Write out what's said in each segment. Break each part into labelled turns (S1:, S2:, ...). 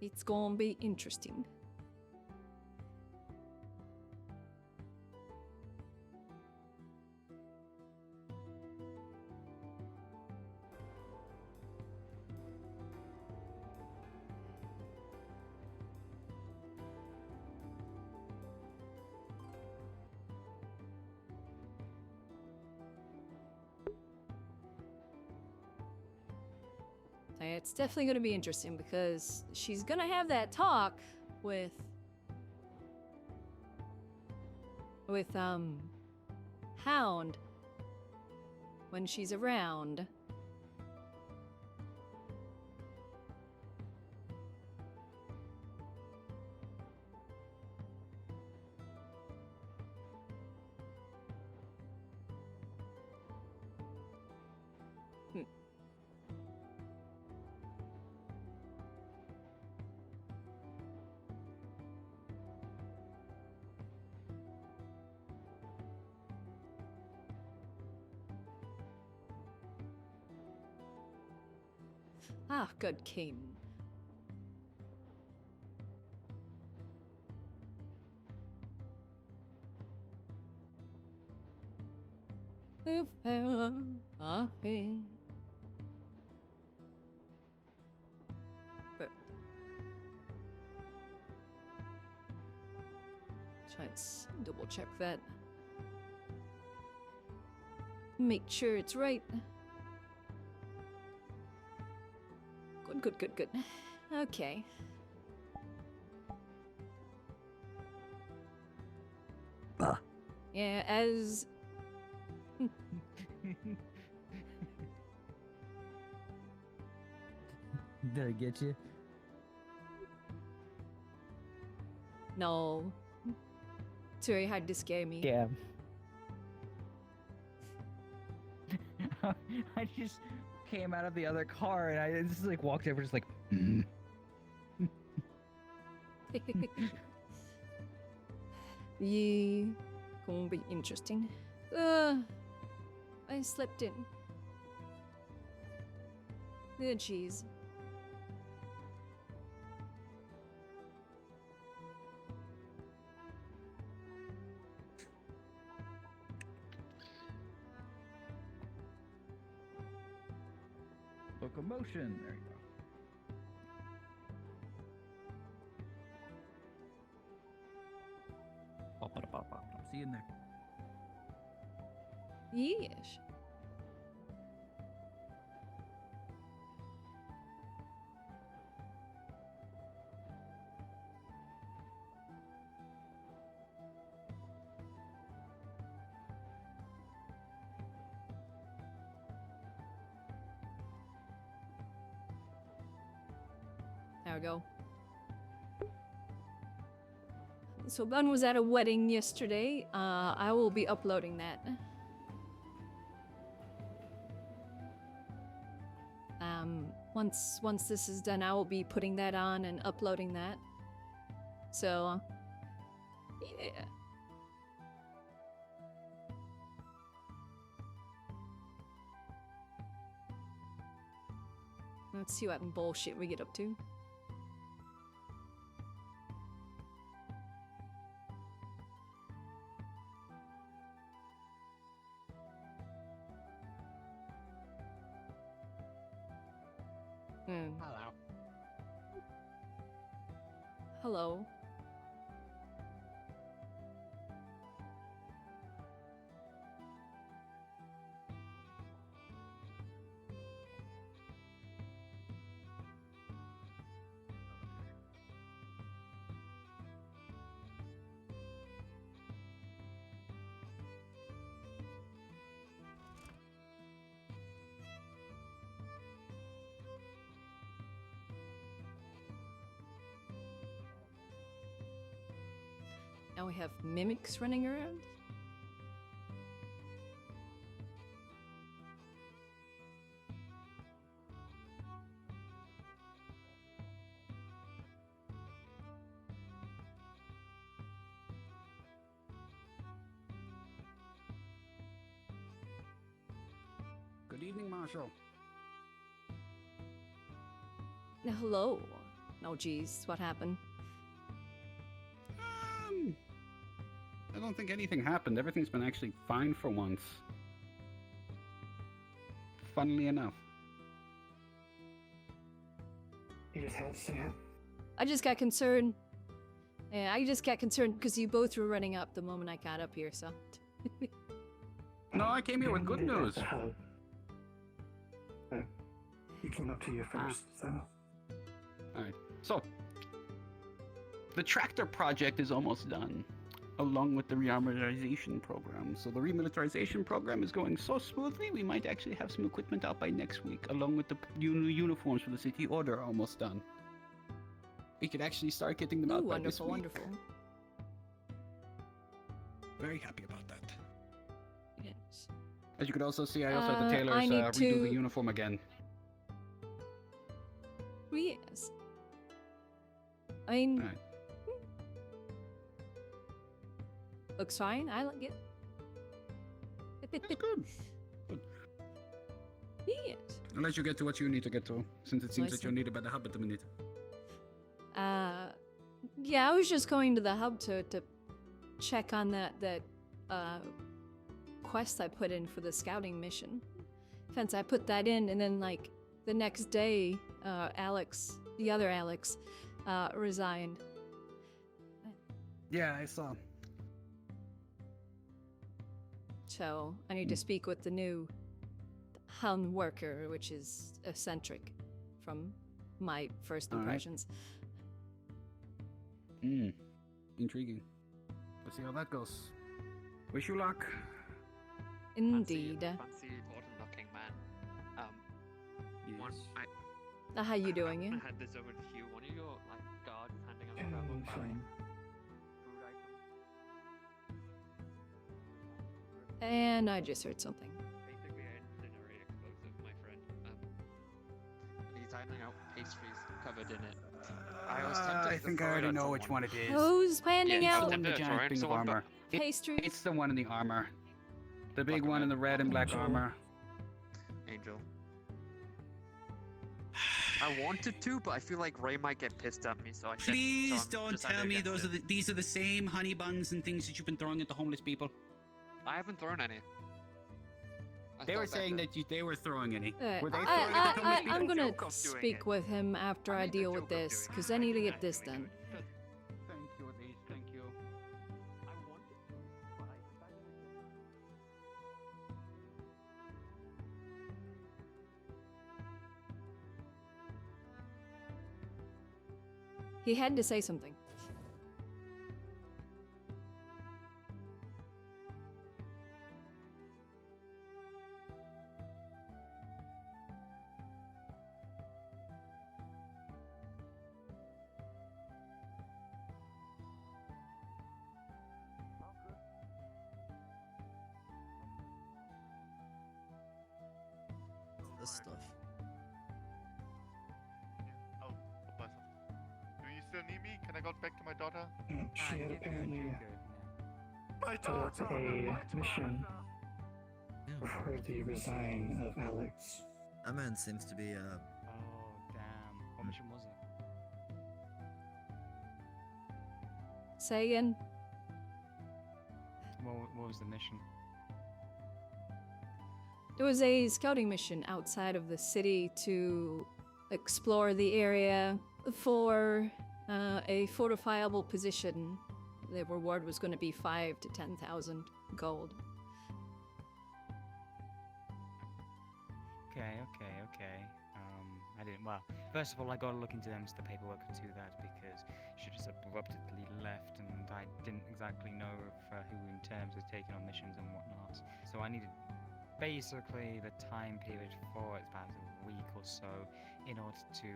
S1: It's gonna be interesting. It's definitely gonna be interesting because she's gonna have that talk with Hound when she's around. Ah, good king. But let's double check that. Make sure it's right. Good. Okay. Yeah, as...
S2: Did I get you?
S1: No. It's very hard to scare me.
S2: Yeah. I just came out of the other car and I just like walked over just like
S1: Yeah, gonna be interesting. I slept in. Good cheese.
S2: locomotion. There you go. See you in there.
S1: Yes. There we go. So Ben was at a wedding yesterday. I will be uploading that. Once this is done, I will be putting that on and uploading that. So, yeah. Let's see what bullshit we get up to.
S3: Hello.
S1: Hello. Now we have mimics running around.
S3: Good evening, Marshal.
S1: Hello. Oh, geez, what happened?
S3: I don't think anything happened. Everything's been actually fine for once. Funnily enough.
S4: You just had to say it.
S1: I just got concerned. Yeah, I just got concerned because you both were running up the moment I got up here, so.
S3: No, I came here with good news.
S4: You came up to you first, so.
S3: Alright, so. The tractor project is almost done, along with the rearmorization program. So the remilitarization program is going so smoothly, we might actually have some equipment out by next week, along with the new uniforms for the city order almost done. We could actually start getting them
S1: Ooh,
S3: out by this
S1: wonderful,
S3: week.
S1: wonderful.
S3: Very happy about that.
S1: Yes.
S3: As you could also see, I also had the tailors
S1: I need
S3: redo the
S1: to-
S3: uniform again.
S1: Yes. I mean,
S3: Alright.
S1: looks fine. I like it.
S3: That's good.
S1: Yes.
S3: I'll let you get to what you need to get to, since it seems that
S1: Listen.
S3: you're needed by the hub at the minute.
S1: Yeah, I was just going to the hub to check on that quest I put in for the scouting mission. Since I put that in, and then like the next day, Alex, the other Alex, resigned.
S3: Yeah, I saw.
S1: So I need to speak with the new Hun worker, which is eccentric from my first
S3: All right.
S1: impressions.
S3: Intriguing. Let's see how that goes. Wish you luck.
S1: Indeed.
S5: Fancy modern looking man. One,
S1: How you doing,
S5: I
S1: yeah?
S5: had this over to you. One of your like guards handing out travel bag,
S4: Fine.
S5: food items.
S1: And I just heard something.
S5: Basically, an incendiary explosive, my friend. He's handing out pastries covered in it. I was tempted
S3: I
S5: to
S3: think I
S5: throw it
S3: already
S5: at
S3: know which
S5: someone.
S3: one it is.
S1: Who's handing
S5: Yeah,
S3: It's
S1: out
S3: the one with the
S5: Tempted to throw
S3: giant
S5: it at
S3: thing of
S5: someone,
S3: armor.
S1: pastries?
S3: It's the one in the armor. The big
S5: Fucking
S3: one in
S5: it.
S3: the red and black
S4: Angel.
S3: armor.
S5: Angel. I wanted to, but I feel like Ray might get pissed at me, so I said.
S3: Please
S5: so I'm
S3: don't
S5: decided
S3: tell me
S5: against it.
S3: these are the same honey buns and things that you've been throwing at the homeless people.
S5: I haven't thrown any.
S3: They were saying that they were throwing any. Were they throwing at the homeless people?
S1: I'm gonna
S5: Joke of doing
S1: speak
S5: it.
S1: with him after I
S5: made the
S1: deal
S5: joke
S1: with
S5: of
S1: this,
S5: doing
S1: because
S5: it.
S1: I need to
S5: I
S1: get this
S5: actually
S1: done.
S5: do it.
S3: Thank you, Elise. Thank you.
S5: I wanted to, but I decided
S1: He had to say something.
S6: This stuff.
S7: Oh, bless him. Do you still need me? Can I go back to my daughter?
S4: She had apparently
S7: My
S4: told a mission
S6: Yeah.
S4: for her to resign of Alex.
S6: That man seems to be
S2: Oh, damn. What mission was it?
S1: Say again.
S2: What was the mission?
S1: There was a scouting mission outside of the city to explore the area for a fortifiable position. The reward was going to be 5 to 10,000 gold.
S2: Okay. I didn't. Well, first of all, I gotta look into them the paperwork to do that because she just abruptly left, and I didn't exactly know who in terms of taking on missions and whatnot. So I needed basically the time period for it's about a week or so in order to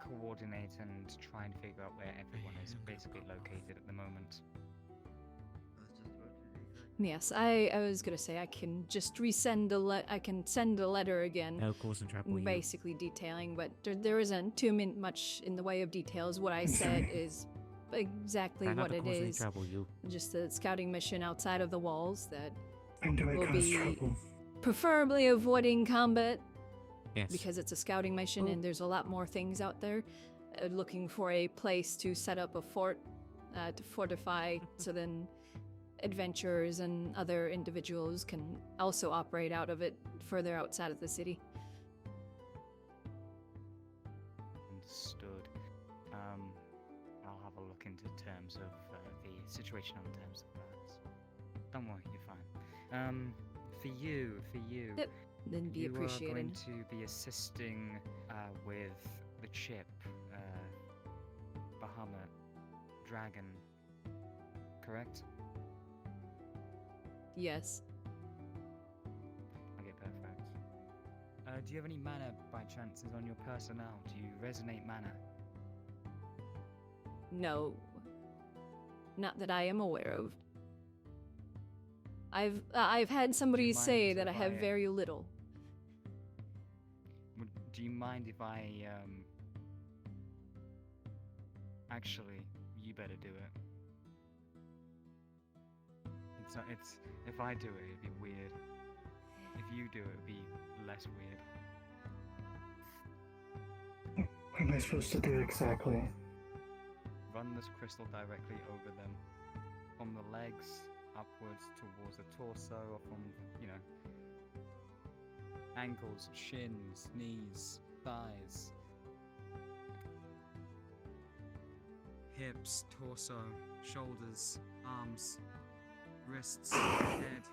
S2: coordinate and try and figure out where everyone is basically located at the moment.
S1: Yes, I was gonna say I can just resend I can send a letter again,
S8: No cause and trouble. You.
S1: basically detailing, but there isn't too much in the way of details. What I said is exactly
S8: Try not
S1: what
S8: to
S1: it
S8: cause any
S1: is.
S8: trouble. You.
S1: Just a scouting mission outside of the walls that
S4: And do I
S1: Will
S4: cause
S1: be-
S4: trouble?
S1: preferably avoiding combat
S8: Yes.
S1: because it's a scouting mission and there's a lot more things out there. looking for a place to set up a fort to fortify, so then adventurers and other individuals can also operate out of it further outside of the city.
S2: Understood. I'll have a look into terms of the situation on terms of that. Don't worry, you're fine. For you,
S1: Yep. Then be
S2: you are
S1: appreciated.
S2: going to be assisting with the chip, Bahamut, Dragon, correct?
S1: Yes.
S2: Okay, perfect. Do you have any mana by chances on your personnel? Do you resonate mana?
S1: No. Not that I am aware of. I've had somebody
S2: mind
S1: say that I
S2: if
S1: have
S2: I-
S1: very little.
S2: Do you mind if I, Actually, you better do it. It's if I do it, it'd be weird. If you do it, it'd be less weird.
S4: What am I supposed to do exactly?
S2: Run this crystal directly over them. From the legs, upwards towards the torso, or from, ankles, shins, knees, thighs, hips, torso, shoulders, arms, wrists, head.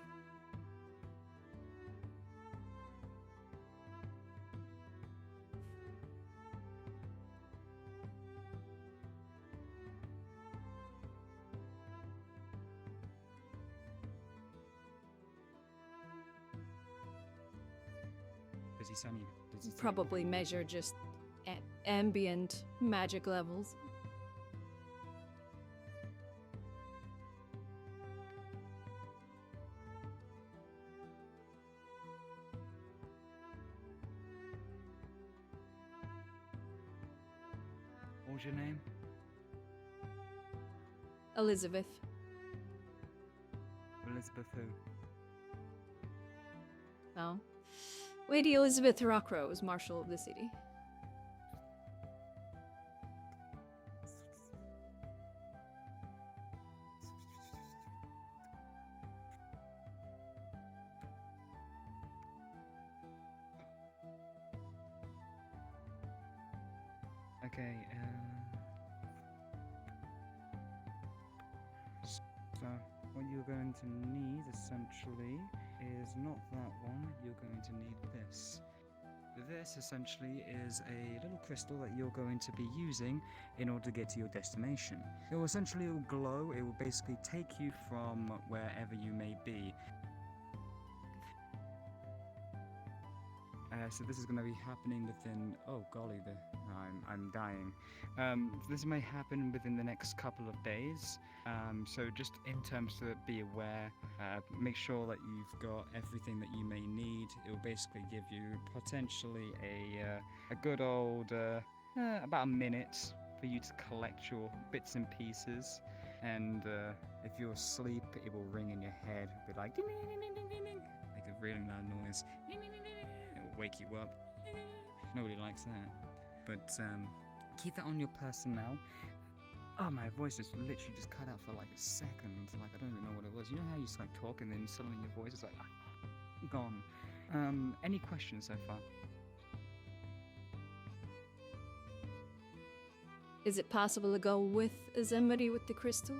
S2: Does he send you? Does he send you-
S1: Probably measure just ambient magic levels.
S2: What was your name?
S1: Elizabeth.
S2: Elizabeth who?
S1: Oh. Lady Elizabeth Rockrose, Marshal of the city.
S2: Okay, so what you're going to need essentially is not that one, you're going to need this. This essentially is a little crystal that you're going to be using in order to get to your destination. It will essentially glow, it will basically take you from wherever you may be. So this is going to be happening within, oh golly, I'm dying. This may happen within the next couple of days. So just in terms to be aware, make sure that you've got everything that you may need. It will basically give you potentially a good old about a minute for you to collect your bits and pieces. And if you're asleep, it will ring in your head, be like ding, ding, ding, ding, ding, ding, ding, like a really loud noise. Ding, ding, ding, ding, ding. It will wake you up. Nobody likes that. But keep that on your personnel. Oh, my voice just literally just cut out for like a second. Like, I don't even know what it was. You know how you just like talk and then suddenly your voice is like gone. Any questions so far?
S1: Is it possible to go with somebody with the crystal?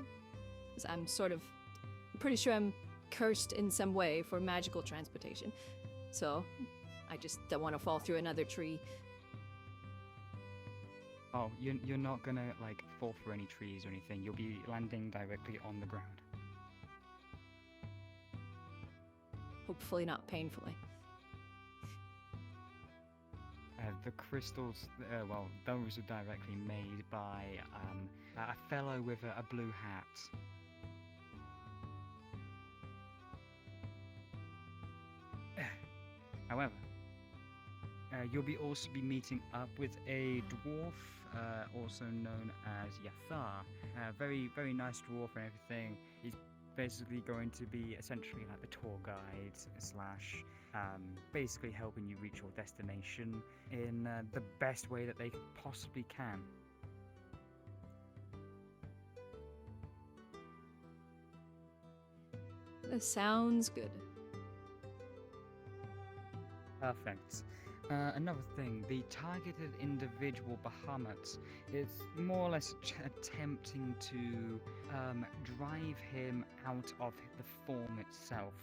S1: 'Cause I'm pretty sure I'm cursed in some way for magical transportation. So, I just don't want to fall through another tree.
S2: Oh, you're not gonna like fall through any trees or anything. You'll be landing directly on the ground.
S1: Hopefully not painfully.
S2: The crystals, well, those are directly made by a fellow with a blue hat. However, you'll also be meeting up with a dwarf, also known as Yathar. Very, very nice dwarf and everything. He's basically going to be essentially like the tour guide slash basically helping you reach your destination in the best way that they possibly can.
S1: Sounds good.
S2: Perfect. Another thing, the targeted individual Bahamut is more or less attempting to drive him out of the form itself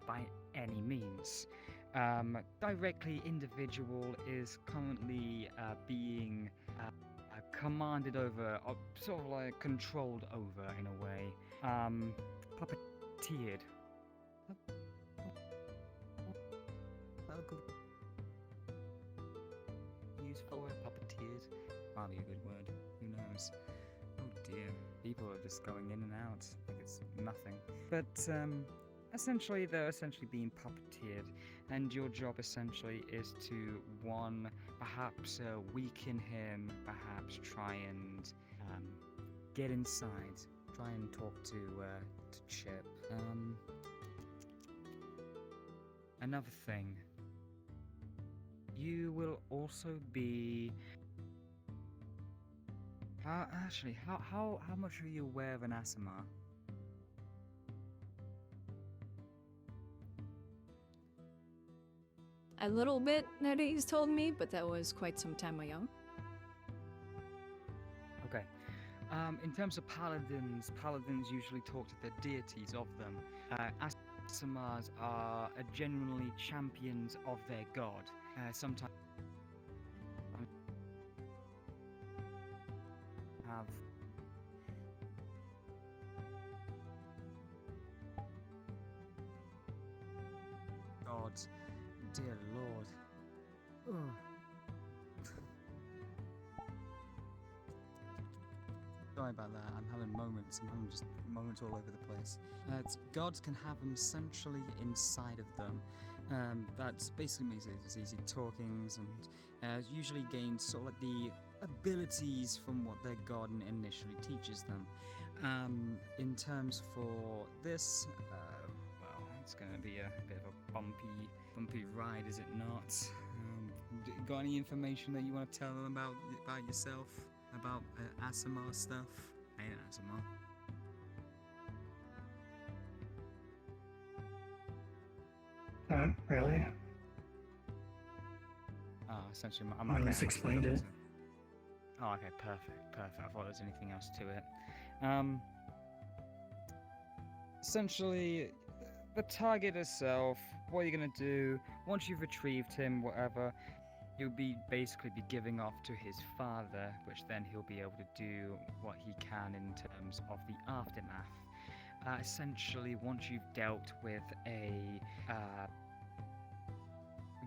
S2: by any means. Directly individual is currently being commanded over, or sort of like controlled over in a way, puppeteered. Useful word, puppeteered. Might be a good word. Who knows? Oh dear. People are just going in and out like it's nothing. But essentially, they're essentially being puppeteered, and your job essentially is to one, perhaps weaken him, perhaps try and get inside, try and talk to Chip. Another thing. You will also be. How much are you aware of an Asimar?
S1: A little bit, Nettie's told me, but that was quite some time ago.
S2: Okay. In terms of paladins usually talk to the deities of them. Asimars are genuinely champions of their god. Sometimes have gods, dear Lord. Ugh. Sorry about that. I'm having moments. I'm having just moments all over the place. Gods can have them centrally inside of them. That's basically makes it easy talkings, and usually gains sort of like the abilities from what their god initially teaches them. In terms for this, well, it's going to be a bit of a bumpy ride, is it not? Got any information that you want to tell them about yourself? About Asimar stuff? I ain't Asimar.
S4: Not really.
S2: Oh, essentially,
S4: I just explained it.
S2: Oh, okay, perfect. I thought there was anything else to it. Essentially, the target itself, what you're gonna do, once you've retrieved him, whatever, he'll basically be giving off to his father, which then he'll be able to do what he can in terms of the aftermath. Essentially, once you've dealt with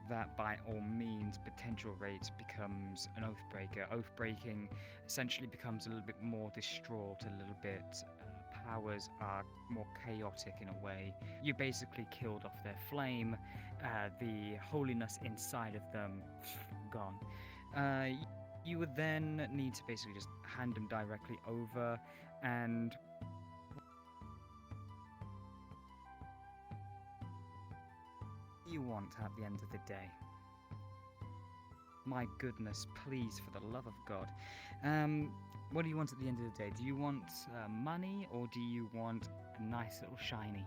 S2: that by all means potential rate becomes an oathbreaker. Oathbreaking essentially becomes a little bit more distraught, a little bit powers are more chaotic in a way. You basically killed off their flame, the holiness inside of them gone. You would then need to basically just hand them directly over, and you want at the end of the day. My goodness, please, for the love of God. What do you want at the end of the day? Do you want money, or do you want a nice little shiny?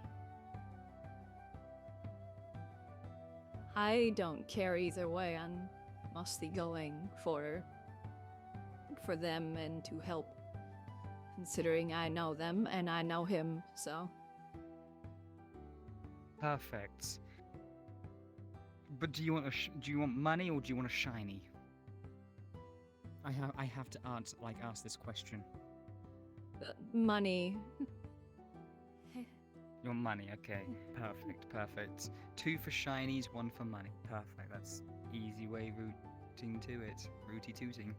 S1: I don't care either way. I'm mostly going for them and to help, considering I know them and I know him, so.
S2: Perfect. But do you want money, or do you want a shiny? I have to ask this question.
S1: Money.
S2: You want money? Okay. Perfect. 2 for shinies, 1 for money. Perfect. That's easy way rooting to it. Rooty tooting.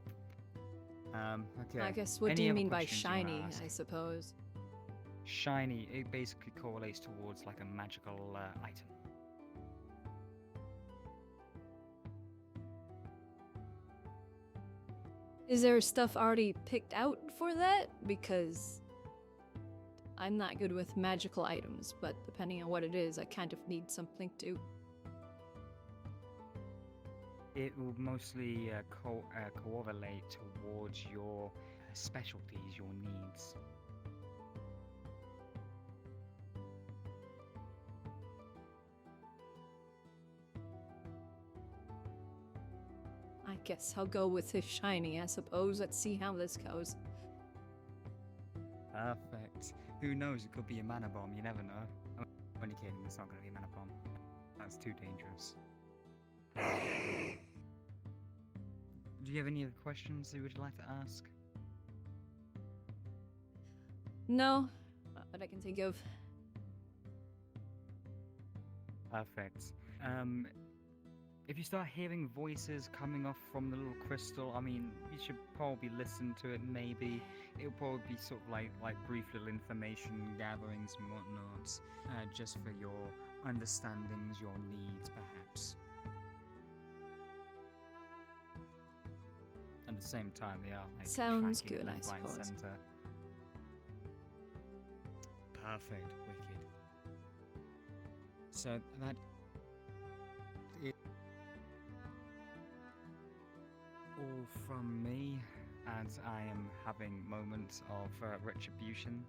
S2: Okay.
S1: I guess, what
S2: Any
S1: do you
S2: other
S1: mean by
S2: questions you wanna
S1: shiny,
S2: ask?
S1: I suppose?
S2: Shiny, it basically correlates towards like a magical item.
S1: Is there stuff already picked out for that? Because I'm not good with magical items, but depending on what it is, I kind of need something to.
S2: It will mostly correlate towards your specialties, your needs.
S1: guess I'll go with the shiny, I suppose. Let's see how this goes.
S2: Perfect. Who knows? It could be a mana bomb. You never know. I'm only kidding. It's not going to be a mana bomb. That's too dangerous. Do you have any other questions you would like to ask?
S1: No, not that I can think of.
S2: Perfect. If you start hearing voices coming off from the little crystal, I mean, you should probably listen to it. Maybe it'll probably be sort of like brief little information gatherings and whatnot, just for your understandings, your needs, perhaps. At the same time, they are like
S1: Sounds
S2: tracking
S1: good, I
S2: left, right,
S1: suppose.
S2: center. Perfect, wicked. So that is all from me, as I am having moments of retribution.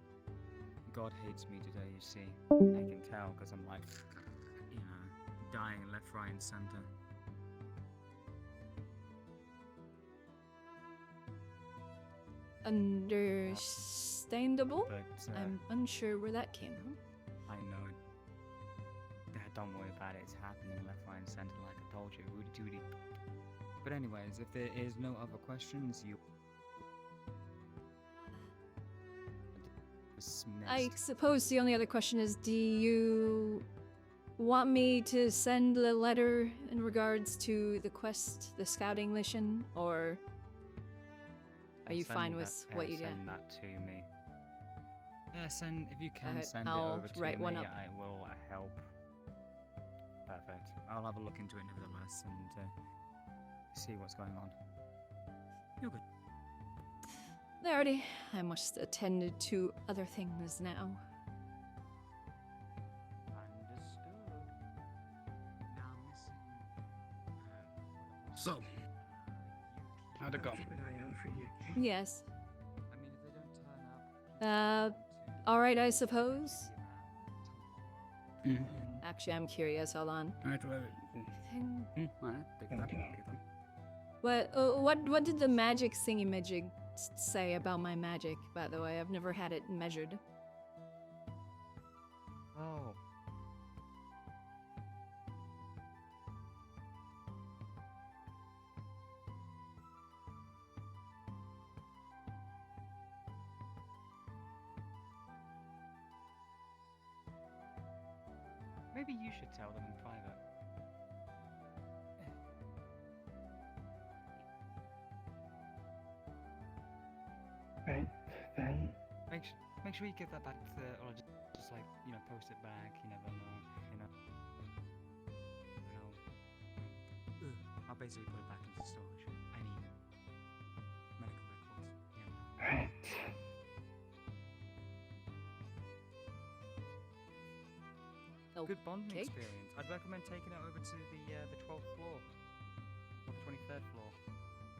S2: God hates me today, you see. I can tell because I'm like, you know, dying left, right, and center.
S1: Understandable?
S2: But
S1: I'm unsure where that came from.
S2: I know. Don't worry about it. It's happening left, right, and center, like I told you. Hooty tooty. But anyways, if there is no other questions, you dismissed.
S1: I suppose the only other question is, do you want me to send a letter in regards to the quest, the scouting mission, or are you
S2: Send
S1: fine
S2: that-
S1: with what you did?
S2: Send that to me. Yeah, if you can
S1: Alright,
S2: send
S1: I'll
S2: it over to
S1: write
S2: me,
S1: one up.
S2: I will help. Perfect. I'll have a look into it nevertheless and see what's going on. You're good.
S1: Alrighty, I must attend to other things now.
S2: Understood. Now missing.
S3: So, how'd it go?
S4: Keep an eye out for you.
S1: Yes.
S2: I mean, if they don't turn up.
S1: Alright, I suppose.
S3: Mm-hmm.
S1: Actually, I'm curious. Hold on.
S3: Alright, alright, take that.
S1: What did the magic thingy-majig say about my magic, by the way? I've never had it measured.
S2: Oh. Maybe you should tell them in private.
S4: Right, then.
S2: Make sure you give that back to the, or just like, you know, post it back. You never know, you know. I'll basically put it back into storage. I need medical records. Yeah.
S4: Right.
S1: Oh,
S2: Good bonding
S1: okay.
S2: experience. I'd recommend taking it over to the 12th floor or the 23rd floor,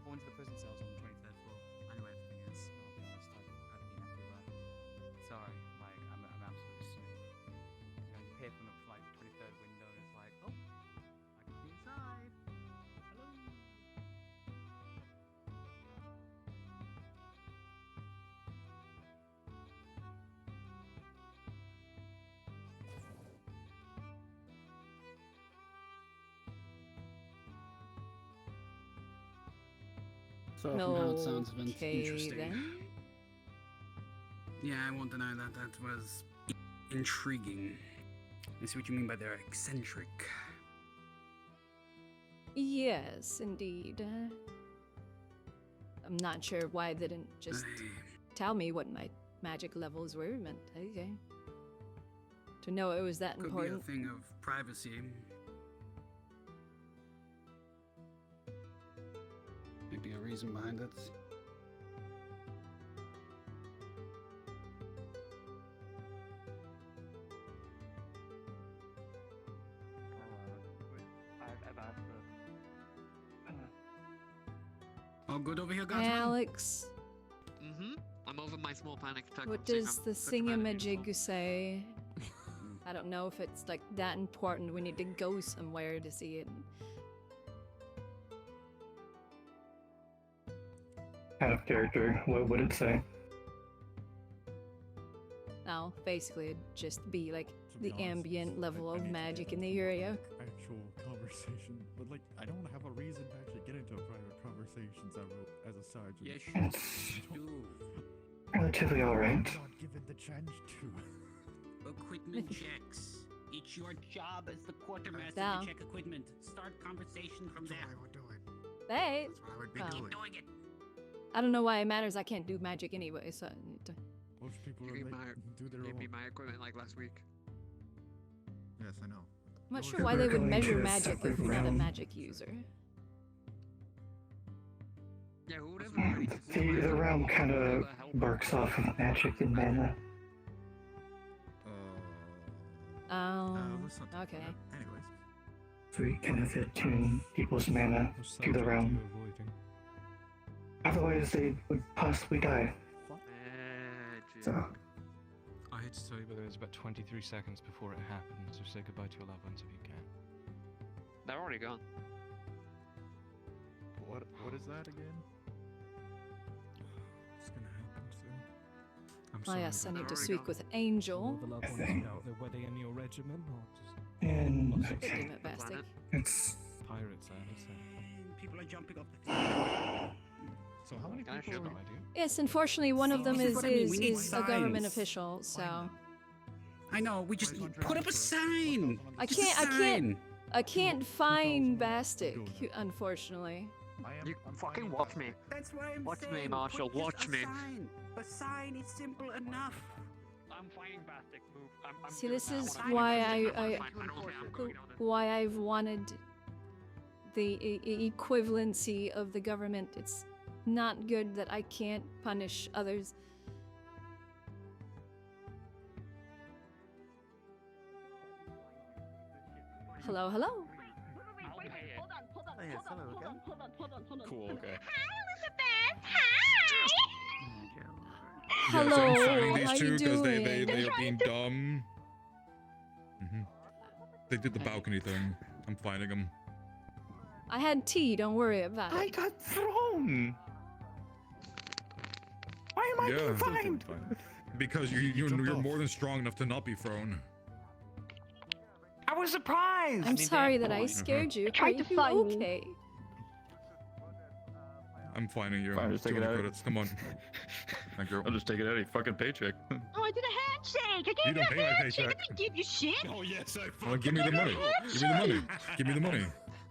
S2: or into the prison cells on the 23rd floor. I know everything is. I'll be honest. I've been everywhere. Sorry, like I'm absolutely sick. You know, you peer from the like 23rd window and it's like, oh, I can see inside. Hello.
S3: So from how it sounds, Vince,
S1: Okay,
S3: interesting.
S1: then.
S3: Yeah, I won't deny that. That was intriguing. I see what you mean by they're eccentric.
S1: Yes, indeed. I'm not sure why they didn't just tell me what my magic levels were, but okay. To know it was that
S3: Could
S1: important.
S3: be a thing of privacy. Maybe a reason behind it.
S5: I've asked
S3: All good over here, guys?
S1: Alex,
S5: Mm-hmm. I'm over my small panic attack.
S1: what
S5: I'm saying
S1: does
S5: I'm
S1: the
S5: such a man of beautiful.
S1: thingamajig say? I don't know if it's like that important. We need to go somewhere to see it.
S4: character, what would it say?
S1: Now, basically, it'd just be like
S8: To be
S1: the
S8: honest,
S1: ambient level
S8: I
S1: of
S8: need to
S1: magic
S8: get
S1: in the area.
S8: actual conversation, but like I don't have a reason to actually get into a private conversation as a sergeant.
S3: Yes,
S4: It's
S3: you do.
S4: relatively alright.
S8: Not given the chance to.
S3: Equipment checks. It's your job as the quartermaster
S1: Down.
S3: to check equipment. Start conversation from there.
S8: would do it.
S1: Hey,
S8: That's what I would be
S1: Oh.
S3: Keep doing it.
S1: I don't know why it matters. I can't do magic anyway, so I need to.
S8: Most people
S5: You
S8: are
S5: gave
S8: like,
S5: my-
S8: do their
S5: Gave
S8: own.
S5: me my equipment like last week.
S8: Yes, I know.
S1: I'm not
S8: Yours
S1: sure
S8: is
S1: why
S4: We're
S1: they would
S4: going
S1: measure
S4: to a
S1: magic if
S4: separate
S1: you're not a
S4: realm.
S1: magic user.
S5: Yeah, who would ever really
S4: The realm kind of works off of magic and mana.
S1: Oh,
S8: let's not talk
S1: okay.
S8: about that. Anyways.
S4: So we kind of attune people's mana to the realm. Otherwise, they would possibly die.
S5: Magic.
S4: So,
S9: I hate to tell you, but there's about 23 seconds before it happens, so say goodbye to your loved ones if you can.
S5: They're already gone.
S8: What is that again? It's gonna happen soon. I'm
S1: Oh
S8: sorry.
S1: yes, I
S8: but
S1: need to
S5: already
S1: speak
S5: gone.
S1: with Angel.
S8: the loved
S4: I
S8: ones
S4: think-
S8: out there, were they in your regiment or just
S4: and
S1: Damn it, Bastic.
S5: Planet.
S4: it's
S8: pirates? I understand.
S3: And people are jumping off the
S8: So how many
S5: Can I
S8: people?
S5: show
S8: Are...
S5: them?
S1: Yes, unfortunately, one of them
S3: This is
S1: is
S3: what I mean,
S1: is,
S3: we need
S1: is a government
S3: signs.
S1: official, so
S3: I know. We just put up a sign.
S1: I
S3: Just a
S1: can't.
S3: sign.
S1: I can't find Bastic, unfortunately.
S5: You fucking watch me.
S3: That's why I'm
S5: Watch me,
S3: saying,
S5: Marshall,
S3: put just
S5: watch
S3: a
S5: me.
S3: Sign. A sign is simple enough.
S5: I'm fighting Bastic. Move. I'm
S1: See,
S5: doing
S1: this
S5: that.
S1: is
S5: I wanna-
S1: why
S5: I'm
S1: I
S5: fine. I don't care. I'm going on this.
S1: why I've wanted the equivalency of the government. It's not good that I can't punish others. Hello, hello.
S5: I'll pay it.
S9: Cool, okay.
S1: Hello,
S10: I'm finding
S1: how
S10: these
S1: you
S10: two because
S1: doing?
S10: they are being dumb. They did the balcony thing. I'm finding them.
S1: I had tea. Don't worry about
S7: I
S1: it.
S7: got thrown! Why am I being fined?
S10: Because you're more than strong enough to not be thrown.
S7: I was surprised!
S1: I'm sorry that I scared you. Are
S11: tried to
S1: you
S11: find me.
S1: okay?
S10: I'm finding you.
S7: Fine, just take it
S10: 200
S7: out.
S10: credits. Come on. Thank you.
S7: I'll just take it out of your fucking paycheck.
S11: Oh, I did a handshake! I
S10: You
S11: gave
S10: don't
S11: you
S10: pay
S11: a
S10: my
S11: handshake! I
S10: paycheck.
S11: didn't give you shit!
S8: Oh yes, I.
S10: Well, give me the money. Give me the money. Give me the money.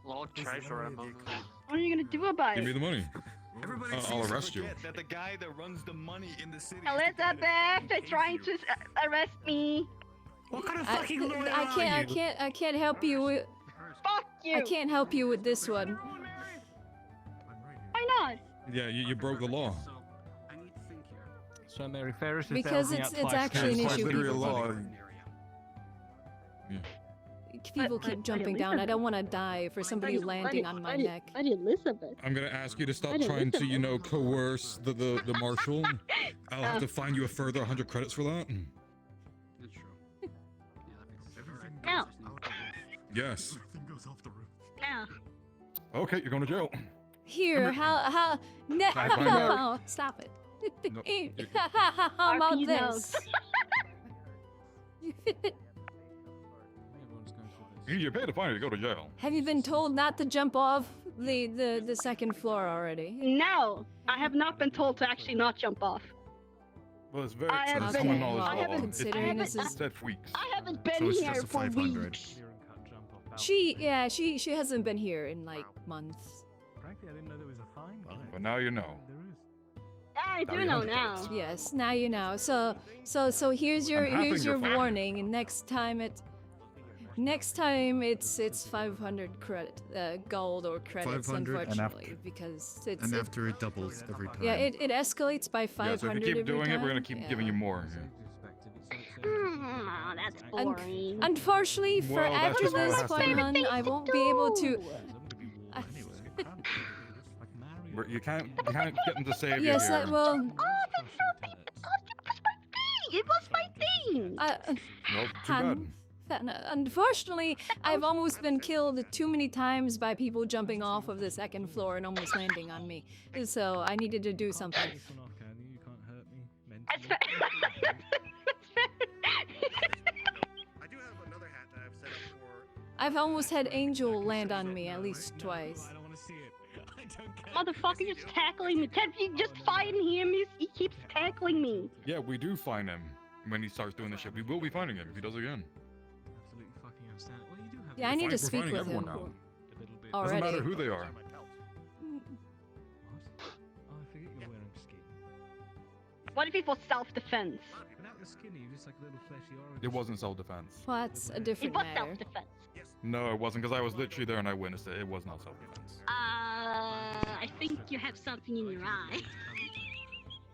S5: Lord Treasurer among us.
S11: What are you gonna do about
S10: Give me
S11: it?
S10: the money.
S9: Everybody
S10: I'll arrest you.
S9: That the guy that runs the money in the city.
S11: Elizabeth, they're trying to arrest me.
S3: What kind of
S1: I,
S3: fucking lawyer
S1: I
S3: are
S1: can't.
S3: you?
S1: I can't help you with.
S11: Fuck you!
S1: I can't help you with this one.
S8: I'm right here.
S11: Why not?
S10: Yeah, you broke the law.
S3: So, I need to think here.
S9: So Mary Ferris is
S1: Because
S9: there
S1: it's-
S9: looking
S1: it's
S9: at
S1: actually an
S9: twice
S1: issue
S9: literally
S1: people-
S9: a law.
S1: People
S11: But
S1: keep jumping down. I don't want to die for somebody landing on my neck.
S11: But Elizabeth.
S10: I'm gonna ask you to stop
S11: I didn't
S10: trying to,
S11: listen.
S10: you know, coerce the marshal. I'll have to fine you a further 100 credits for that.
S3: That's true. Yeah, that makes sense.
S11: Now.
S10: Yes.
S8: Everything goes off the roof.
S11: Now.
S10: Okay, you're going to jail.
S1: Here, how no,
S10: I find out.
S1: no, stop it.
S10: No,
S1: How about
S11: RP
S1: this?
S9: Everyone's going through this.
S10: You pay the fine, you go to jail.
S1: Have you been told not to jump off the second floor already?
S11: No, I have not been told to actually not jump off.
S10: Well, it's very
S11: I have
S10: it's
S11: been-
S10: common knowledge
S11: I
S10: law.
S11: haven't-
S1: considering this is-
S10: set for weeks.
S11: I haven't been
S8: So it's
S11: here
S8: just a
S11: for
S8: 500.
S11: weeks.
S9: Clear and cut jump off balcony.
S1: She hasn't been here in like months.
S9: Frankly, I didn't know there was a fine.
S10: But now you know.
S9: There is.
S11: I
S10: Now
S11: do
S10: you
S11: know
S10: understand.
S11: now.
S1: Yes, now you know. So here's your
S10: I'm having your fine.
S1: warning. And next time it's 500 credit, gold or credits,
S8: 500 and
S1: unfortunately, because it's
S8: And after it doubles every time.
S1: yeah, it escalates by
S10: Yeah,
S1: 500
S10: so if you keep
S1: every
S10: doing it, we're gonna
S1: time.
S10: keep
S1: Yeah.
S10: giving you more.
S11: Hmm, that's boring.
S1: Unfortunately, for
S10: Well, that's
S1: after
S10: just what
S1: this
S10: has to be.
S1: one, I won't be able to. I-
S10: You can't get them to save
S1: Yes,
S10: you here.
S11: Oh, that's so big. It was my thing.
S10: Nope, too
S1: Han,
S10: bad.
S1: Unfortunately, I've almost been killed too many times by people jumping off of the second floor and almost landing on me. So I needed to do something.
S9: This one off, can you? You can't hurt me
S11: That's
S9: mentally.
S11: fair.
S8: I do have another hat that I've set up for.
S1: I've almost had Angel land on me at least twice.
S9: I don't want to see it. I don't care.
S11: Motherfucker just tackling me. Ted, you just find him. He keeps tackling me.
S10: Yeah, we do find him when he starts doing this shit. We will be finding him if he does it again.
S9: Absolutely fucking outstanding. Well, you do have.
S1: Yeah, I
S9: a
S1: need to
S10: We're
S1: speak
S10: finding
S1: with
S10: everyone
S1: him.
S10: now.
S9: little bit.
S1: Already.
S10: Doesn't matter who they are.
S9: What? Oh, I forget you're wearing skin.
S11: What if it was self-defense?
S9: Without the skin, you're just like a little fleshy orange.
S10: It wasn't self-defense.
S1: Well, that's a
S11: It
S1: different
S11: was
S1: matter.
S11: self-defense.
S10: No, it wasn't, because I was literally there and I witnessed it. It was not self-defense.
S11: I think you have something in your eye.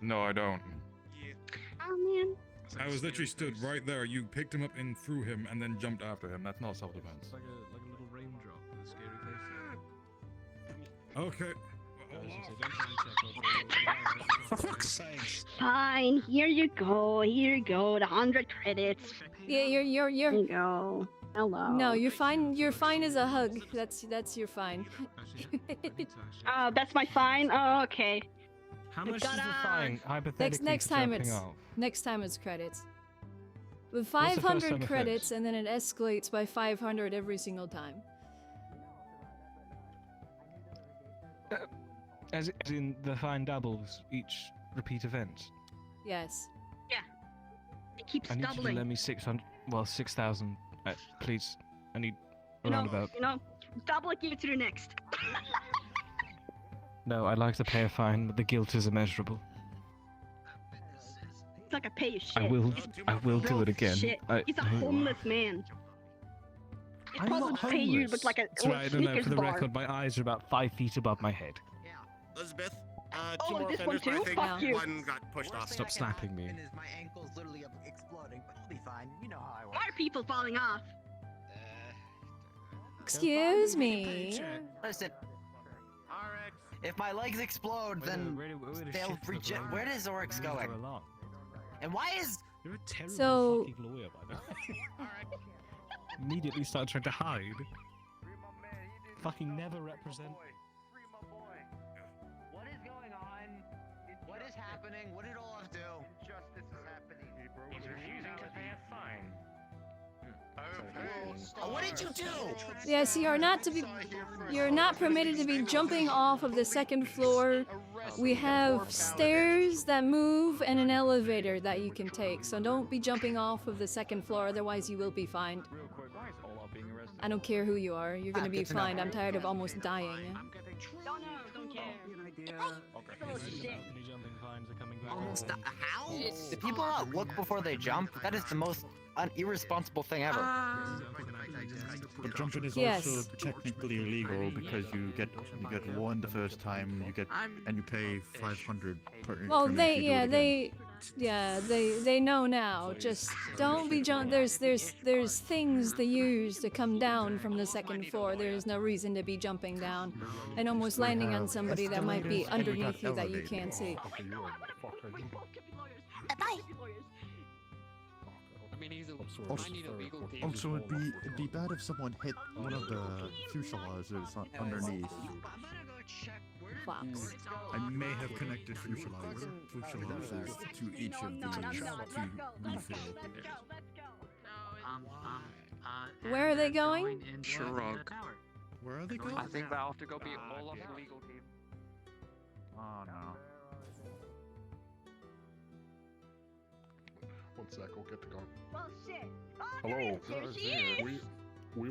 S10: No, I don't.
S11: Oh man.
S10: I was literally stood right there. You picked him up and threw him and then jumped after him. That's not self-defense.
S9: It's like a little raindrop with a scary face.
S10: Okay.
S8: For fuck's sakes.
S11: Fine. Here you go. Here you go. The 100 credits.
S1: Yeah, you're
S11: Here you go. Hello.
S1: No, you're fine. You're fine as a hug. That's your fine.
S11: That's my fine. Oh, okay.
S9: How much is the fine? Hypothetically,
S1: Next
S9: for
S1: time
S9: jumping
S1: it's
S9: off?
S1: next time it's credits. With
S9: What's the first time
S1: 500
S9: it
S1: credits,
S9: flips?
S1: and then it escalates by 500 every single time.
S9: As in the fine doubles each repeat event.
S1: Yes.
S11: It keeps
S9: I need you to
S11: doubling.
S9: lend me 600. Well, 6,000. Please. I need
S11: You
S9: around
S11: know,
S9: about.
S11: you know, double it, give it to the next.
S9: No, I'd like to pay a fine, but the guilt is immeasurable.
S11: It's like I pay you shit.
S9: I will do
S11: Bro,
S9: it again.
S11: Shit. He's a
S9: No, you are.
S11: homeless man. He's
S9: I'm
S11: probably
S9: not
S11: pay you
S9: homeless.
S11: with like a
S9: That's right, I don't know.
S11: Snickers
S9: For the
S11: bar.
S9: record, my eyes are about 5 feet above my head.
S8: Elizabeth,
S11: Oh,
S8: two more
S11: this one
S8: offenders, but I
S11: too?
S8: think
S11: Fuck you.
S8: one got pushed off.
S9: Stop slapping me.
S6: Is my ankle's literally exploding, but I'll be fine. You know how I work.
S11: Why are people falling off?
S1: Excuse me.
S6: Listen, if my legs explode, then they'll reject. Where is Oryx going? And why is?
S9: You're a terrible
S1: So-
S9: fucking lawyer, by the way. Immediately start trying to hide. Fucking never represent.
S6: What is going on? What is happening? What did Olaf do?
S7: Injustice is happening.
S12: He's refusing to pay a fine.
S6: What did you do?
S1: Yes, you're not permitted to be jumping off of the second floor. We have stairs that move and an elevator that you can take. So don't be jumping off of the second floor, otherwise you will be fined.
S12: Real quick, why is Olaf being arrested?
S1: I don't care who you are. You're gonna be
S6: good to know.
S1: fined. I'm tired of almost dying.
S11: Don't care.
S9: Jumping fines are coming back.
S6: Almost how? Do people not look before they jump? That is the most irresponsible thing ever.
S8: But jumping is
S1: Yes.
S8: also technically illegal because you get one the first time, and you pay 500 per.
S1: Well,
S8: per minute
S1: they
S8: if you do
S1: yeah
S8: it again.
S1: they know now. Just don't be jump. There's things they use to come down from the second floor. There is no reason to be jumping down and almost landing on somebody that might be underneath you that you can't see.
S11: Bye.
S5: I mean, I need a legal team.
S8: Also, it'd be bad if someone hit one of the fuselages underneath.
S1: Flops.
S8: I may have connected fuselages to each of these to refill.
S1: Where are they going?
S5: Shrug.
S8: Where are they going?
S5: I think they'll have to go be Olaf's legal team.
S7: Oh no.
S13: One sec, I'll get the gun.
S11: Well, shit. Oh,
S13: Hello.
S11: here she is.
S13: We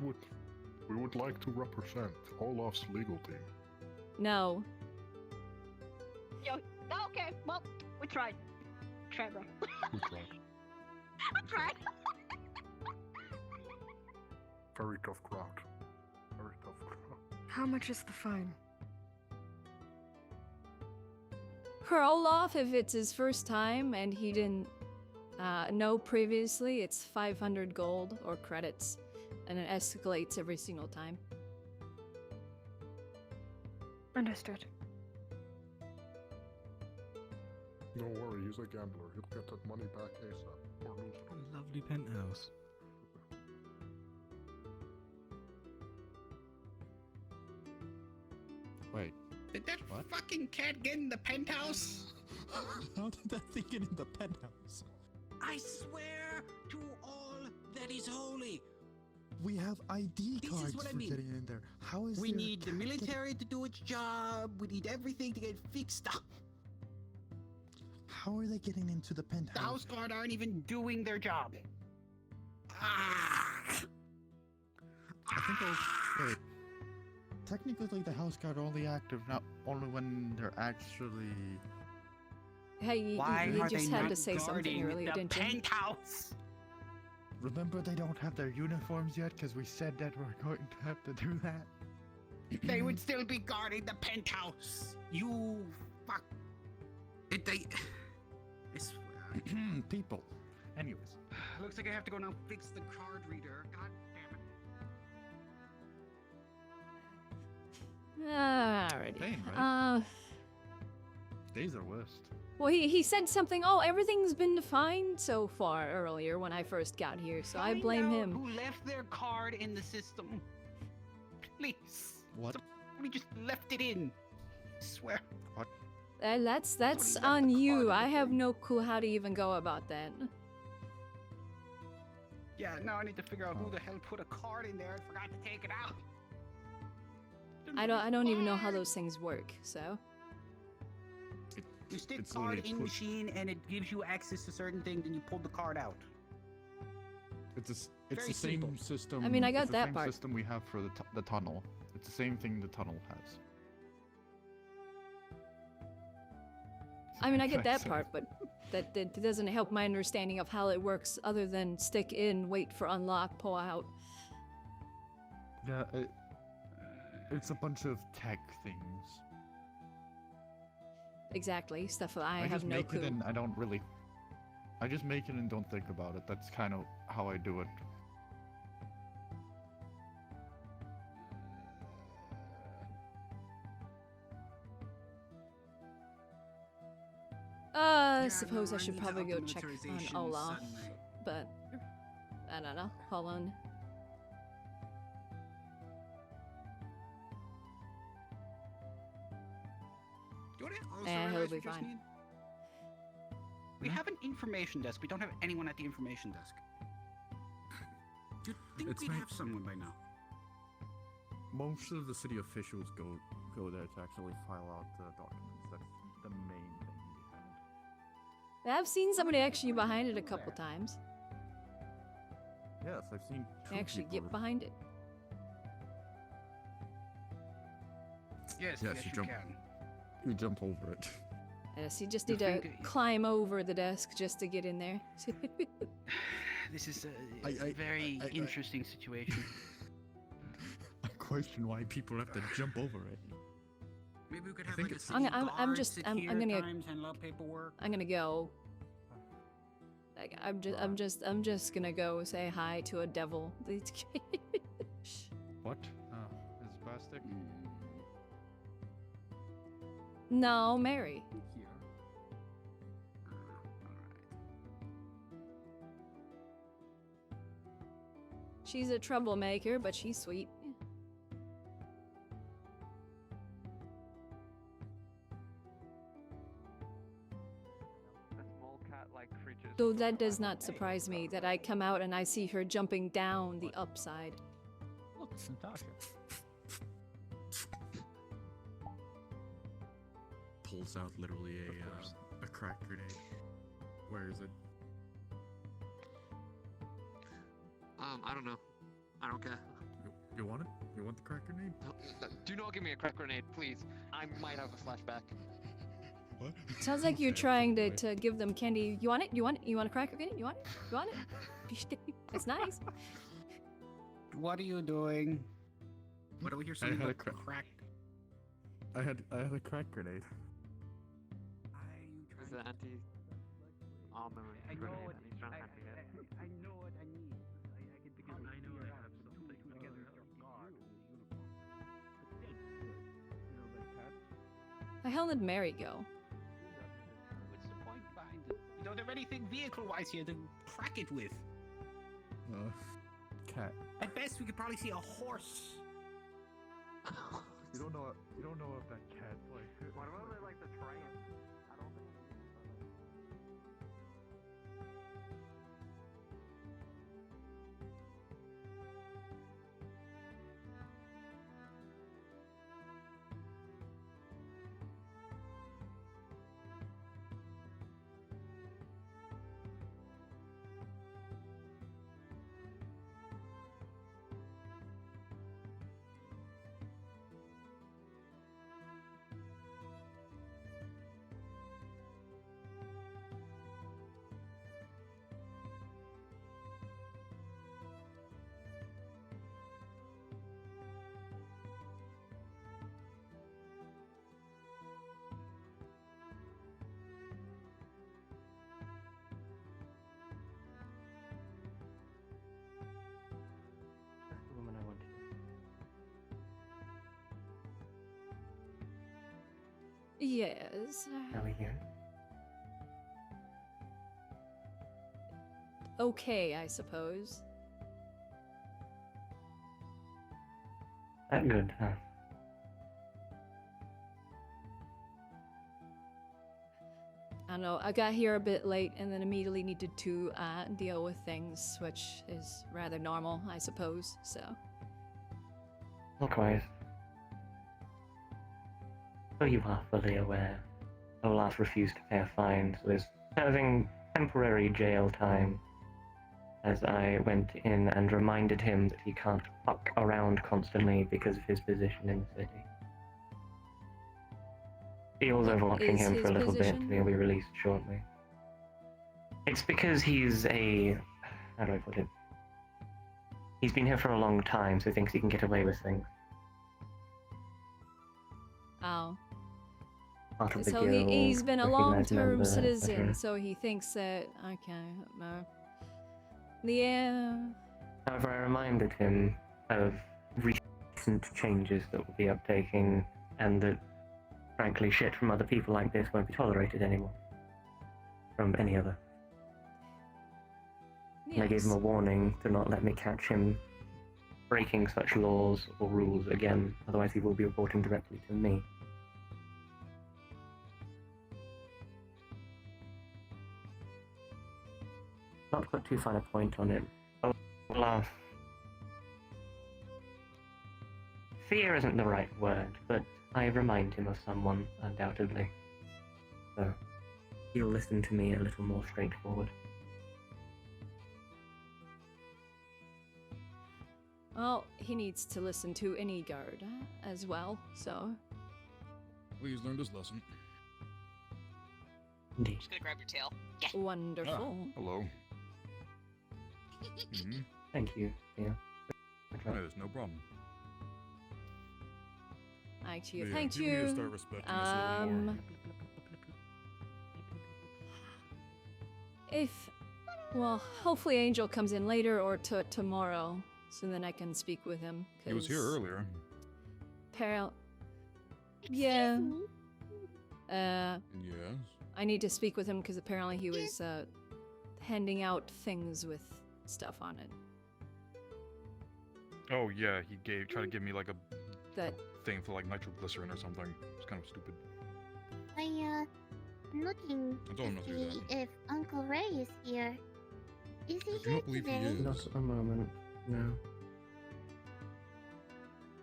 S13: would like to represent Olaf's legal team.
S1: No.
S11: Yo, okay, well, we tried. Try, bro.
S13: We tried.
S11: We tried.
S13: Very tough crowd. Very tough crowd.
S14: How much is the fine?
S1: For Olaf, if it's his first time and he didn't know previously, it's 500 gold or credits, and it escalates every single time.
S14: Understood.
S13: Don't worry, he's a gambler. He'll get that money back ASAP. Or lose it.
S9: Lovely penthouse.
S3: Did that fucking cat get in the penthouse?
S8: How did that thing get in the penthouse?
S3: I swear to all that is holy.
S8: We have ID
S3: This
S8: cards
S3: is what I
S8: for
S3: mean.
S8: getting in there. How is
S3: We
S8: there a
S3: need the
S8: cat
S3: military to do its job. We need everything to get fixed up.
S8: How are they getting into the penthouse?
S3: The House Guard aren't even doing their job. Ah!
S8: I think wait. Technically, the House Guard are only active not only when they're actually.
S1: Hey, you just had to say something earlier, didn't you?
S3: Penthouse.
S8: Remember, they don't have their uniforms yet because we said that we're going to have to do that.
S3: They would still be guarding the penthouse. You fuck. I swear.
S8: People. Anyways.
S3: Looks like I have to go now fix the card reader. God damn it.
S1: Alrighty.
S8: Pain, right? Days are worst.
S1: Well, he said something. Oh, everything's been fine so far earlier when I first got here, so I blame
S3: Find out
S1: him.
S3: Who left their card in the system? Please.
S8: What?
S3: Somebody just left it in. I swear.
S8: What?
S1: That's on you. I have no clue how to even go about that.
S3: Yeah, now I need to figure out who the hell put a card in there and forgot to take it out.
S1: I don't even know how those things work. So.
S3: You stick card in machine and it gives you access to certain things and you pull the card out.
S8: It's
S3: Very
S8: the same
S3: simple.
S8: system.
S1: I mean, I got
S8: it's the
S1: that
S8: same
S1: part.
S8: system we have for the tunnel. It's the same thing the tunnel has.
S1: I mean, I get that part, but that doesn't help my understanding of how it works other than stick in, wait for unlock, pull out.
S8: Yeah, it's a bunch of tech things.
S1: Exactly, stuff that I have
S8: just
S1: no
S8: make
S1: clue.
S8: it and I don't really. I just make it and don't think about it. That's kind of how I do it.
S1: I suppose I should probably go check on Olaf, but I don't know. Hold on.
S3: Do you want to
S1: He'll
S3: realize
S1: be
S3: we just
S1: fine.
S3: need- We have an information desk. We don't have anyone at the information desk. You'd think
S8: It's
S3: we'd
S8: my-
S3: have someone by now.
S8: Most of the city officials go there to actually file out the documents. That's the main thing behind.
S1: I've seen somebody actually behind it a couple times.
S8: Yes, I've seen.
S1: Actually get behind it.
S3: Yes,
S8: Yes, you jump.
S3: can.
S8: You jump over it.
S1: Yes, you just
S3: You
S1: need to
S3: think-
S1: climb over the desk just to get in there.
S3: This is a
S8: I-
S3: very interesting situation.
S8: I question why people have to jump over it.
S3: Maybe we could have
S8: think
S3: like a
S8: it's-
S3: city
S1: I'm
S3: guard
S1: just-
S3: sit
S1: I'm
S3: here
S1: gonna-
S3: at times, handle out paperwork.
S1: I'm gonna go. Like, I'm just gonna go say hi to a devil.
S8: What? Oh, is it plastic?
S1: No, Mary.
S3: Here.
S1: She's a troublemaker, but she's sweet. So that does not surprise me that I come out and I see her jumping down the upside.
S9: Look, it's Natasha.
S8: Pulls out literally a crack grenade. Where is it?
S5: I don't know. I don't care.
S8: You want it? You want the crack grenade?
S5: Do not give me a crack grenade, please. I might have a flashback.
S8: What?
S1: Sounds like you're trying to give them candy. You want it? You want it? You want a cracker candy? You want it? You want it? It's nice.
S3: What are you doing? What do we hear?
S8: I
S3: Something
S8: had a
S3: about crack.
S8: I had a crack grenade.
S5: Is the anti-armor grenade that he's trying to get?
S3: I know what I need. I know I have something together.
S1: The hell did Mary go?
S3: What's the point behind it? You don't have anything vehicle-wise here to crack it with.
S8: Cat.
S3: At best, we could probably see a horse.
S8: You don't know if that cat's like.
S12: What about like the train? I don't think.
S6: That's the woman I wanted.
S1: Yes.
S6: Are we here?
S1: Okay, I suppose.
S6: That good, huh?
S1: I don't know, I got here a bit late and then immediately needed to deal with things, which is rather normal, I suppose, so.
S6: Likewise. So you are fully aware. Olaf refused to pay a fine, so is serving temporary jail time. As I went in and reminded him that he can't fuck around constantly because of his position in the city. Theo's overwatching him for a little bit, and he'll be released shortly. It's because he's a... how do I put it? He's been here for a long time, so he thinks he can get away with things.
S1: Oh.
S6: Part of the
S1: So
S6: guild,
S1: he's been a
S6: recognized
S1: long-term
S6: member,
S1: citizen,
S6: etc.
S1: so he thinks that, okay, yeah.
S6: However, I reminded him of recent changes that will be uptaking, and that, frankly, shit from other people like this won't be tolerated anymore. From any other. And I gave him a warning to not let me catch him breaking such laws or rules again, otherwise he will be reporting directly to me. Not to put too fine a point on it. Olaf. Fear isn't the right word, but I remind him of someone, undoubtedly. So, he'll listen to me a little more straightforward.
S1: Well, he needs to listen to any guard as well, so.
S10: Please learn this lesson.
S6: Indeed.
S15: Just gonna grab your tail.
S1: Wonderful.
S10: Ah, hello. Mm-hmm.
S6: Thank you, yeah.
S10: There's no problem.
S1: Thank you,
S10: Yeah,
S1: thank
S10: people need to
S1: you.
S10: start respecting us a little more.
S1: If, well, hopefully Angel comes in later or tomorrow, so then I can speak with him.
S10: He was here earlier.
S1: Yeah.
S10: Yes.
S1: I need to speak with him because apparently he was handing out things with stuff on it.
S10: Oh yeah, he tried to give me like a
S1: That
S10: thing for like nitroglycerin or something. It's kind of stupid.
S16: I'm looking
S10: I told him not to do
S16: to see
S10: that.
S16: if Uncle Ray is here. Is he
S10: I do
S16: here
S10: not believe he
S16: today?
S10: is.
S6: Not at the moment, no.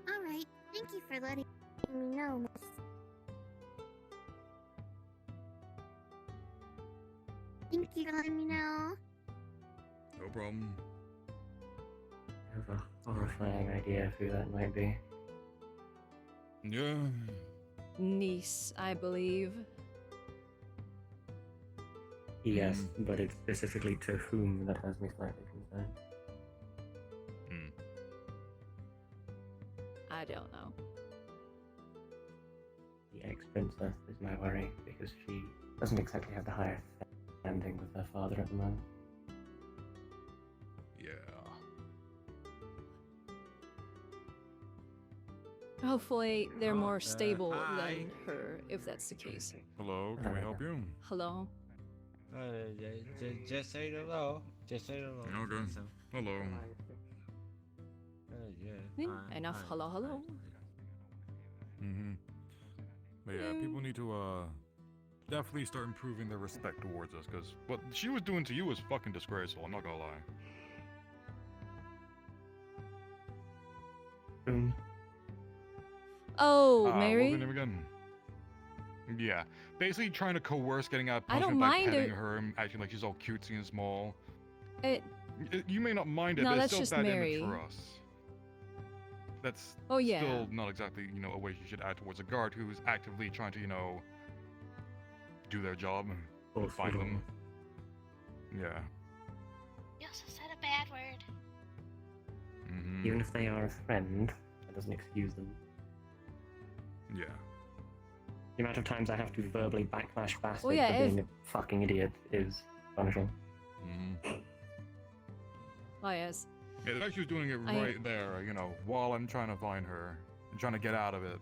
S16: Alright, thank you for letting me know, miss. Thank you for letting me know.
S10: No problem.
S6: I have a horrifying idea of who that might be.
S10: Yeah.
S1: niece, I believe.
S6: Yes, but it's specifically to whom that has me slightly concerned.
S1: I don't know.
S6: The ex-princess is my worry, because she doesn't exactly have the highest standing with her father at the moment.
S10: Yeah.
S1: Hopefully they're more stable than her, if that's the case.
S10: Hello, can we help you?
S1: Hello?
S17: Just say hello. Just say hello.
S10: Okay. Hello.
S1: Enough hello hello.
S10: Mm-hmm. But yeah, people need to definitely start improving their respect towards us, because what she was doing to you was fucking disgraceful, I'm not gonna lie.
S1: Oh,
S10: What was
S1: Mary?
S10: her name again? Yeah, basically trying to coerce getting out of
S1: I don't
S10: punishment by
S1: mind
S10: petting
S1: it.
S10: her and acting like she's all cutesy and small.
S1: You
S10: may not mind it,
S1: No,
S10: but
S1: that's
S10: it's still
S1: just
S10: bad image
S1: Mary.
S10: for us. That's
S1: Oh, yeah.
S10: still not exactly, a way you should act towards a guard who's actively trying to, do their job and find them. Yeah.
S16: You also said a bad word.
S10: Mm-hmm.
S6: Even if they are a friend, that doesn't excuse them.
S10: Yeah.
S6: The amount of times I have to verbally backlash Bastard
S1: yeah,
S6: for being a fucking idiot is punishing.
S10: Mm-hmm.
S1: Oh, yes.
S10: Yeah, the fact she was doing it right there, while I'm trying to find her and trying to get out of it.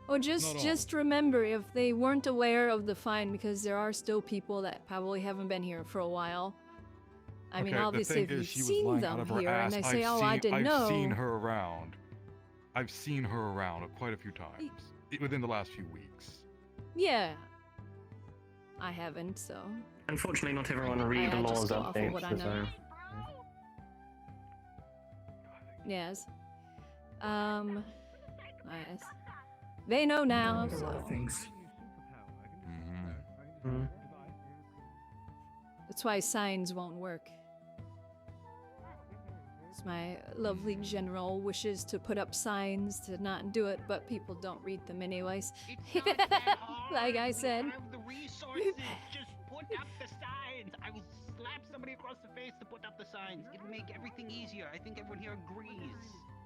S1: Or just remember, if they weren't aware of the fine, because there are still people that probably haven't been here for a while. I mean, obviously, if you've seen them here and they say, "Oh, I didn't know,"
S10: I've seen her around. I've seen her around quite a few times within the last few weeks.
S1: Yeah, I haven't. So
S6: unfortunately, not everyone read the
S1: I just
S6: laws
S1: go off of what I
S6: updates.
S1: know. Yes. Yes. They know now.
S4: A lot of things.
S10: Mm-hmm.
S1: That's why signs won't work. It's my lovely general wishes to put up signs to not do it, but people don't read them anyways. Like I said.
S15: have the resources. Just put up the signs. I will slap somebody across the face to put up the signs. It'll make everything easier. I think everyone here agrees.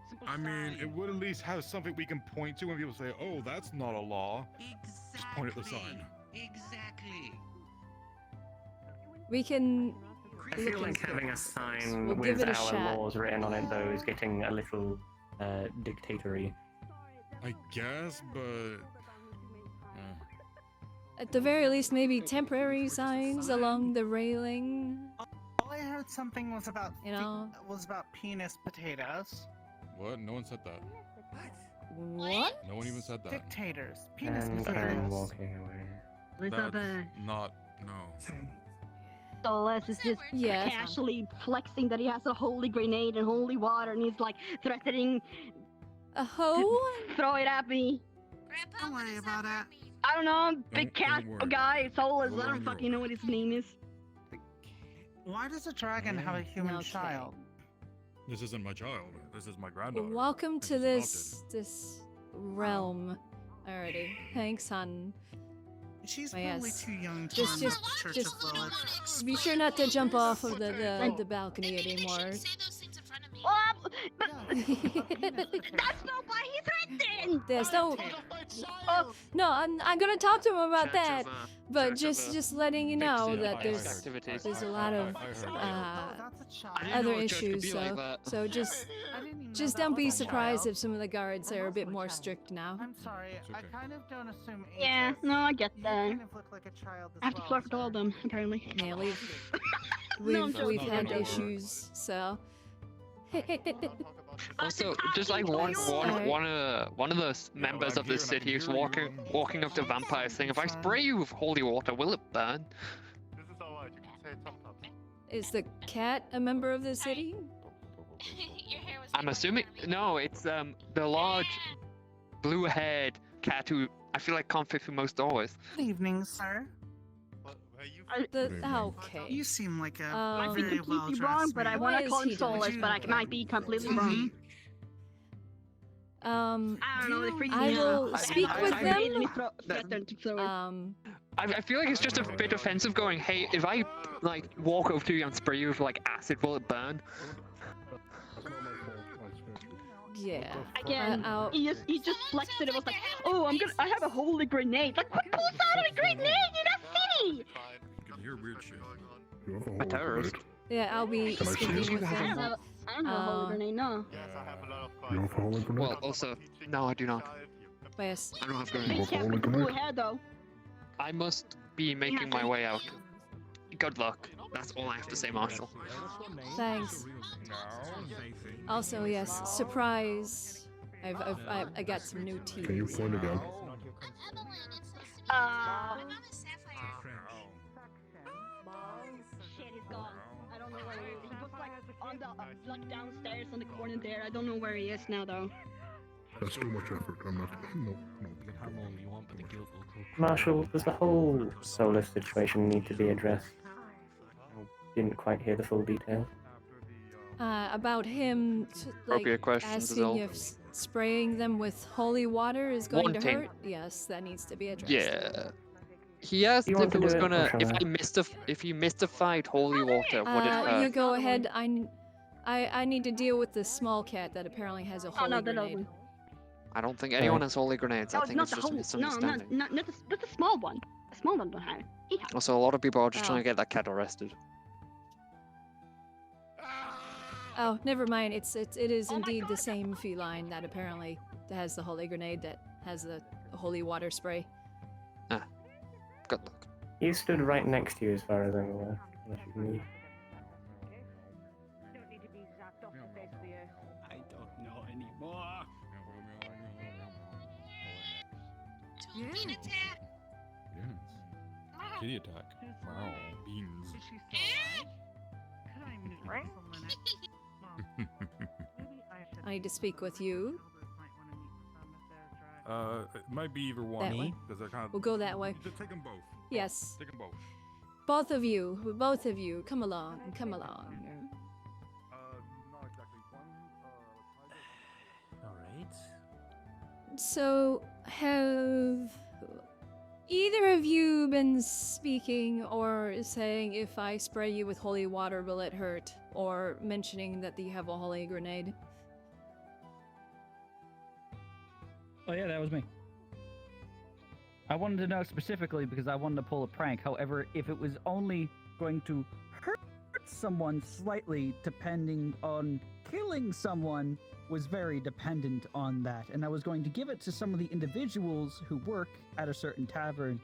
S15: Simple
S10: I mean,
S15: sign.
S10: it would at least have something we can point to when people say, "Oh, that's not a law."
S15: Exactly.
S10: Just point at the sign.
S15: Exactly.
S1: We can.
S6: I feel like having a sign
S1: We'll give
S6: with
S1: it a
S6: our
S1: shot.
S6: laws written on it, though, is getting a little dictatory.
S10: I guess, but
S1: At the very least, maybe temporary signs along the railing.
S15: All I heard something was about penis potatoes.
S10: what? No one said that.
S1: What?
S10: No one even said that.
S15: Dictators. Penis
S6: And I'm
S15: potatoes.
S6: walking away.
S14: Elizabeth.
S10: Not. No.
S11: Solas is just
S1: Yes.
S11: casually flexing that he has a holy grenade and holy water, and he's like threatening
S1: A hoe?
S11: throw it at me.
S15: Don't worry about it.
S11: I don't know, big cat
S10: don't worry.
S11: guy, Solas.
S10: Don't
S11: I don't
S10: worry.
S11: fucking know what his name is.
S15: Why does a dragon have a human
S1: Okay.
S15: child?
S10: This isn't my child. This is my granddaughter.
S1: Welcome
S10: and
S1: to
S10: she's
S1: this realm. Alrighty. Thanks, hon.
S15: She's
S1: Oh,
S15: probably
S1: yes.
S15: too young to
S1: Just-
S15: run
S1: just-
S15: the Church
S1: just-
S15: of Lilith.
S1: Be sure not to jump off of the balcony anymore.
S11: Oh, but that's not why he threatened.
S1: There's no. Oh, no, I'm gonna talk to him about that. But just letting you know that there's a lot of other issues. So just don't be surprised if some of the guards are a bit more strict now.
S15: I'm sorry, I kind of don't assume age.
S11: Yeah, no, I get
S15: You
S11: that.
S15: kind of look like a child as
S11: I have to
S15: well,
S11: flirt with all of
S15: sir.
S11: them, apparently.
S1: Yeah,
S11: No, I'm
S1: we've
S11: joking.
S1: had
S10: Not gonna
S1: issues, so.
S5: Also, just like one of the members of the city is walking up to vampires saying, "If I spray you with holy water, will it burn?"
S7: This is alright, you can say it sometimes.
S1: Is the cat a member of the city?
S5: I'm assuming no, it's the large blue-haired cat who I feel like can't fit through most doors.
S15: Good evening, sir.
S1: Okay.
S15: You seem like a
S11: Might be
S15: very
S11: completely
S15: well-dressed
S11: wrong, but I
S15: man.
S11: want
S1: Why
S11: to
S1: is
S11: call him
S1: he doing
S11: Solus, but I might be completely wrong. I don't know, they freak
S1: I
S11: me
S1: will
S11: out.
S1: speak with them.
S5: I feel like it's just a bit offensive going, "Hey, if I like walk over to you and spray you with like acid, will it burn?"
S1: Yeah.
S11: Again,
S1: I'll-
S11: he just flexed it. It was like, oh, I have a holy grenade. Like, who pulls out a grenade in a city?
S10: You can hear weird shit.
S5: A terrorist.
S1: Yeah, I'll be
S13: Can I
S1: speaking
S13: see
S1: with
S11: I don't
S1: them.
S11: have a holy grenade, no.
S7: Yes, I have a lot of
S13: You have a holy grenade?
S5: Well, also, no, I do not.
S1: Yes.
S5: I don't have
S11: Big
S5: grenades.
S11: cat with the blue hair, though.
S5: I must be making my way out. Good luck. That's all I have to say, Marshall.
S1: Thanks. Also, yes, surprise I got some new teas.
S13: Can you find it again?
S11: Shit, he's gone. I don't know where he is. He was like on the like downstairs on the corner there. I don't know where he is now though.
S13: That's too much effort. I'm not. No, no.
S9: You can hammer all you want, but the guilt will come.
S6: Marshall, does the whole solar situation need to be addressed? I didn't quite hear the full details.
S1: About him, like,
S5: Appropriate questions as
S1: asking
S5: well.
S1: if spraying them with holy water is going to
S5: Wanting.
S1: hurt. Yes, that needs to be addressed.
S5: Yeah. He asked
S6: You
S5: if
S6: want
S5: it
S6: to
S5: was
S6: do it,
S5: gonna,
S6: or
S5: if
S6: shall I?
S5: he mystified holy water, would it hurt?
S1: You go ahead. I need to deal with this small cat that apparently has a holy
S11: no, the
S1: grenade.
S5: I don't think anyone has holy grenades. I
S11: No,
S5: think
S11: not
S5: it's
S11: the
S5: just a
S11: whole. No,
S5: misunderstanding.
S11: not the small one. The small one don't have. He has.
S5: Also, a lot of people are just
S1: Oh.
S5: trying to get that cat arrested.
S1: Oh, never mind. It is indeed the same feline that apparently has the holy grenade that has the holy water spray.
S5: Good luck.
S6: He stood right next to you as far as I'm aware. Unless you can leave.
S15: I don't know anymore.
S10: Yes. Kitty attack. Wow. Beans.
S1: I need to speak with you.
S10: It might be either one.
S1: That way.
S10: Because I kind of.
S1: We'll go that way.
S10: Just take them both.
S1: Yes.
S10: Take them both.
S1: Both of you, come along, come along.
S8: Not exactly one.
S9: Alright.
S1: So, have either of you been speaking or saying if I spray you with holy water will it hurt? Or mentioning that you have a holy grenade?
S18: Oh yeah, that was me. I wanted to know specifically because I wanted to pull a prank. However, if it was only going to hurt someone slightly, depending on killing someone, was very dependent on that. And I was going to give it to some of the individuals who work at a certain tavern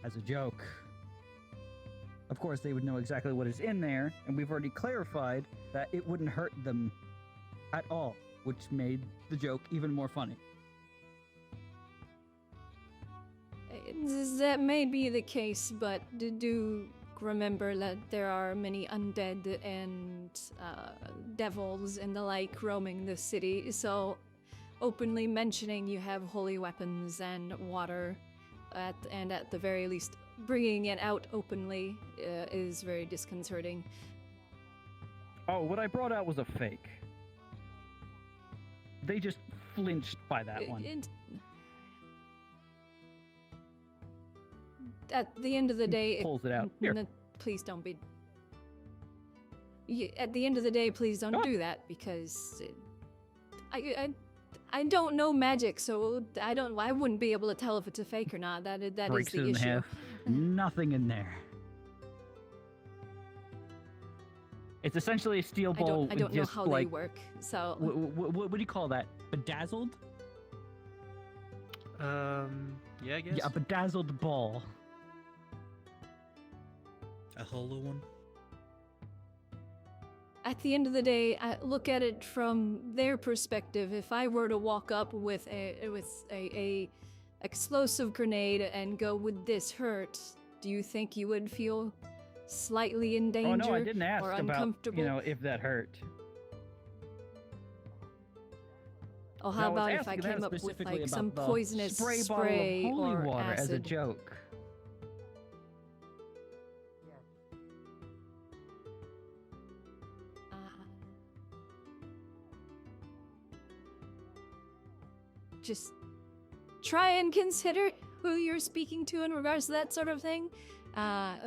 S18: as a joke. Of course, they would know exactly what is in there, and we've already clarified that it wouldn't hurt them at all, which made the joke even more funny.
S1: That may be the case, but do remember that there are many undead and devils and the like roaming the city, so openly mentioning you have holy weapons and water, and at the very least bringing it out openly is very disconcerting.
S18: Oh, what I brought out was a fake. They just flinched by that one.
S1: At the end of the day,
S18: Pulls it out. Here.
S1: Please don't be. At the end of the day, please don't do that because I don't know magic, so I wouldn't be able to tell if it's a fake or not. That is
S18: Breaks
S1: the
S18: it in
S1: issue.
S18: half. Nothing in there. It's essentially a steel bowl.
S1: I don't know
S18: just
S1: how
S18: like,
S1: they work, so.
S18: What do you call that? Bedazzled?
S19: Yeah, I guess.
S18: Yeah, a bedazzled ball.
S19: A hollow one.
S1: At the end of the day, I look at it from their perspective. If I were to walk up with a explosive grenade and go, "Would this hurt?" Do you think you would feel slightly in danger
S18: Oh no, I didn't ask
S1: or
S18: about
S1: uncomfortable?
S18: if that hurt.
S1: Oh,
S18: No,
S1: how
S18: I was
S1: about if I
S18: asking that
S1: came up with
S18: specifically
S1: like
S18: about
S1: some
S18: the
S1: poisonous
S18: spray bottle of holy
S1: or
S18: water
S1: acid?
S18: as a joke.
S1: Just try and consider who you're speaking to in regards to that sort of thing.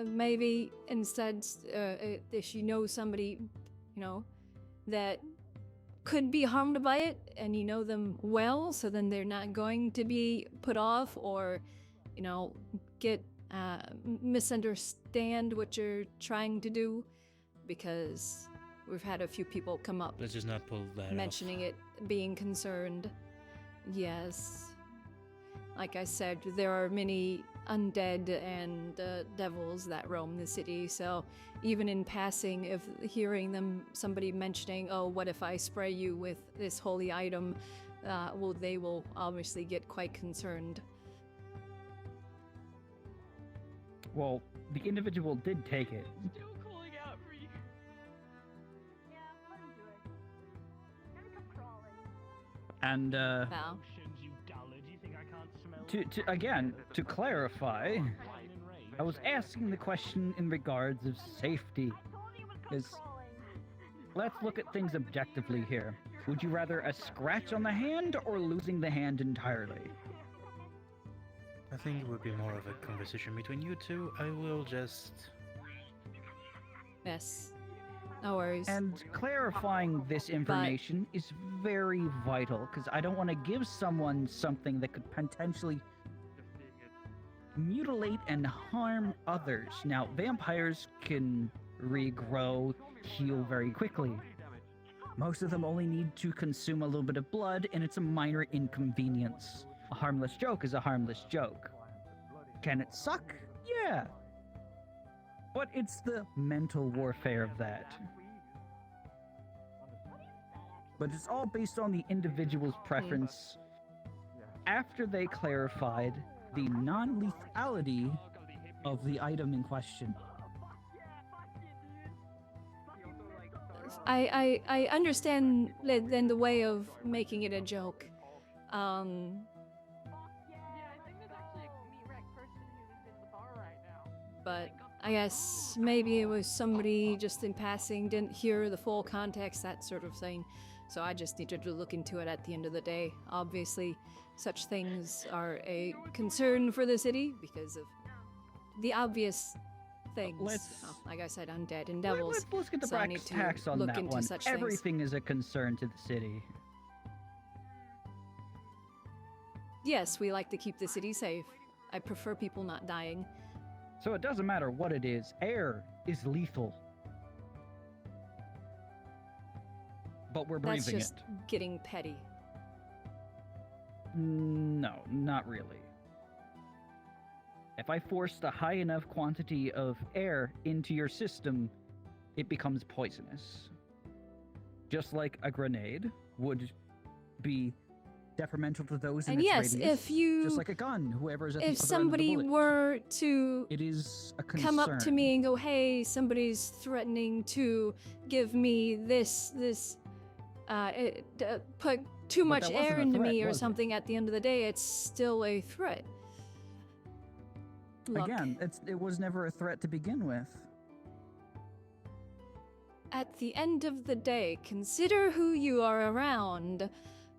S1: Maybe instead, if you know somebody, that could be harmed by it, and you know them well, so then they're not going to be put off or, get misunderstand what you're trying to do, because we've had a few people come up
S19: Let's just not pull that
S1: mentioning it, being concerned. Yes. Like I said, there are many undead and devils that roam the city. So even in passing, if hearing somebody mentioning, "Oh, what if I spray you with this holy item?" Well, they will obviously get quite concerned.
S18: Well, the individual did take it.
S15: Still calling out for you.
S18: And
S1: Well,
S15: You dullard, you think I can't smell
S18: to clarify, I was asking the question in regards of safety. Let's look at things objectively here. Would you rather a scratch on the hand or losing the hand entirely?
S19: I think it would be more of a conversation between you two. I will just...
S1: yes. No worries.
S18: And clarifying this information is very vital, because I don't want to give someone something that could potentially mutilate and harm others. Now, vampires can regrow, heal very quickly. Most of them only need to consume a little bit of blood, and it's a minor inconvenience. A harmless joke is a harmless joke. Can it suck? Yeah. But it's the mental warfare of that. But it's all based on the individual's preference. After they clarified the non-lethality of the item in question.
S1: I understand then the way of making it a joke. But I guess maybe it was somebody just in passing, didn't hear the full context, that sort of thing. So I just needed to look into it at the end of the day. Obviously, such things are a concern for the city because of the obvious things. Like I said, undead and devils.
S18: Let's get the
S1: so I need
S18: brass
S1: to
S18: tacks on
S1: look
S18: that
S1: into
S18: one.
S1: such things.
S18: Everything is a concern to the city.
S1: Yes, we like to keep the city safe. I prefer people not dying.
S18: So it doesn't matter what it is. Air is lethal. But we're breathing
S1: That's just
S18: it.
S1: getting petty.
S18: No, not really. If I forced a high enough quantity of air into your system, it becomes poisonous. Just like a grenade would be detrimental to those in
S1: And
S18: its
S1: yes,
S18: radius,
S1: if you...
S18: just like a gun, whoever's at the other
S1: if
S18: end of the
S1: somebody
S18: bullet.
S1: were to
S18: It is a
S1: come up to
S18: concern.
S1: me and go, "Hey, somebody's threatening to give me put too
S18: But
S1: much
S18: that
S1: air
S18: wasn't a
S1: into
S18: threat,
S1: me or
S18: was it?
S1: something," at the end of the day, it's still a threat. Look,
S18: Again, it was never a threat to begin with.
S1: at the end of the day, consider who you are around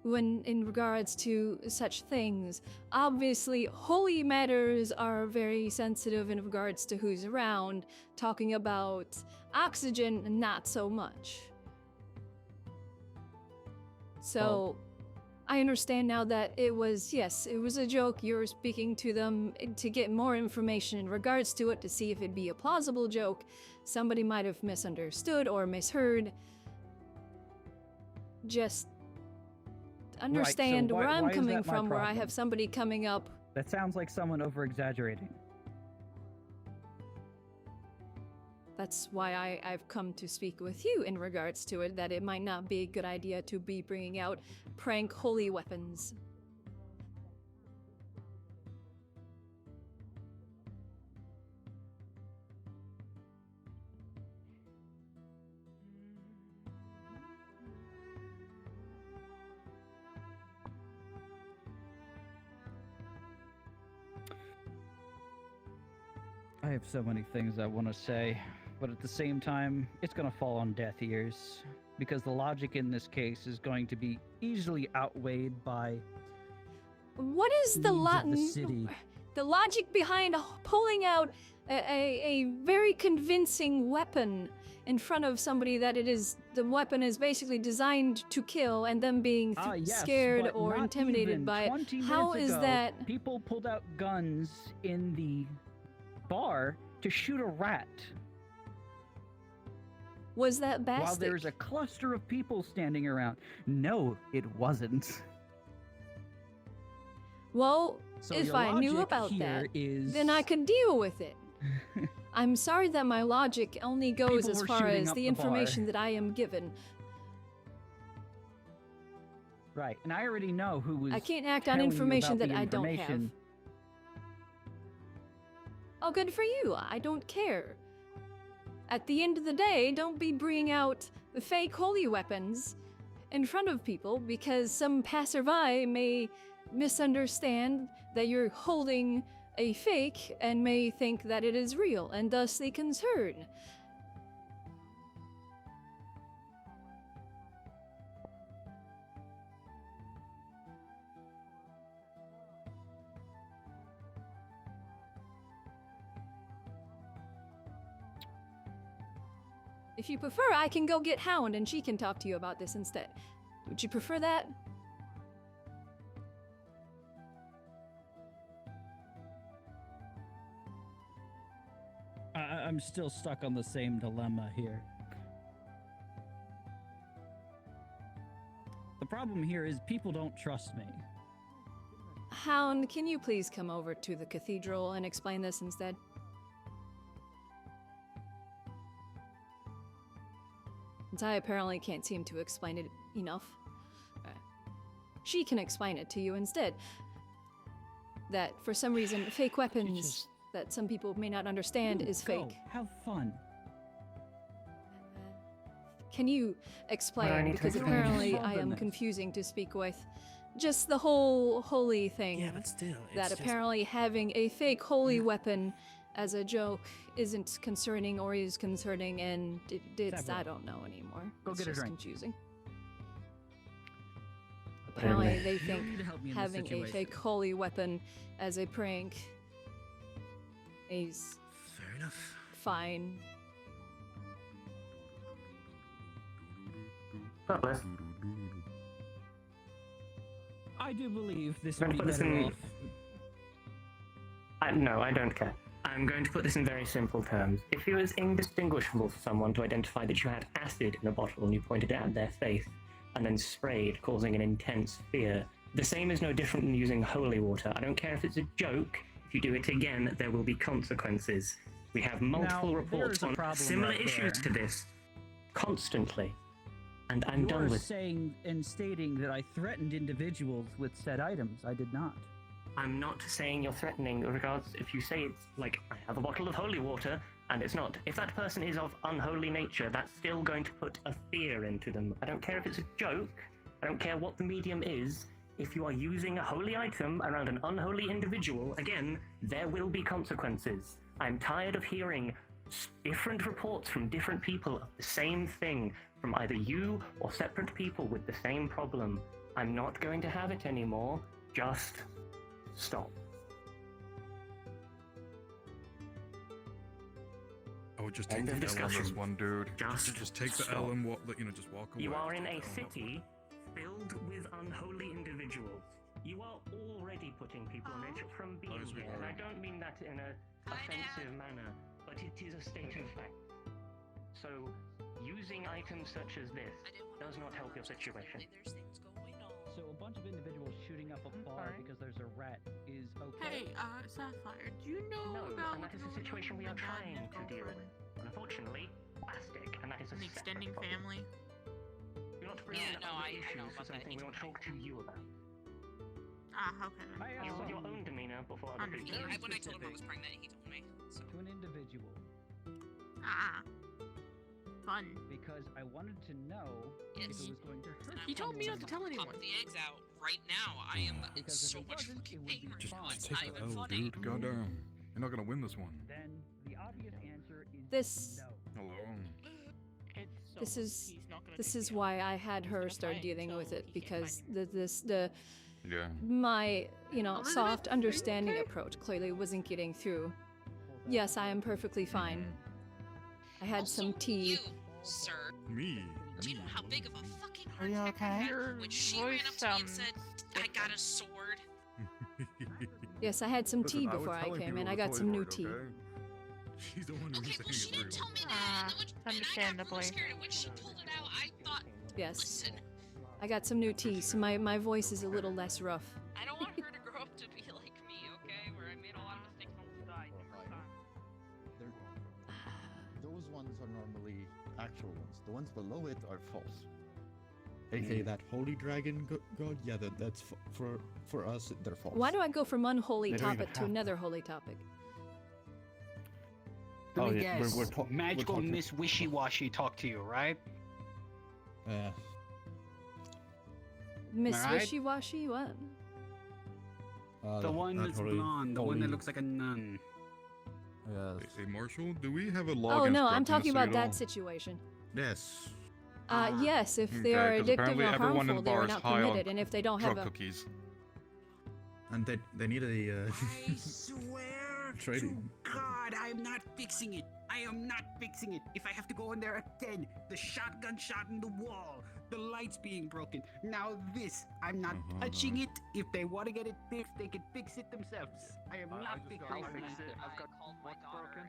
S1: when in regards to such things. Obviously, holy matters are very sensitive in regards to who's around. Talking about oxygen, not so much. So, I understand now that it was a joke. You were speaking to them to get more information in regards to it to see if it'd be a plausible joke. Somebody might have misunderstood or misheard. Just understand
S18: so
S1: where
S18: why
S1: I'm
S18: is
S1: coming
S18: that my
S1: from, where I
S18: problem?
S1: have somebody coming up.
S18: That sounds like someone over-exaggerating.
S1: That's why I've come to speak with you in regards to it, that it might not be a good idea to be bringing out prank holy weapons.
S18: I have so many things I want to say, but at the same time, it's going to fall on deaf ears, because the logic in this case is going to be easily outweighed by
S1: What is the
S18: needs of the city.
S1: The logic behind pulling out a very convincing weapon in front of somebody that the weapon is basically designed to kill, and them being
S18: Yes,
S1: scared
S18: but
S1: or
S18: not
S1: intimidated
S18: even.
S1: by it?
S18: 20
S1: How
S18: minutes
S1: is
S18: ago,
S1: that?
S18: People pulled out guns in the bar to shoot a rat.
S1: Was that
S18: While
S1: bastic?
S18: there's a cluster of people standing around. No, it wasn't.
S1: Well,
S18: So
S1: if
S18: your
S1: I knew
S18: logic
S1: about
S18: here
S1: that,
S18: is-
S1: then I could deal with it. I'm sorry that my logic only goes
S18: People
S1: as
S18: were
S1: far
S18: shooting
S1: as
S18: up
S1: the
S18: the bar.
S1: information that I am given.
S18: Right, and I already know who was.
S1: I can't act on
S18: telling you
S1: information
S18: about
S1: that
S18: the
S1: I don't have.
S18: information.
S1: Oh, good for you. I don't care. At the end of the day, don't be bringing out the fake holy weapons in front of people because some passerby may misunderstand that you're holding a fake and may think that it is real and thusly concerned. If you prefer, I can go get Hound and she can talk to you about this instead. Would you prefer that?
S18: I'm still stuck on the same dilemma here. The problem here is people don't trust me.
S1: Hound, can you please come over to the cathedral and explain this instead? Since I apparently can't seem to explain it enough. She can explain it to you instead. That for some reason, fake weapons that some people may not understand is
S18: Go,
S1: fake.
S18: have fun.
S1: Can you
S6: What do I
S1: explain?
S6: need to
S1: Because
S6: explain?
S1: apparently I am
S18: Bareness.
S1: confusing to speak with. Just the whole holy thing.
S19: Yeah, but still, it's
S1: That
S19: just-
S1: apparently having a fake holy weapon as a joke isn't concerning or is concerning, and it's
S18: Several.
S1: I don't know anymore.
S18: Go
S1: It's
S18: get a
S1: just
S18: drink.
S1: confusing. Apparently they
S18: You
S1: think
S18: don't need to help me in this
S1: having a
S18: situation.
S1: fake holy weapon as a prank is
S19: Fair enough.
S1: fine.
S6: Douglas,
S18: I do believe this
S6: I'm
S18: would
S6: going
S18: be
S6: to put this
S18: better
S6: in.
S18: off.
S6: No, I don't care. I'm going to put this in very simple terms. If it was indistinguishable for someone to identify that you had acid in a bottle and you pointed it at their face and then sprayed, causing an intense fear, the same is no different than using holy water. I don't care if it's a joke. If you do it again, there will be consequences. We have multiple
S18: Now,
S6: reports
S18: there's a
S6: on
S18: problem
S6: similar
S18: right
S6: issues
S18: there.
S6: to this constantly. And I'm
S18: You're
S6: done with
S18: saying and stating that I threatened individuals with said items. I did not.
S6: I'm not saying you're threatening regards if you say it's like, I have a bottle of holy water, and it's not. If that person is of unholy nature, that's still going to put a fear into them. I don't care if it's a joke, I don't care what the medium is. If you are using a holy item around an unholy individual, again, there will be consequences. I'm tired of hearing different reports from different people of the same thing, from either you or separate people with the same problem. I'm not going to have it anymore. Just stop.
S10: I would just take
S6: End
S10: the
S6: of
S10: L on this
S6: discussion.
S10: one, dude. Just take the L
S6: stop.
S10: and walk. Just walk away.
S6: You are in
S10: Just
S6: a
S10: take the L.
S6: city filled with unholy individuals. You are already putting people on edge from being
S10: As we
S6: here, and I
S10: are.
S6: don't mean that in a offensive manner, but it is a state of fact. So, using items such as this does not help your situation.
S18: So a bunch of individuals shooting up a bar because there's a rat is okay.
S20: Hey, Sapphire, do you know
S6: No,
S20: about
S6: and that is a situation we are trying to deal with. And unfortunately, plastic, and that is a
S20: the
S6: separate
S20: extending
S6: problem.
S20: family?
S6: Do not bring
S20: Yeah,
S6: up
S20: no,
S6: other
S20: I know
S6: issues for
S20: about that.
S6: something we want to talk to you about.
S20: Okay then.
S6: Use your own demeanor before other people.
S20: When I told him I was pregnant, he told me. So.
S18: To an individual.
S20: Fun.
S18: Because I wanted to know if it was going to hurt.
S20: He told me not to tell anyone.
S21: Pop the eggs out right now. I am in
S18: Because
S21: so
S18: if it
S21: much
S18: wasn't,
S21: fucking
S18: it would
S21: pain
S18: be
S21: right now.
S18: fine.
S21: It's
S10: Take
S21: not
S10: the
S21: even
S10: L,
S21: funny.
S10: dude. Goddamn. You're not gonna win this one.
S18: Then the obvious answer is
S1: This
S18: no.
S10: Hello.
S1: This is why I had her start dealing with it, because
S10: Yeah.
S1: my soft understanding approach clearly wasn't getting through. Yes, I am perfectly fine. I had some tea.
S21: Sir,
S10: Me.
S21: do you know how big of a fucking
S20: Are you
S21: heart attack I
S20: okay?
S21: had when she ran up to me and said, I got a sword?
S1: Yes, I had some
S10: Listen,
S1: tea
S10: I was
S1: before I
S10: telling
S1: came
S10: people
S1: in.
S10: to
S1: I got
S10: tell
S1: some
S10: you
S1: new
S10: about it,
S1: tea.
S10: okay? She's the one who's saying
S21: She
S10: it
S21: didn't
S10: rude.
S21: tell me that. And then when I got real
S20: Understandably.
S21: scared, and when she pulled it out, I thought,
S1: Yes,
S21: listen,
S1: I got some new tea, so my voice is a little less rough.
S21: I don't want her to grow up to be like me.
S8: aka that holy dragon god. Yeah, that's for us. They're false.
S1: Why do I go from unholy
S8: They don't even
S1: topic to
S8: have
S1: another holy topic?
S3: Let me
S8: yeah,
S3: guess.
S8: we're
S3: Magical
S8: talking-
S3: Miss Wishy Washy talk to you, right?
S1: Miss
S3: Alright.
S1: Wishy Washy? What?
S3: The one that's blonde, the one that looks like a nun.
S8: Yes.
S10: Hey, Marshall, do we have a log?
S1: Oh
S10: against
S1: no,
S10: drugs
S1: I'm
S10: in the
S1: talking
S10: city
S1: about
S10: at
S1: that
S10: all?
S1: situation.
S8: Yes.
S1: Yes, if they are
S10: Okay, 'cause
S1: addictive
S10: apparently
S1: or
S10: everyone in
S1: harmful,
S10: the
S1: they
S10: bar
S1: are
S10: is
S1: not
S10: high on
S1: permitted, and if they don't have
S10: drug
S1: a
S10: cookies.
S8: And they need a
S15: I swear
S8: trading.
S15: to God, I'm not fixing it. I am not fixing it. If I have to go in there again, the shotgun shot in the wall, the lights being broken. Now this, I'm not touching it. If they want to get it fixed, they can fix it themselves. I am not fixing it.
S12: I've got what's broken.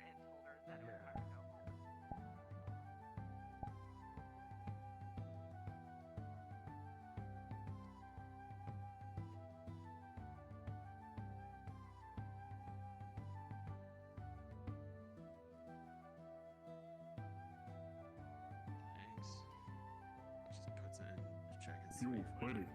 S2: Thanks. Just puts it in, check and see.
S13: Buddy.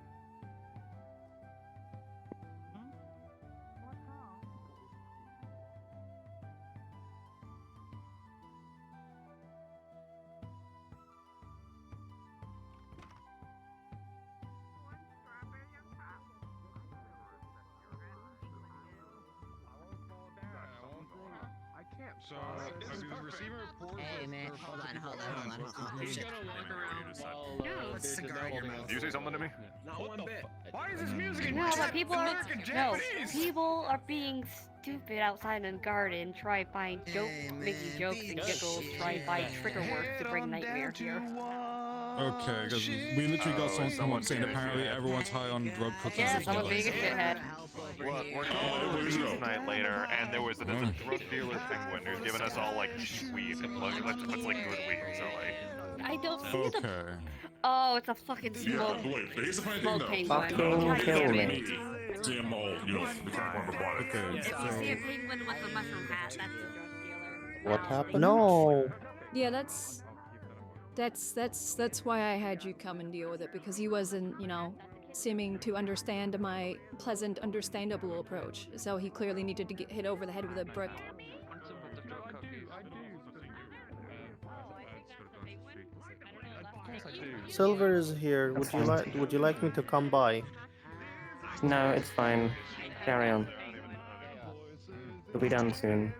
S10: So, have you received a report?
S20: Hey man, hold on.
S2: You gotta walk around while there's
S20: cigar in your
S2: another-
S20: mouth.
S10: Did you say something to me?
S2: Not one bit.
S10: Why is this music in
S22: No, but people are
S10: American
S22: no,
S10: Japanese?
S22: people are being stupid outside in the garden. Try find making jokes and giggles. Try find trigger words to bring nightmare here.
S10: Okay, because we literally got someone saying apparently everyone's high on drug cookies.
S22: Yeah,
S10: and
S22: someone
S10: stuff.
S22: being a shithead.
S23: We're calling a review tonight later, and there's a drug dealer penguin who's giving us all like cheap weed. And like, that's like good weed, so like.
S22: I don't see the.
S10: Okay.
S22: Oh, it's a fucking
S13: Yeah,
S22: smoke.
S13: wait, here's the funny
S22: Smoke
S13: thing
S22: penguin.
S6: Fucking
S22: God
S6: kill
S22: damn
S6: me.
S22: it.
S13: GMO, you know, the current robotic.
S10: Okay,
S22: If you see a penguin with a mushroom hat, that's a drug dealer.
S6: What happened? No.
S1: Yeah, that's why I had you come and deal with it, because he wasn't, seeming to understand my pleasant, understandable approach. So he clearly needed to get hit over the head with a brick.
S24: Silver is here. Would you like me to come by?
S6: No, it's fine. Carry on. We'll be done soon.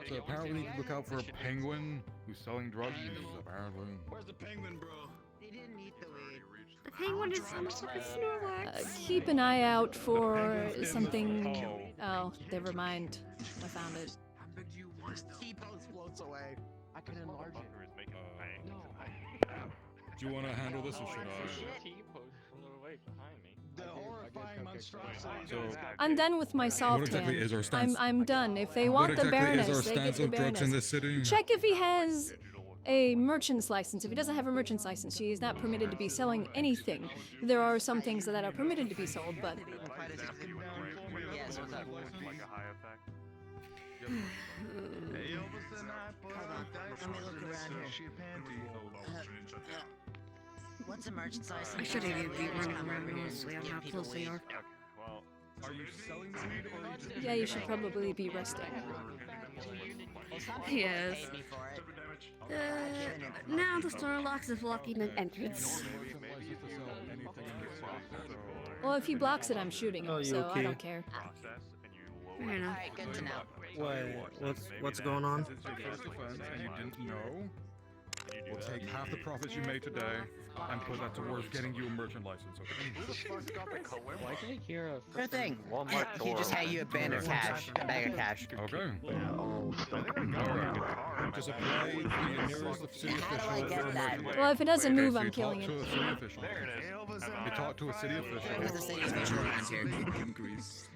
S10: So apparently we need to look out for a penguin who's selling drugs. Apparently.
S2: Where's the penguin, bro?
S15: They didn't eat the weed.
S22: The penguin is so much like a Snorlax.
S1: Keep an eye out for something. Oh, never mind. I found it.
S15: T-pose floats away. I can enlarge it.
S10: Do you want to handle this or should I?
S2: The horrifying monstrosity.
S10: So,
S1: I'm done with my soft
S10: what exactly
S1: hand.
S10: is our stance?
S1: I'm done. If they
S10: What
S1: want the
S10: exactly is
S1: Bareness,
S10: our
S1: they get
S10: stance
S1: the
S10: on drugs in
S1: Bareness.
S10: this city?
S1: Check if he has a merchant's license. If he doesn't have a merchant's license, he is not permitted to be selling anything. There are some things that are permitted to be sold, but
S15: Yes, what's up? Let me look around here. What's a merchant's license?
S22: I should have used the running around honestly on how close they are.
S10: Are you selling the weed or are you just...
S1: yeah, you should probably be resting.
S22: Yes. Now the Snorlax is blocking an entrance.
S1: Well, if he blocks it, I'm shooting him, so I don't care.
S22: Fair enough.
S15: Alright, good to know.
S24: Wait, what's going on?
S10: Since it's your first offense and you didn't know, we'll take half the profits you made today and put that towards getting you a merchant license, okay?
S23: Why can I hear a
S15: Sure thing.
S23: Walmart
S15: He
S23: door?
S15: just had you a bag of cash. A bag of cash.
S10: Okay. Alright. Just apply to the nearest city official.
S15: I get that?
S1: Well, if it doesn't move,
S10: So
S1: I'm
S10: you
S1: killing
S10: talk
S1: it.
S10: to a city official. You talk to a city official.
S15: Who's the city official around here?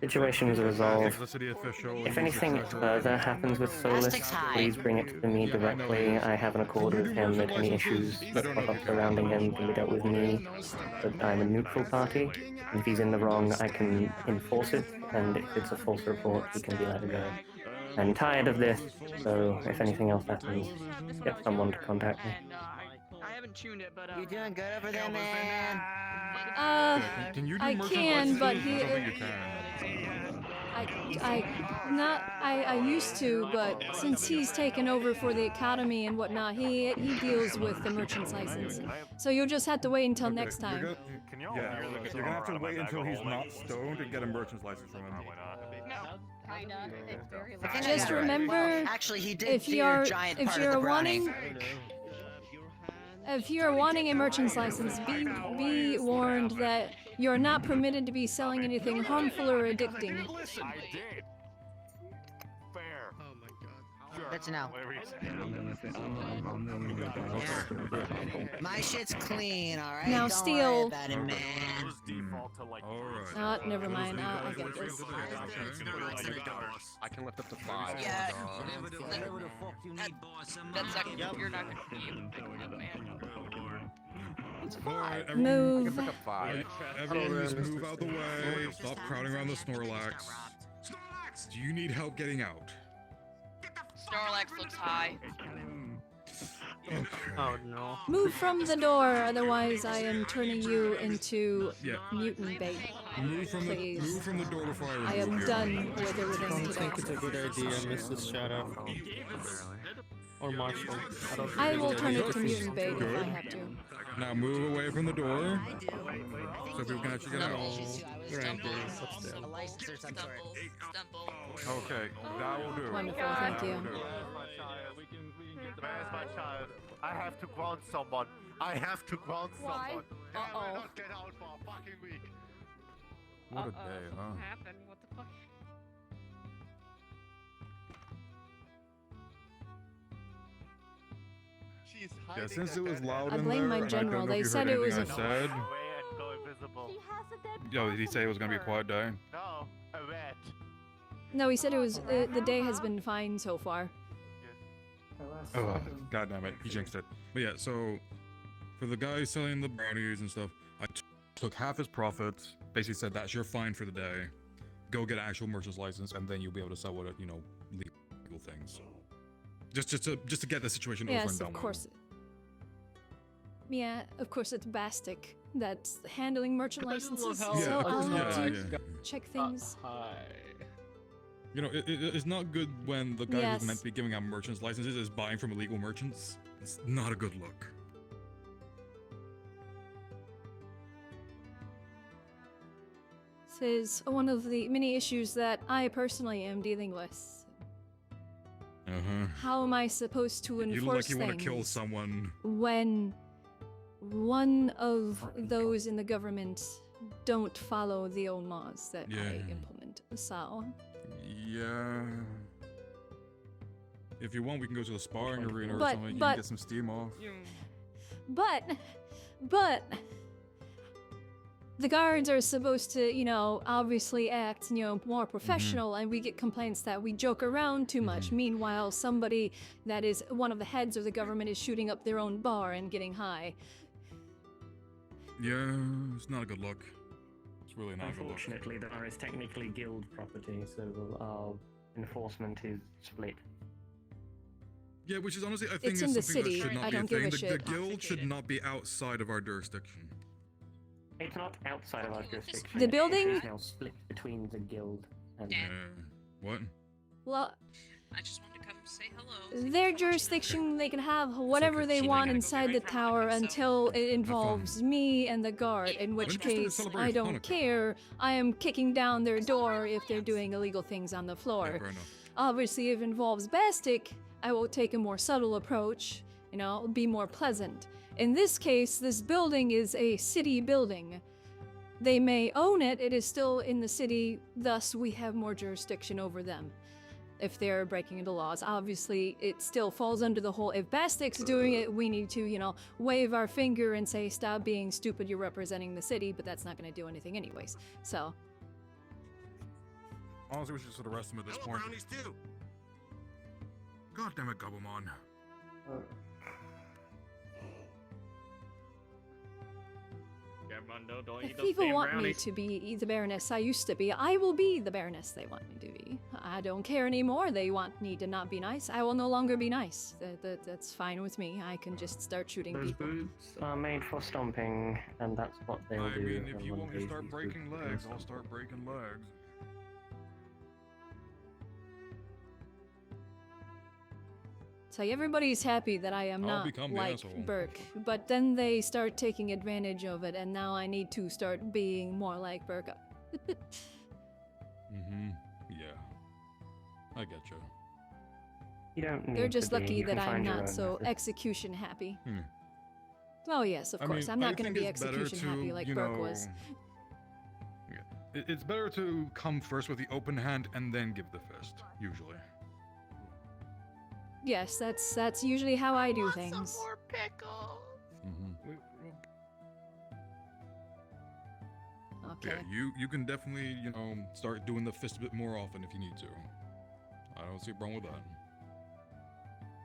S6: Situation's resolved.
S10: The city official.
S6: If anything further happens with Solus,
S15: Plastics high.
S6: please bring it to me directly. I have an accord with him that any issues that pop up surrounding him can be dealt with me. But I'm a neutral party. If he's in the wrong, I can enforce it, and if it's a false report, he can be let go. I'm tired of this, so if anything else happens, get someone to contact me.
S15: I
S12: haven't tuned it, but
S20: You doing good over there, man?
S10: Can you do
S1: I
S10: merchant
S1: can, but
S10: licenses?
S1: he.
S10: I don't think you can.
S1: I used to, but since he's taken over for the academy and whatnot, he deals with the merchant's license. So you'll just have to wait until next time.
S10: You're gonna have to wait until he's not stoned and get a merchant's license from him.
S11: Kinda. It's very
S1: Just remember,
S20: Actually, he did
S1: if
S20: do
S1: you're
S20: a giant
S1: if
S20: part of
S1: you're
S20: the brownie.
S1: wanting if you're wanting a merchant's license, be warned that you're not permitted to be selling anything harmful or addicting.
S23: I did. Fair.
S20: Oh my god. Good to know. My shit's clean, alright?
S1: Now,
S20: Don't
S1: Steel.
S20: worry about it, man.
S1: Never mind. I get this.
S23: I can lift up to 5.
S20: Yeah.
S15: Whatever the fuck you need, boss.
S12: That's not. You're not gonna be able to pick it up, man.
S10: Alright,
S1: Move.
S23: I can pick up 5.
S10: Everyone just move out the way. Stop crowding around the Snorlax. Do you need help getting out?
S12: Snorlax looks high.
S24: Oh no.
S1: Move from the door, otherwise I am turning you into mutant bait.
S10: Move from
S1: Please.
S10: the door before
S1: I am
S10: remove you.
S1: done with
S24: I
S1: everything
S24: don't
S1: today.
S24: think it's a good idea, Mrs. Shadow. Or Marshall. don't think
S1: I
S24: it's a
S1: will
S24: good
S1: turn
S24: idea.
S1: it to mutant bait if I
S10: Good.
S1: have to.
S10: Now move away from the door so people can actually get out.
S20: A license or some sort.
S10: Okay, that will do.
S1: Wonderful, thank you.
S7: Where's my child? I have to ground someone. I have to ground
S12: Why?
S7: someone. Can I
S12: Uh-oh.
S7: not get out for a fucking week?
S10: What a day, huh?
S12: What happened? What the fuck?
S7: She's
S10: Yeah,
S7: hiding
S10: since
S7: the
S10: it was
S7: gun
S10: loud
S1: I
S10: in
S1: blame
S10: there,
S1: my
S10: and I
S1: general.
S10: don't know
S1: They
S10: if you
S1: said
S10: heard
S1: it was
S10: anything I
S7: Away
S10: said.
S7: and go invisible.
S10: Yo, did he say it was gonna be a quiet day?
S7: No, a rat.
S1: No, he said it was. The day has been fine so far.
S10: Oh, god damn it, he jinxed it. But yeah, so for the guy selling the brownies and stuff, I took half his profits. Basically said that's your fine for the day. Go get an actual merchant's license, and then you'll be able to sell what legal things. Just to get the situation over and
S1: Yes,
S10: done
S1: of
S10: with.
S1: course. Yeah, of course it's Bastic that's handling merchant licenses,
S10: Yeah,
S1: so
S10: of course,
S1: I'll have
S10: yeah,
S1: to
S10: yeah.
S1: check things.
S10: You know, it's not good when the guy
S1: Yes.
S10: who's meant to be giving out merchants licenses is buying from illegal merchants. It's not a good look.
S1: This is one of the many issues that I personally am dealing with. How am I supposed to
S10: You look
S1: enforce
S10: like you want
S1: things
S10: to kill someone.
S1: when one of those in the government don't follow the own laws that
S10: Yeah.
S1: I implement? So,
S10: Yeah. If you want, we can go to the sparring arena or
S1: But-
S10: something. You
S1: but-
S10: can get some steam off.
S1: but the guards are supposed to, obviously act, more professional, and we get complaints that we joke around too much. Meanwhile, somebody that is one of the heads of the government is shooting up their own bar and getting high.
S10: Yeah, it's not a good look. It's really not a good look.
S6: Unfortunately, the bar is technically guild property, so our enforcement is split.
S10: Yeah, which is honestly, I think,
S1: It's
S10: is
S1: in the
S10: something
S1: city.
S10: that should not
S1: I
S10: be
S1: don't
S10: a
S1: give
S10: thing.
S1: a
S10: The
S1: shit.
S10: guild should not be outside of our jurisdiction.
S6: It's not outside of our jurisdiction.
S1: The building-
S6: It is now split between the guild and.
S10: What?
S1: Well,
S21: I just wanted to come say hello.
S1: their jurisdiction, they can have whatever they want inside the tower until it involves me and the guard, in which case I don't care. I am kicking down their door if they're doing illegal things on the floor.
S10: fair enough.
S1: Obviously, if it involves Bastic, I will take a more subtle approach, be more pleasant. In this case, this building is a city building. They may own it, it is still in the city, thus we have more jurisdiction over them. If they're breaking the laws, obviously it still falls under the whole, if Bastic's doing it, we need to, wave our finger and say, stop being stupid, you're representing the city, but that's not going to do anything anyways. So,
S10: Honestly, we should just arrest him at this point. Brownies too. God damn it, Gabumon.
S1: if people want me to be the Bareness I used to be, I will be the Bareness they want me to be. I don't care anymore. They want me to not be nice. I will no longer be nice. That's fine with me. I can just start shooting
S6: Those
S1: people.
S6: boots are made for stomping, and that's what they'll
S10: I
S6: do.
S10: mean, if
S6: when
S10: you
S6: one
S10: want me to
S6: of
S10: start
S6: these
S10: breaking
S6: boots
S10: legs,
S6: goes
S10: I'll start breaking legs.
S1: So everybody's happy that I am
S10: I'll
S1: not
S10: become the
S1: like
S10: asshole.
S1: Burke, but then they start taking advantage of it, and now I need to start being more like Burke.
S10: Mm-hmm. Yeah. I get you.
S6: You don't need
S1: They're just
S6: to be.
S1: lucky
S6: You
S1: that
S6: can
S1: I'm
S6: find your
S1: not
S6: own
S1: so
S6: method.
S1: execution happy.
S10: Hmm.
S1: Oh yes, of
S10: I
S1: course.
S10: mean,
S1: I'm
S10: I
S1: not going to
S10: think
S1: be
S10: it's better
S1: execution happy
S10: to,
S1: like
S10: you
S1: Burke
S10: know,
S1: was.
S10: It's better to come first with the open hand and then give the fist, usually.
S1: Yes, that's usually how I do things.
S10: Mm-hmm.
S1: Okay.
S10: Yeah, you can definitely, you know, start doing the fist a bit more often if you need to. I don't see a problem with that.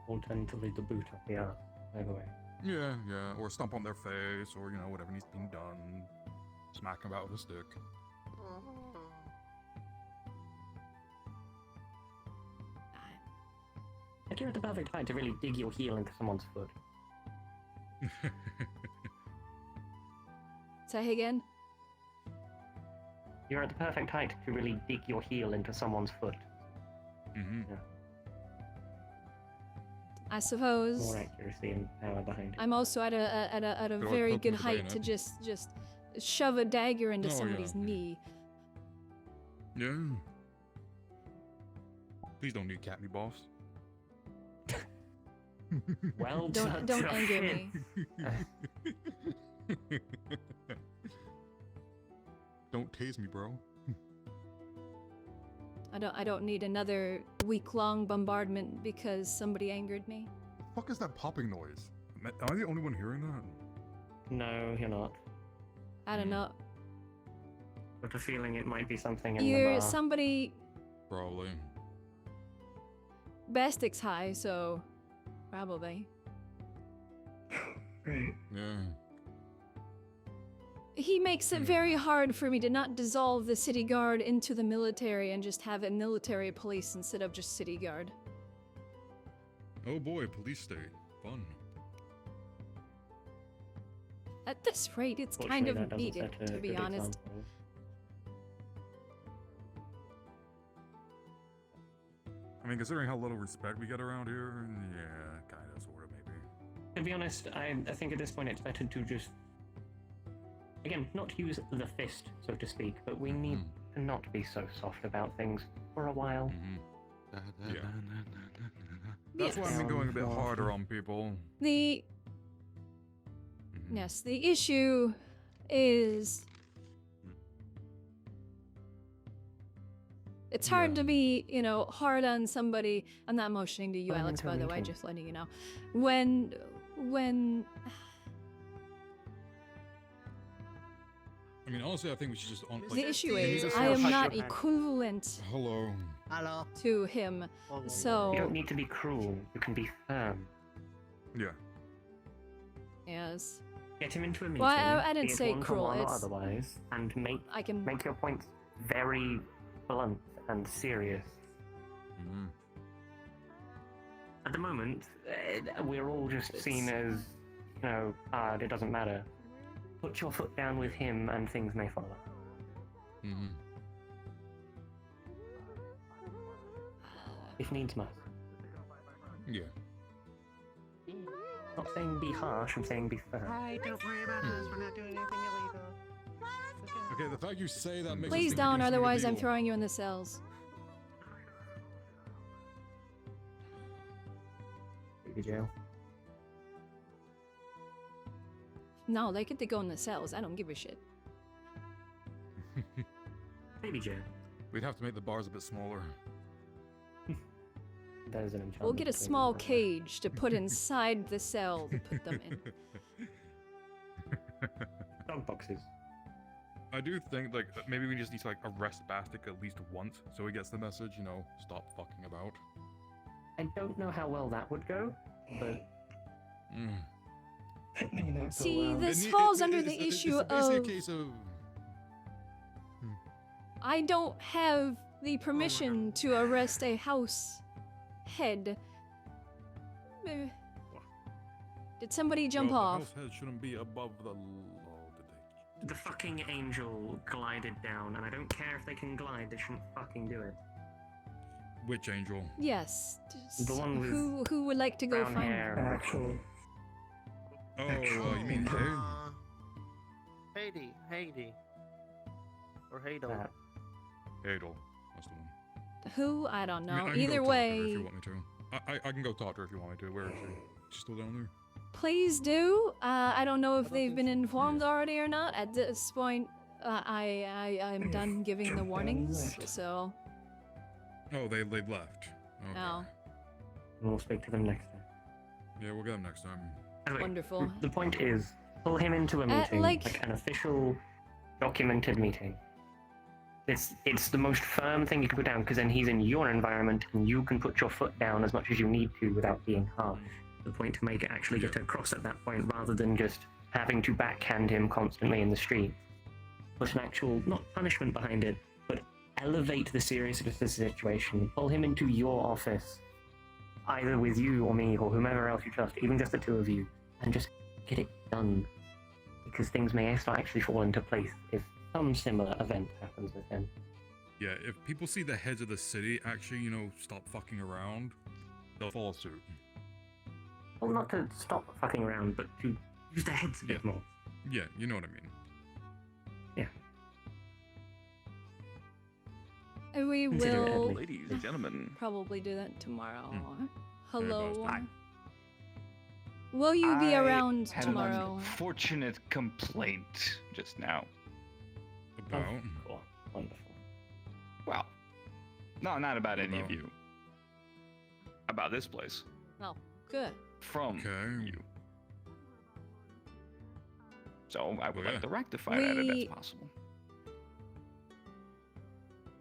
S6: Alternatively, the boot up the ass, either way.
S10: Yeah, yeah, or stomp on their face, or, you know, whatever needs being done. Smack them about with a stick.
S6: If you're at the perfect height to really dig your heel into someone's foot.
S1: Say again?
S6: You're at the perfect height to really dig your heel into someone's foot.
S10: Mm-hmm.
S6: Yeah.
S1: I suppose.
S6: More accuracy and power behind it.
S1: I'm also at a
S10: Go
S1: very
S10: poke
S1: good
S10: with the
S1: height to
S10: bayonet.
S1: just shove a dagger into
S10: Oh, yeah.
S1: somebody's knee.
S10: Yeah. Please don't need cat me, boss.
S6: Well,
S1: Don't anger me.
S10: Don't tase me, bro.
S1: I don't need another week-long bombardment because somebody angered me.
S10: The fuck is that popping noise? Am I the only one hearing that?
S6: No, you're not.
S1: I don't know.
S6: Got a feeling it might be something in the
S1: You're
S6: bar.
S1: somebody.
S10: Probably.
S1: Bastic's high, so probably.
S6: Right.
S10: Yeah.
S1: He makes it very hard for me to not dissolve the city guard into the military and just have a military police instead of just city guard.
S10: Oh boy, police state. Fun.
S1: At this rate, it's kind
S6: Fortunately, that
S1: of
S6: doesn't
S1: needed,
S6: set a
S1: to be
S6: good
S1: honest.
S6: example.
S10: I mean, considering how little respect we get around here, yeah, kinda, sorta, maybe.
S6: To be honest, I think at this point it's better to just, again, not use the fist, so to speak, but we need to not be so soft about things for a while.
S10: Yeah. That's why I've been going a bit harder on people.
S1: The yes, the issue is it's hard to be, you know, hard on somebody. I'm not motioning to you, Alex, by the way, just letting you know. When
S10: I mean, honestly, I think we should just on. Like,
S1: the issue
S10: we need
S1: is
S10: to
S1: I
S10: start-
S1: am not equivalent
S10: Hello.
S20: Hello.
S1: to him, so
S6: You don't need to be cruel, you can be firm.
S10: Yeah.
S1: yes.
S6: Get him into a meeting,
S1: Well, I didn't
S6: be it
S1: say
S6: one-to-one
S1: cruel,
S6: or
S1: it's-
S6: otherwise, and
S1: I can
S6: make your points very blunt and serious.
S10: Mm-hmm.
S6: At the moment, we're all just seen as, you know, hard, it doesn't matter. Put your foot down with him and things may follow.
S10: Mm-hmm.
S6: If needs must.
S10: Yeah.
S6: Not saying be harsh, I'm saying be firm.
S20: Hi, don't worry about us. We're not doing anything illegal.
S10: Okay, the fact you say that makes us
S1: please
S10: think you're
S1: don't,
S10: doing something
S1: otherwise I'm
S10: illegal.
S1: throwing you in the cells.
S6: Baby jail.
S1: No, they get to go in the cells. I don't give a shit.
S6: Baby jail.
S10: We'd have to make the bars a bit smaller.
S6: There's an enchantment.
S1: We'll get a
S6: table
S1: small
S6: for that.
S1: cage to put inside the cell to put them in.
S6: Dog boxes.
S10: I do think, like, maybe we just need to, like, arrest Bastic at least once so he gets the message, you know, stop fucking about.
S6: I don't know how well that would go, but...
S10: Mm.
S6: May not go
S1: See,
S6: well.
S1: this falls under the
S10: it's
S1: issue
S10: basically
S1: of
S10: a case of...
S1: I don't have the permission to arrest a house head. Did somebody jump
S10: Well,
S1: off?
S10: The house head shouldn't be above the law, did
S6: The fucking angel glided down, and I don't care if they can glide, they shouldn't fucking do it.
S10: they? Which angel?
S1: Yes.
S6: The one with
S1: who would like to go
S6: brown
S1: find
S6: hair.
S1: them?
S4: Actual.
S10: Oh, you mean Hay?
S24: Haiti. Or Hadel.
S10: Hadel. That's the one.
S1: Who? I don't know.
S10: I mean, I can
S1: Either
S10: go talk to her if
S1: way,
S10: you want me to. I can go talk to her if you want me to. Where is she? She's still down there?
S1: please do. I don't know if they've been informed already or not. At this point, I'm done giving the warnings, so.
S10: Oh, they left. Okay.
S1: No.
S6: We'll speak to them next time.
S10: Yeah, we'll get them next time.
S6: Anyway,
S1: Wonderful.
S6: The point is, pull him into a meeting,
S1: like
S6: an official, documented meeting. It's the most firm thing you can put down, because then he's in your environment, and you can put your foot down as much as you need to without being harmed. The point to make it actually get across at that point, rather than just having to backhand him constantly in the street. Put an actual, not punishment behind it, but elevate the seriousness of the situation. Pull him into your office, either with you or me or whomever else you trust, even just the two of you, and just get it done. Because things may start actually fall into place if some similar event happens with him.
S10: Yeah, if people see the heads of the city actually, stop fucking around, they'll follow suit.
S6: Well, not to stop fucking around, but to use their heads a bit more.
S10: Yeah, you know what I mean.
S1: We
S6: Consider it,
S1: will
S6: ladies and gentlemen.
S1: probably do that tomorrow.
S10: Hmm.
S1: Hello. Will you be around
S3: had
S1: tomorrow?
S3: An unfortunate complaint just now.
S10: About?
S6: Cool. Wonderful.
S3: Well, no, not about any of you. About this place.
S1: Oh, good.
S3: From you. So I would like to rectify that if
S1: We-
S3: that's possible.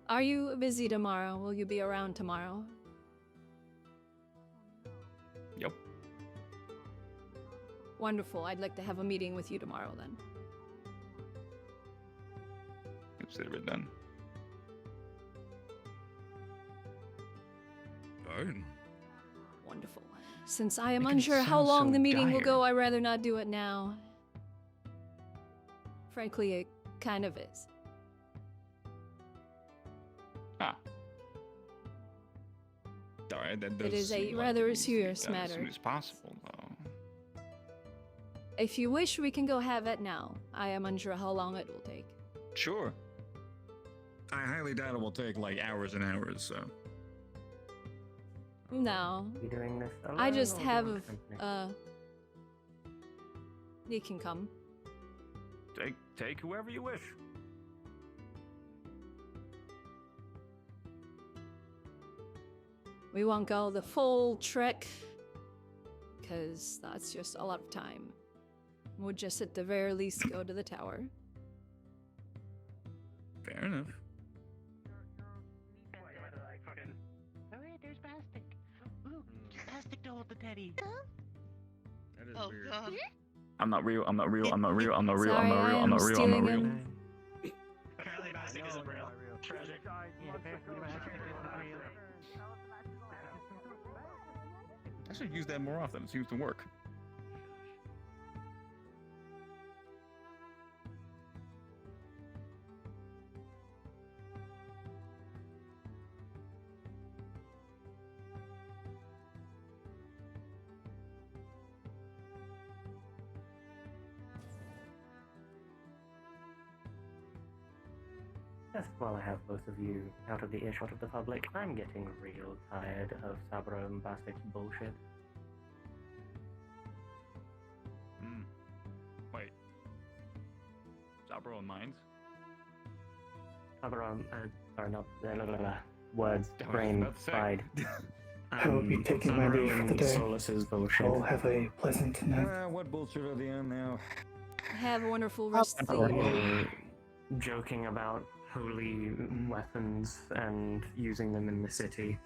S1: Are you busy tomorrow? Will you be around tomorrow?
S3: Yep.
S1: Wonderful. I'd like to have a meeting with you tomorrow then.
S3: Consider it done.
S10: Fine.
S1: Wonderful. Since I am
S3: It can
S1: unsure how
S3: sound
S1: long
S3: so
S1: the meeting will
S3: dire.
S1: go, I'd rather not do it now. Frankly, it kind of is.
S3: Ah. Sorry, that does
S1: It is a
S3: seem like
S1: rather
S3: it needs to be
S1: serious
S3: done
S1: matter.
S3: As soon as possible, though.
S1: If you wish, we can go have it now. I am unsure how long it will take.
S14: Sure. I highly doubt it will take like hours and hours, so.
S1: No.
S6: You doing this alone
S1: I just
S6: or do you
S1: have,
S6: want company?
S1: he can come.
S14: Take whoever you wish.
S1: We won't go the full trek, because that's just a lot of time. We'll just at the very least go to the tower.
S14: Fair enough.
S20: Oh wait, there's Bastic. Ooh, Bastic to hold the teddy.
S14: That is
S12: Oh god.
S14: I'm not real. I'm not real. I'm not real. I'm not real.
S1: Sorry,
S14: I'm not real.
S1: I
S14: I'm
S1: am
S14: not real. I'm not
S1: stealing
S14: real.
S1: him.
S20: Apparently Bastic isn't real. Tragic.
S14: I should use that more often. It seems to work.
S6: Just while I have both of you out of the earshot of the public, I'm getting real tired of Sabro and Bastic's bullshit.
S14: Wait. Zabro and Mines?
S6: Sabro, sorry, not, blah, blah, blah. Words,
S14: I was
S6: brain,
S14: about to say.
S6: fried.
S4: I will be taking my leave for the day.
S6: Solus's bullshit.
S4: I'll have a pleasant night.
S14: What bullshit are they on now?
S1: Have a wonderful rest of the evening.
S6: Joking about holy weapons and using them in the city.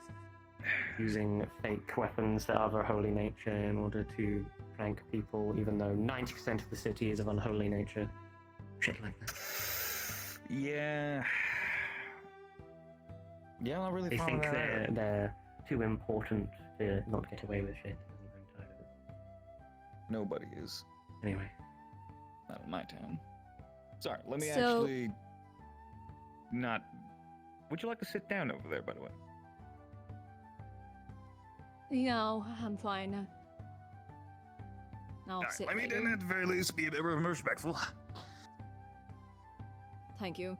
S6: Using fake weapons that are of a holy nature in order to prank people, even though 90% of the city is of unholy nature. Shit like that.
S14: Yeah. Yeah, I'm not really
S6: They
S14: following
S6: think
S14: that either.
S6: they're too important to not get away with shit. I'm tired of it.
S14: Nobody is.
S6: Anyway.
S14: Not in my town. Sorry, let me
S1: So-
S14: actually not. Would you like to sit down over there, by the way?
S1: No, I'm fine. I'll sit
S14: Let me
S1: later.
S14: then, at the very least, be a bit more respectful.
S1: Thank you.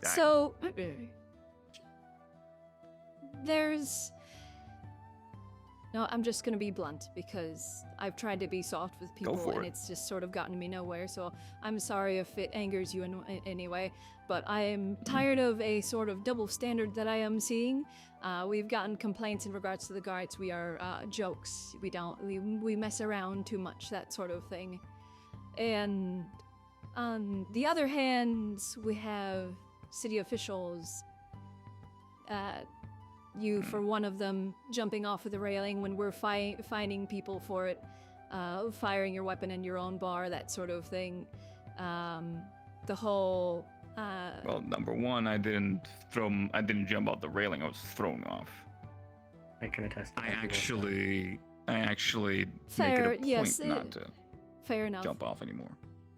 S14: Alright.
S1: So, there's. No, I'm just gonna be blunt because I've tried to be soft with people
S14: for
S1: and
S14: it.
S1: it's just sort of gotten me nowhere. So I'm sorry if it angers you in any way, but I am tired of a sort of double standard that I am seeing. We've gotten complaints in regards to the guards. We are jokes. We mess around too much, that sort of thing. And on the other hand, we have city officials. You, for one of them, jumping off of the railing when we're fining people for it, firing your weapon in your own bar, that sort of thing. The whole.
S14: Well, number one, I didn't jump off the railing. I was thrown off.
S6: I can attest. To
S14: I
S6: that.
S14: actually
S1: Fair,
S14: make it a point
S1: yes,
S14: not to
S1: fair enough.
S14: jump off anymore.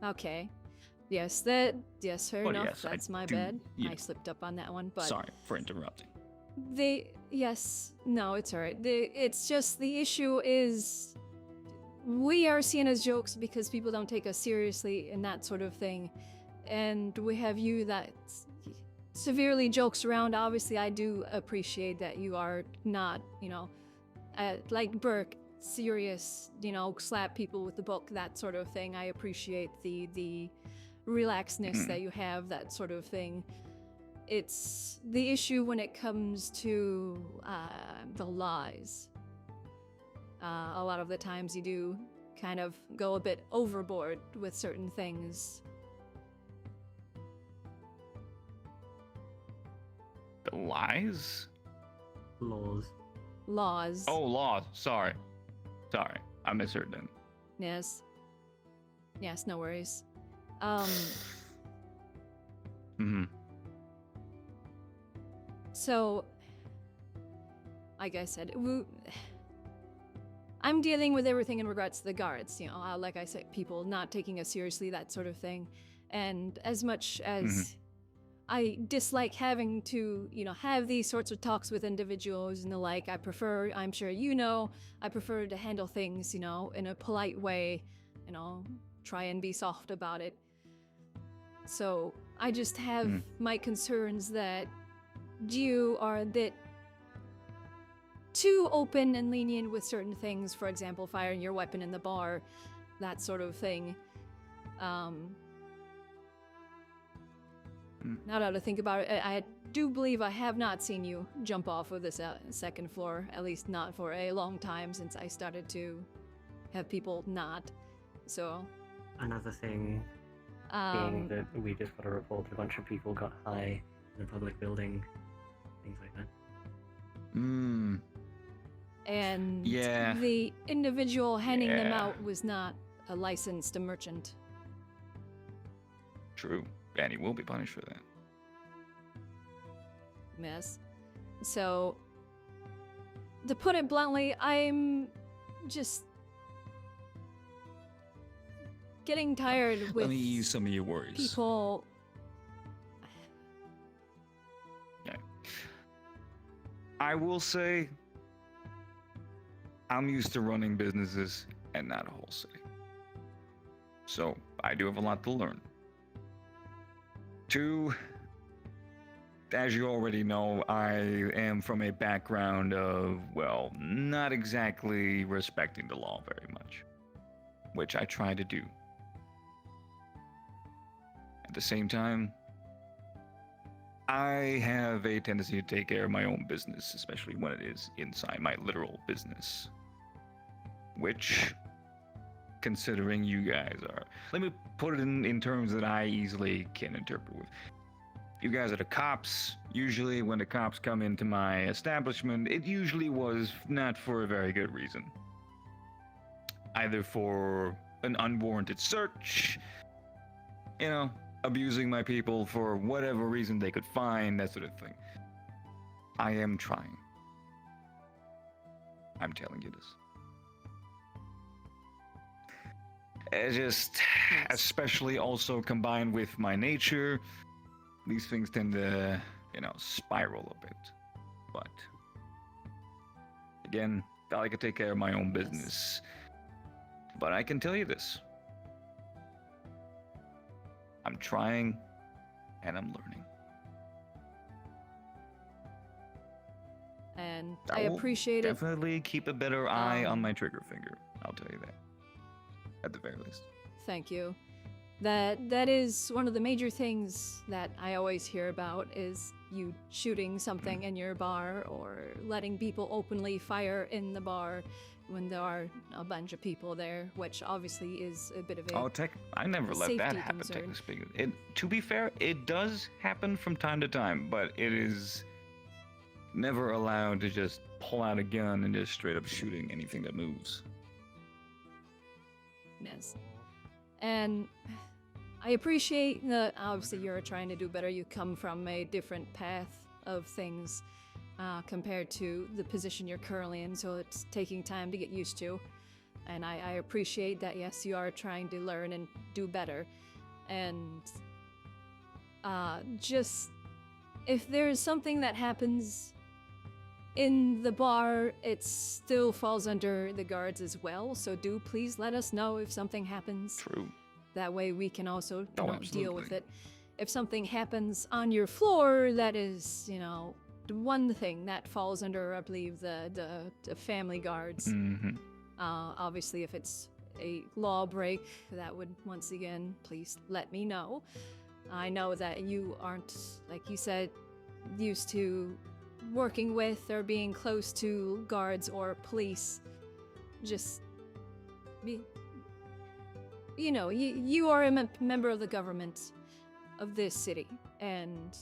S1: Okay. Yes, fair
S14: But
S1: enough.
S14: yes, I
S1: That's my
S14: do,
S1: bad.
S14: you
S1: I
S14: know.
S1: slipped up on that one, but
S14: Sorry for interrupting.
S1: No, it's alright. It's just the issue is we are seen as jokes because people don't take us seriously and that sort of thing. And we have you that severely jokes around. Obviously, I do appreciate that you are not, like Burke, serious, slap people with the book, that sort of thing. I appreciate the relaxedness that you have, that sort of thing. It's the issue when it comes to the lies. A lot of the times you do kind of go a bit overboard with certain things.
S14: The lies?
S6: Laws.
S1: Laws.
S14: Oh, laws. Sorry, I misheard then.
S1: Yes. Yes, no worries. So, like I said, I'm dealing with everything in regards to the guards, like I said, people not taking us seriously, that sort of thing. And as much as I dislike having to, have these sorts of talks with individuals and the like, I prefer, I'm sure I prefer to handle things, in a polite way, try and be soft about it. So, I just have my concerns that you are a bit too open and lenient with certain things, for example, firing your weapon in the bar, that sort of thing. Now that I think about it, I do believe I have not seen you jump off of this second floor, at least not for a long time since I started to have people not. So.
S6: Another thing being that we just got a report that a bunch of people got high in a public building, things like that.
S1: And
S14: Yeah.
S1: the individual handing them
S14: Yeah.
S1: out was not a licensed merchant.
S14: True, and he will be punished for that.
S1: Yes. So, to put it bluntly, I'm just getting tired with
S14: Let me ease some of your worries.
S1: people.
S14: Yeah. I will say, I'm used to running businesses and not a whole city. So, I do have a lot to learn. Two, as you already know, I am from a background of, well, not exactly respecting the law very much, which I try to do. At the same time, I have a tendency to take care of my own business, especially when it is inside my literal business. Which, considering you guys are, let me put it in terms that I easily can interpret with. You guys are the cops. Usually when the cops come into my establishment, it usually was not for a very good reason. Either for an unwarranted search, abusing my people for whatever reason they could find, that sort of thing. I am trying. I'm telling you this. It just, especially also combined with my nature, these things tend to, spiral a bit. But again, I can take care of my own business. But I can tell you this. I'm trying and I'm learning.
S1: And I
S14: will
S1: appreciate it.
S14: Definitely keep a better eye on my trigger finger. I'll tell you that. At the very least.
S1: Thank you. That is one of the major things that I always hear about is you shooting something in your bar or letting people openly fire in the bar when there are a bunch of people there, which obviously is a bit of a
S14: I never let that happen.
S1: concern.
S14: To be fair, it does happen from time to time, but it is never allowed to just pull out a gun and just straight up shooting anything that moves.
S1: Yes. And I appreciate that obviously you're trying to do better. You come from a different path of things compared to the position you're currently in, so it's taking time to get used to. And I appreciate that, yes, you are trying to learn and do better. And just, if there's something that happens in the bar, it still falls under the guards as well, so do please let us know if something happens.
S14: True.
S1: That way we can also deal with
S14: absolutely.
S1: it. If something happens on your floor, that is, the one thing that falls under, I believe, the family guards.
S14: Mm-hmm.
S1: Obviously, if it's a law break, that would, once again, please let me know. I know that you aren't, like you said, used to working with or being close to guards or police. Just you are a member of the government of this city, and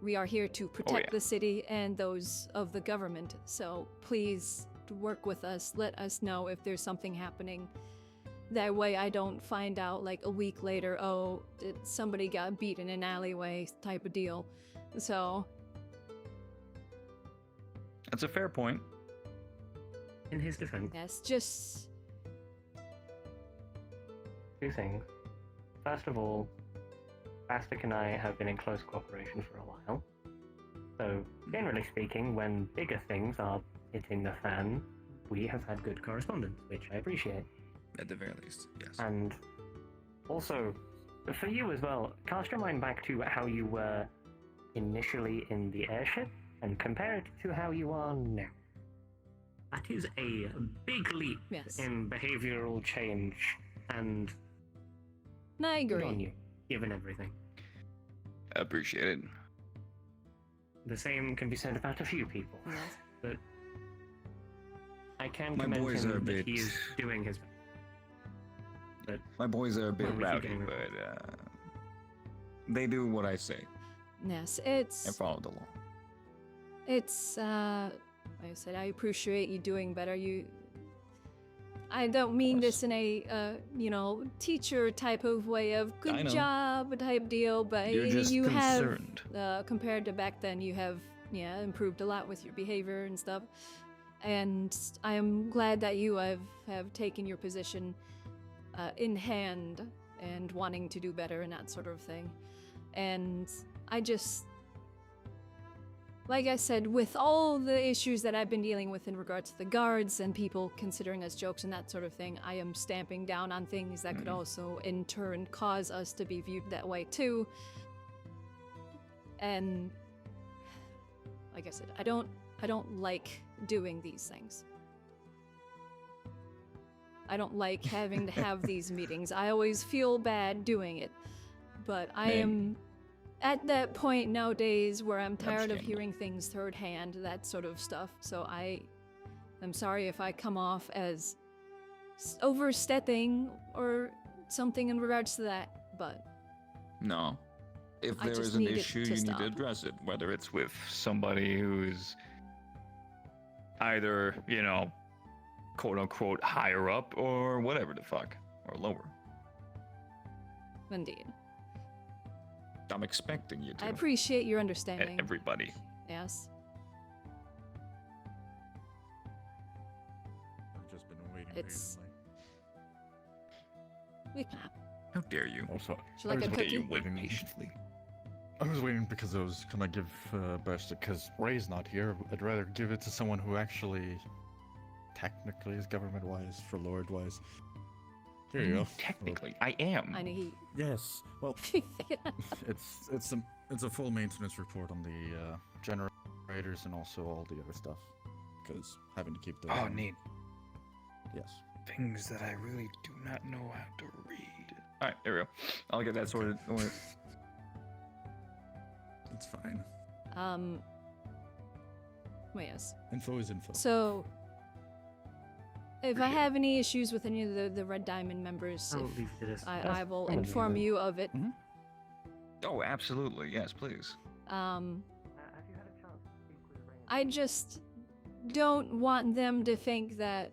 S1: we are here to protect the city and those of the government. So please work with us. Let us know if there's something happening. That way I don't find out like a week later, oh, somebody got beat in an alleyway type of deal. So
S14: That's a fair point.
S6: In his defense,
S1: yes, just
S6: two things. First of all, Bastic and I have been in close cooperation for a while. So, generally speaking, when bigger things are hitting the fan, we have had good correspondence, which I appreciate.
S14: At the very least, yes.
S6: And also, for you as well, cast your mind back to how you were initially in the airship and compare it to how you are now. That is a big leap in behavioral change, and
S1: I agree.
S6: good on you, given everything.
S14: Appreciate it.
S6: The same can be said about a few people, but I can
S14: My
S6: commend
S14: boys
S6: him
S14: are a
S6: that
S14: bit-
S6: he is doing his best. But
S14: My boys are a bit
S6: Well, we keep
S14: rowdy,
S6: getting
S14: but they do what I say
S1: yes, it's
S14: and follow the law.
S1: It's, like I said, I appreciate you doing better. I don't mean this in a, teacher type of way of
S14: I
S1: good
S14: know.
S1: job type deal, but
S14: You're just
S1: you
S14: concerned.
S1: have, compared to back then, you have, improved a lot with your behavior and stuff. And I am glad that you have taken your position in hand and wanting to do better and that sort of thing. And I just, like I said, with all the issues that I've been dealing with in regards to the guards and people considering us jokes and that sort of thing, I am stamping down on things that could also in turn cause us to be viewed that way too. And like I said, I don't like doing these things. I don't like having to have these meetings. I always feel bad doing it. But I am at that point nowadays where I'm tired of hearing things third hand, that sort of stuff. So I'm sorry if I come off as overstepping or something in regards to that, but
S14: No. If
S1: I
S14: there
S1: just
S14: is an
S1: need it
S14: issue,
S1: to
S14: you need
S1: stop.
S14: to address it, whether it's with somebody who's either, quote unquote higher up or whatever the fuck, or lower.
S1: indeed.
S14: I'm expecting you to.
S1: I appreciate your understanding.
S14: Everybody.
S1: Yes. It's. We can.
S14: How dare you?
S8: Also,
S1: Would you like a
S14: How dare you
S1: cookie?
S14: wait patiently?
S8: I was waiting because I was gonna give Burst because Ray's not here. I'd rather give it to someone who actually technically is government-wise for Lord-wise. Here you go.
S14: Technically, I am.
S1: I know he.
S8: Yes. Well, it's a full maintenance report on the generators and also all the other stuff. Because having to keep the.
S14: Oh, neat.
S8: Yes.
S14: Things that I really do not know how to read. All right, there we go. I'll get that sorted. Don't worry.
S8: It's fine.
S1: Well, yes.
S8: Info is info.
S1: So, if I have any issues with any of the Red Diamond members,
S6: I'll leave it as-
S1: I will
S6: I'll leave
S1: inform
S6: it.
S1: you of it.
S14: Oh, absolutely. Yes, please.
S1: I just don't want them to think that,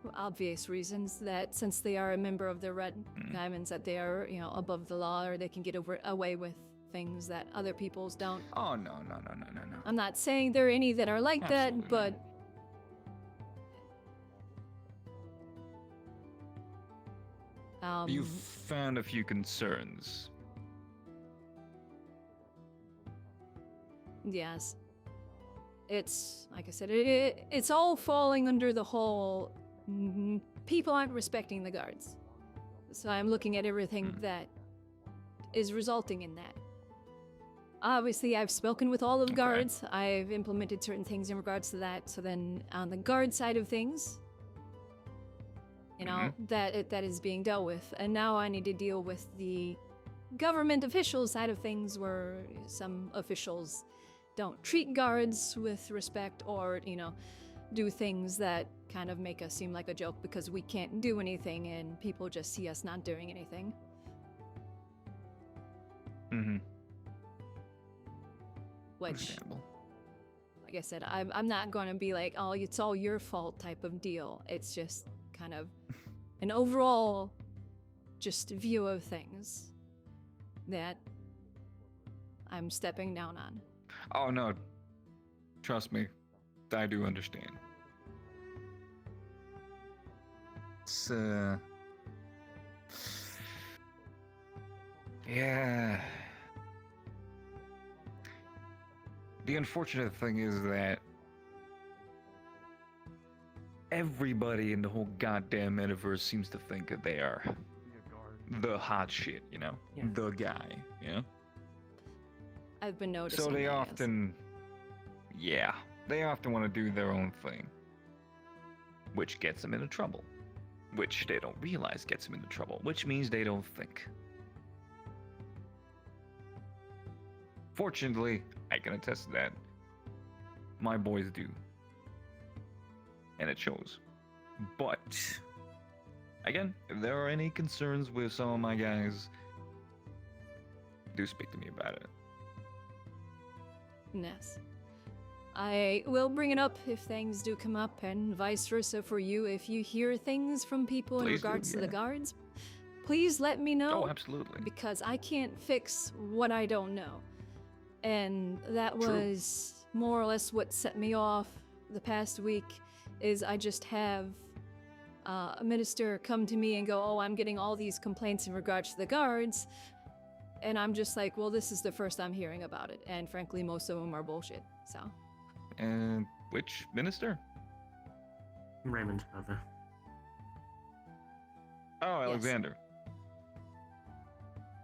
S1: for obvious reasons, that since they are a member of the Red Diamonds, that they are, above the law, or they can get away with things that other peoples don't.
S14: Oh, no.
S1: I'm not saying there are any that are like
S14: Absolutely
S1: that, but
S14: You've found a few concerns.
S1: yes. It's, like I said, it's all falling under the whole people aren't respecting the guards. So I'm looking at everything that is resulting in that. Obviously, I've spoken with all of the guards. I've implemented certain things in regards to that. So then on the guard side of things, that is being dealt with. And now I need to deal with the government official side of things, where some officials don't treat guards with respect, or, do things that kind of make us seem like a joke because we can't do anything and people just see us not doing anything.
S14: Mm-hmm.
S1: Which, like I said, I'm not going to be like, oh, it's all your fault type of deal. It's just kind of an overall just view of things that I'm stepping down on.
S14: Oh, no. Trust me. I do understand. It's, yeah. The unfortunate thing is that everybody in the whole goddamn metaverse seems to think that they are the hot shit, The guy,
S1: I've been noticing.
S14: So they
S1: that,
S14: often, they often want to do their own thing, which gets them into trouble, which they don't realize gets them into trouble, which means they don't think. Fortunately, I can attest to that. My boys do. And it shows. But, again, if there are any concerns with some of my guys, do speak to me about it.
S1: Yes. I will bring it up if things do come up, and vice versa for you. If you hear things from people in
S14: Please do,
S1: regards to the
S14: yeah.
S1: guards, please let me know.
S14: Oh, absolutely.
S1: Because I can't fix what I don't know. And that was more or less what set me off the past week, is I just have a minister come to me and go, oh, I'm getting all these complaints in regards to the guards. And I'm just like, well, this is the first I'm hearing about it. And frankly, most of them are bullshit, so.
S14: And which minister?
S6: Raymond's brother.
S14: Oh, Alexander.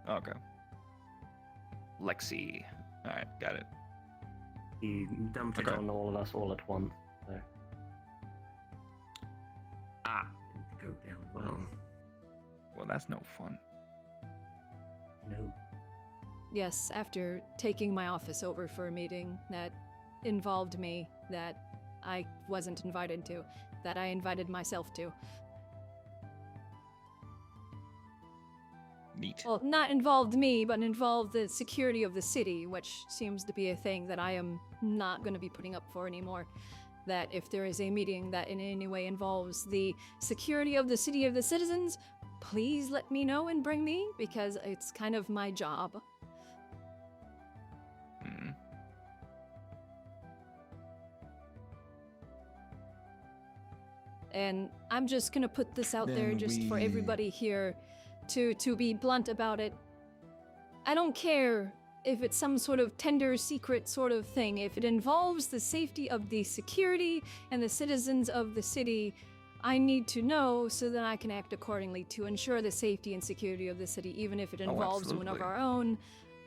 S14: Okay. Lexi. Alright, got it.
S6: He dumped it on all of us all at once, so. Didn't go down well.
S14: Well, that's no fun.
S6: No.
S1: Yes, after taking my office over for a meeting that involved me, that I wasn't invited to, that I invited myself to.
S14: Neat.
S1: Well, not involved me, but involved the security of the city, which seems to be a thing that I am not going to be putting up for anymore. That if there is a meeting that in any way involves the security of the city of the citizens, please let me know and bring me, because it's kind of my job. And I'm just gonna put this out there
S14: Then
S1: just for
S14: we-
S1: everybody here to be blunt about it. I don't care if it's some sort of tender secret sort of thing. If it involves the safety of the security and the citizens of the city, I need to know so that I can act accordingly to ensure the safety and security of the city, even if it involves one of
S14: absolutely.
S1: our own.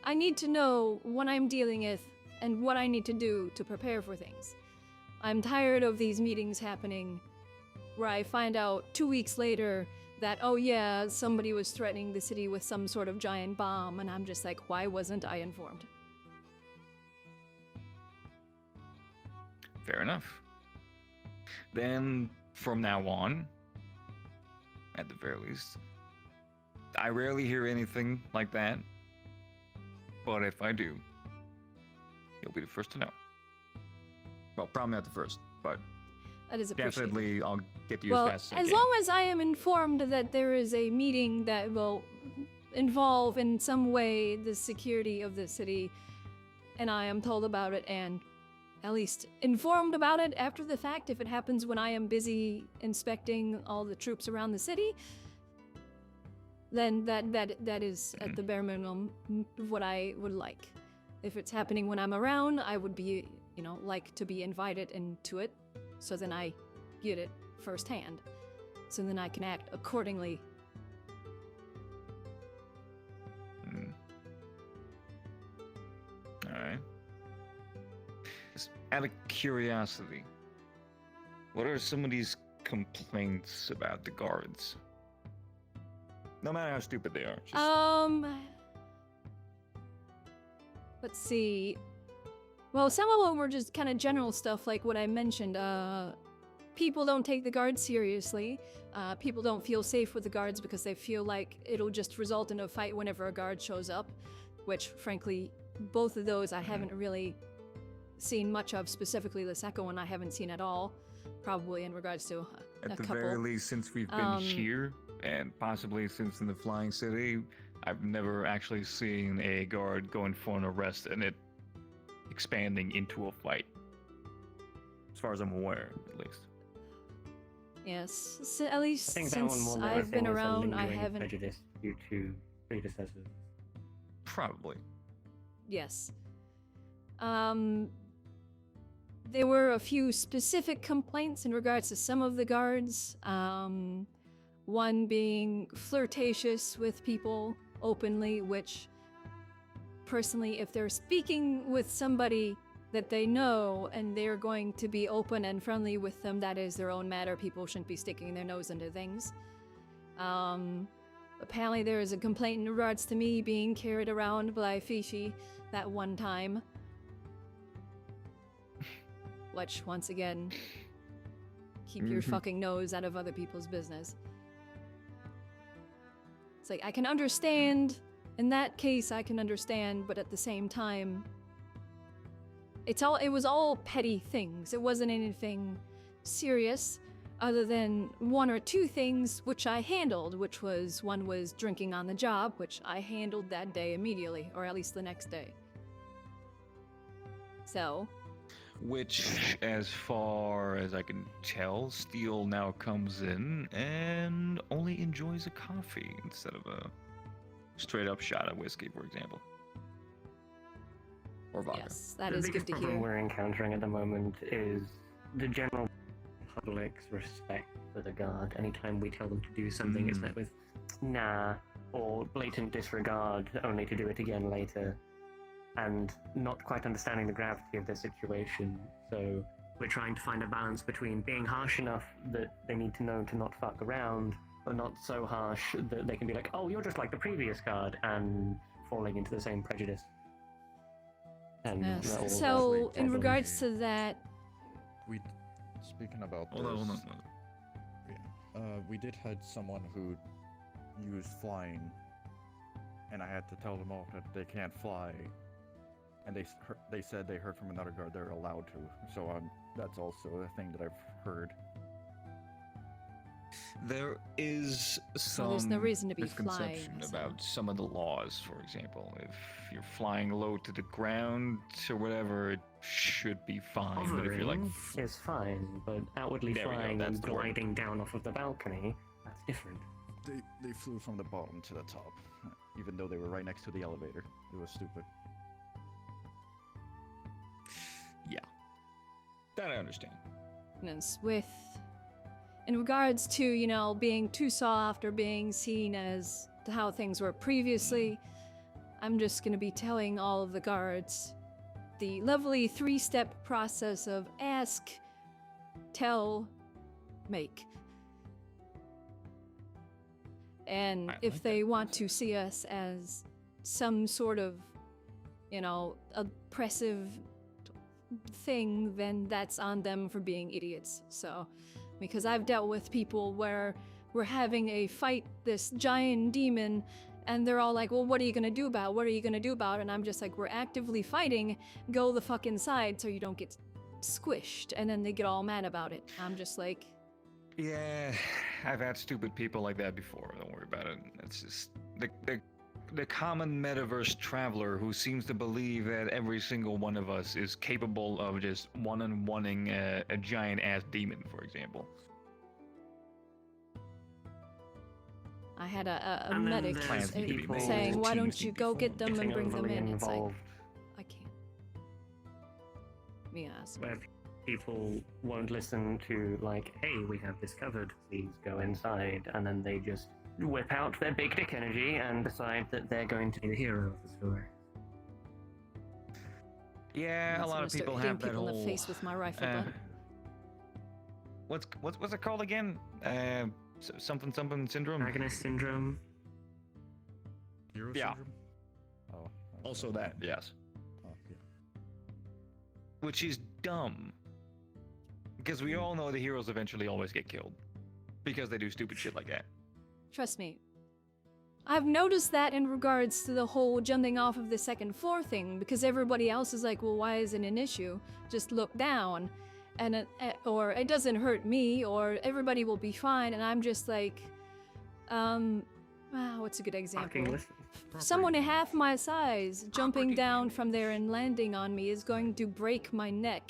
S1: I need to know what I'm dealing with and what I need to do to prepare for things. I'm tired of these meetings happening where I find out 2 weeks later that, oh yeah, somebody was threatening the city with some sort of giant bomb, and I'm just like, why wasn't I informed?
S14: Fair enough. Then, from now on, at the very least, I rarely hear anything like that. But if I do, you'll be the first to know. Well, probably not the first, but
S1: That is appreciated.
S14: definitely I'll get to you
S1: Well,
S14: as fast as I
S1: as
S14: can.
S1: long as I am informed that there is a meeting that will involve in some way the security of the city, and I am told about it and at least informed about it after the fact, if it happens when I am busy inspecting all the troops around the city, then that is at the bare minimum what I would like. If it's happening when I'm around, I would be, like to be invited into it, so then I get it firsthand, so then I can act accordingly.
S14: Alright. Just out of curiosity, what are some of these complaints about the guards? No matter how stupid they are.
S1: Let's see. Well, some of them were just kind of general stuff, like what I mentioned. People don't take the guards seriously. People don't feel safe with the guards because they feel like it'll just result in a fight whenever a guard shows up, which, frankly, both of those I haven't really seen much of. Specifically, the second one I haven't seen at all, probably in regards to
S14: At
S1: a
S14: the
S1: couple.
S14: very least, since we've been here, and possibly since in the Flying City, I've never actually seen a guard going for an arrest and it expanding into a fight. As far as I'm aware, at least.
S1: Yes, at least
S6: I think that one
S1: since
S6: more than
S1: I've
S6: anything
S1: been
S6: is a
S1: around, I
S6: lingering
S1: haven't.
S6: prejudice due to predecessors.
S14: Probably.
S1: Yes. There were a few specific complaints in regards to some of the guards. One being flirtatious with people openly, which, personally, if they're speaking with somebody that they know and they're going to be open and friendly with them, that is their own matter. People shouldn't be sticking their nose into things. Apparently there is a complaint in regards to me being carried around by Fishi that one time. Which, once again, keep your fucking nose out of other people's business. It's like, I can understand, in that case I can understand, but at the same time, it was all petty things. It wasn't anything serious, other than one or two things which I handled, which was, one was drinking on the job, which I handled that day immediately, or at least the next day. So,
S14: Which, as far as I can tell, Steel now comes in and only enjoys a coffee instead of a straight up shot of whiskey, for example. Or vodka.
S1: yes, that
S6: The
S1: is
S6: biggest
S1: good to
S6: problem
S1: hear.
S6: we're encountering at the moment is the general public's respect for the guard. Anytime we tell them to do something, it's met with nah, or blatant disregard, only to do it again later. And not quite understanding the gravity of the situation. So we're trying to find a balance between being harsh enough that they need to know to not fuck around, but not so harsh that they can be like, oh, you're just like the previous guard, and falling into the same prejudice. And
S1: Yes.
S6: that will
S1: So,
S6: obviously
S1: in
S6: cause
S1: regards to that,
S8: Speaking about
S14: Hold on,
S8: this,
S14: hold on.
S8: we did had someone who used flying, and I had to tell them all that they can't fly, and they said they heard from another guard they're allowed to. So that's also a thing that I've heard.
S14: There is some
S1: there's no reason to be
S14: misconception
S1: flying, so-
S14: about some of the laws, for example. If you're flying low to the ground or whatever, it should be fine. But if you're like,
S6: Hovering is fine, but outwardly
S14: There we go,
S6: flying
S14: that's
S6: and
S14: the word.
S6: gliding down off of the balcony, that's different.
S8: They flew from the bottom to the top, even though they were right next to the elevator. It was stupid.
S14: yeah, that I understand.
S1: In regards to, you know, being too soft or being seen as to how things were previously, I'm just gonna be telling all of the guards the lovely 3-step process of ask, tell, make. And if they want to see us as some sort of, you know, oppressive thing, then that's on them for being idiots. So, because I've dealt with people where we're having a fight this giant demon and they're all like, well, what are you gonna do about it? What are you gonna do about it? And I'm just like, we're actively fighting, go the fuck inside so you don't get squished. And then they get all mad about it. I'm just like,
S14: Yeah, I've had stupid people like that before. Don't worry about it. It's just the common metaverse traveler who seems to believe that every single one of us is capable of just one-on-oneing a giant-ass demon, for example.
S1: I had a
S6: And then
S1: medic
S6: there's people
S1: saying, why don't you go get them and
S6: getting
S1: bring them
S6: overly
S1: in? It's like,
S6: involved,
S1: I can't. Yes.
S6: where people won't listen to, like, hey, we have this covered, please go inside, and then they just whip out their big dick energy and decide that they're going to be the hero of the story.
S14: Yeah,
S1: I'm
S14: a lot
S1: gonna
S14: of
S1: start
S14: people
S1: hitting
S14: have that
S1: people in
S14: whole.
S1: the face with my rifle butt.
S14: What's it called again? Something syndrome.
S6: Bareness syndrome.
S8: Hero
S14: Yeah.
S8: syndrome? Oh.
S14: Also that, yes.
S8: Oh, yeah.
S14: Which is dumb. Because we all know the heroes eventually always get killed. Because they do stupid shit like that.
S1: Trust me. I've noticed that in regards to the whole jumping off of the second floor thing, because everybody else is like, well, why is it an issue? Just look down. And or it doesn't hurt me, or everybody will be fine, and I'm just like, what's a good example? Someone half my size jumping down from there and landing on me is going to break my neck.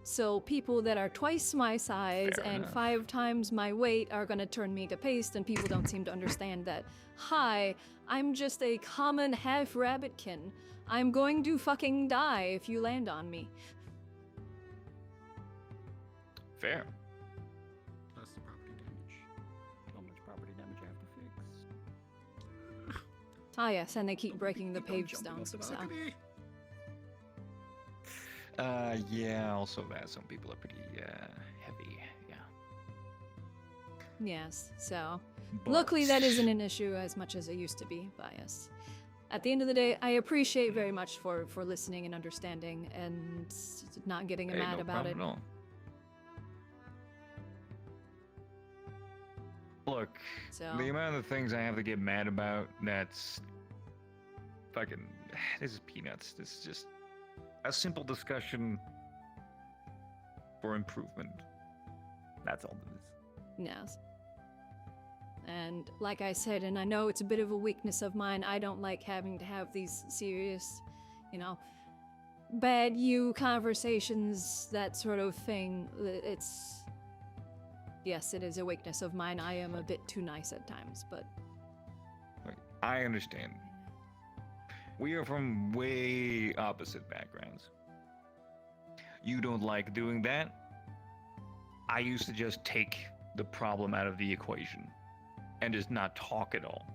S1: So people that are twice my size
S14: Fair
S1: and
S14: enough.
S1: 5 times my weight are gonna turn me to paste, and people don't seem to understand that. Hi, I'm just a common half rabbitkin. I'm going to fucking die if you land on me.
S14: Fair.
S3: That's the property damage. How much property damage I have to fix?
S1: Ah yes, and they keep breaking the paved stones, so.
S14: Yeah, also that some people are pretty heavy, yeah.
S1: Yes, so.
S14: But-
S1: Luckily that isn't an issue as much as it used to be, but yes. At the end of the day, I appreciate very much for listening and understanding and not getting
S14: Hey,
S1: mad
S14: no
S1: about it.
S14: problem at all. Look,
S1: So-
S14: the amount of things I have to get mad about, that's fucking, this is peanuts. This is just a simple discussion for improvement. That's all it is.
S1: Yes. And like I said, and I know it's a bit of a weakness of mine, I don't like having to have these serious, you know, bad you conversations, that sort of thing. It's. Yes, it is a weakness of mine. I am a bit too nice at times, but.
S14: I understand. We are from way opposite backgrounds. You don't like doing that. I used to just take the problem out of the equation and just not talk at all.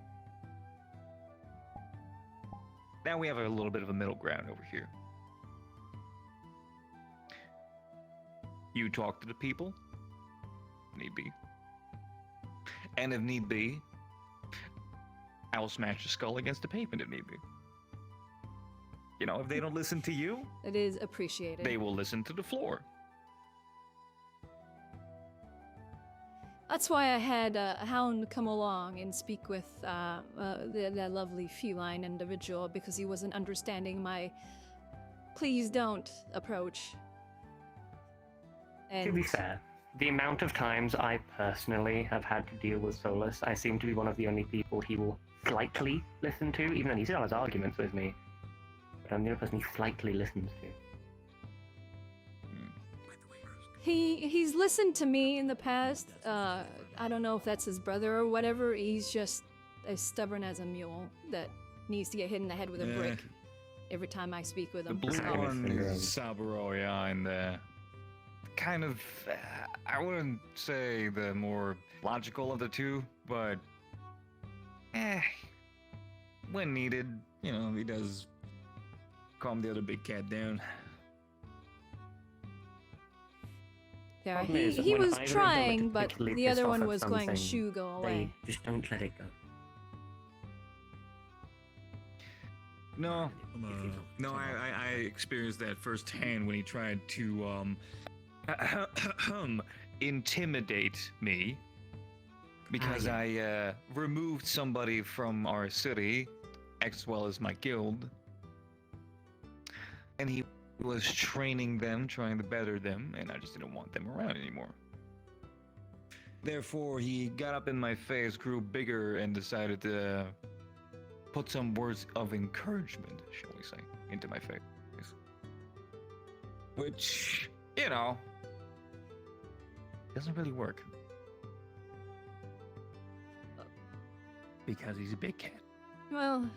S14: Now we have a little bit of a middle ground over here. You talk to the people, need be. And if need be, I will smash the skull against the pavement if need be. You know, if they don't listen to you,
S1: It is appreciated.
S14: they will listen to the floor.
S1: That's why I had a hound come along and speak with that lovely feline individual, because he wasn't understanding my please don't approach.
S6: To be fair, the amount of times I personally have had to deal with Solus, I seem to be one of the only people he will slightly listen to, even though he still has arguments with me. But I'm the only person he slightly listens to.
S1: He's listened to me in the past. I don't know if that's his brother or whatever. He's just as stubborn as a mule that needs to get hit in the head with a brick every time I speak with
S14: The
S1: him.
S14: blue
S1: So-
S14: one is Saburo, yeah, and kind of, I wouldn't say the more logical of the two, but when needed, you know, he does calm the other big cat down.
S1: Yeah,
S6: Problem is,
S1: he
S6: when
S1: was
S6: either of them are
S1: trying, but
S6: particularly
S1: the
S6: pissed
S1: other
S6: off
S1: one
S6: at
S1: was going,
S6: something,
S1: shoo, go
S6: they
S1: away.
S6: just don't let it go.
S14: No, no, I experienced that firsthand when he tried to intimidate me because I removed somebody from our city, as well as my guild, and he was training them, trying to better them, and I just didn't want them around anymore. Therefore, he got up in my face, grew bigger, and decided to put some words of encouragement, shall we say, into my face. Which, you know, doesn't really work. Because he's a big cat.
S1: Well,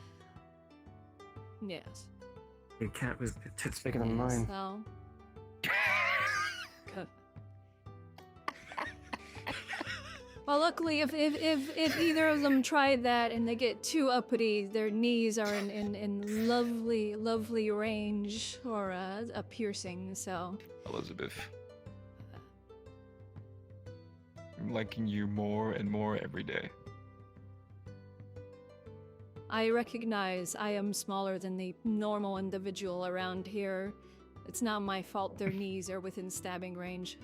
S1: yes.
S6: Your cat was tits bigger than mine.
S1: So. Well, luckily, if either of them tried that and they get too uppity, their knees are in lovely range or a piercing. So.
S14: Elizabeth, I'm liking you more and more every day.
S1: I recognize I am smaller than the normal individual around here. It's not my fault their knees are within stabbing range.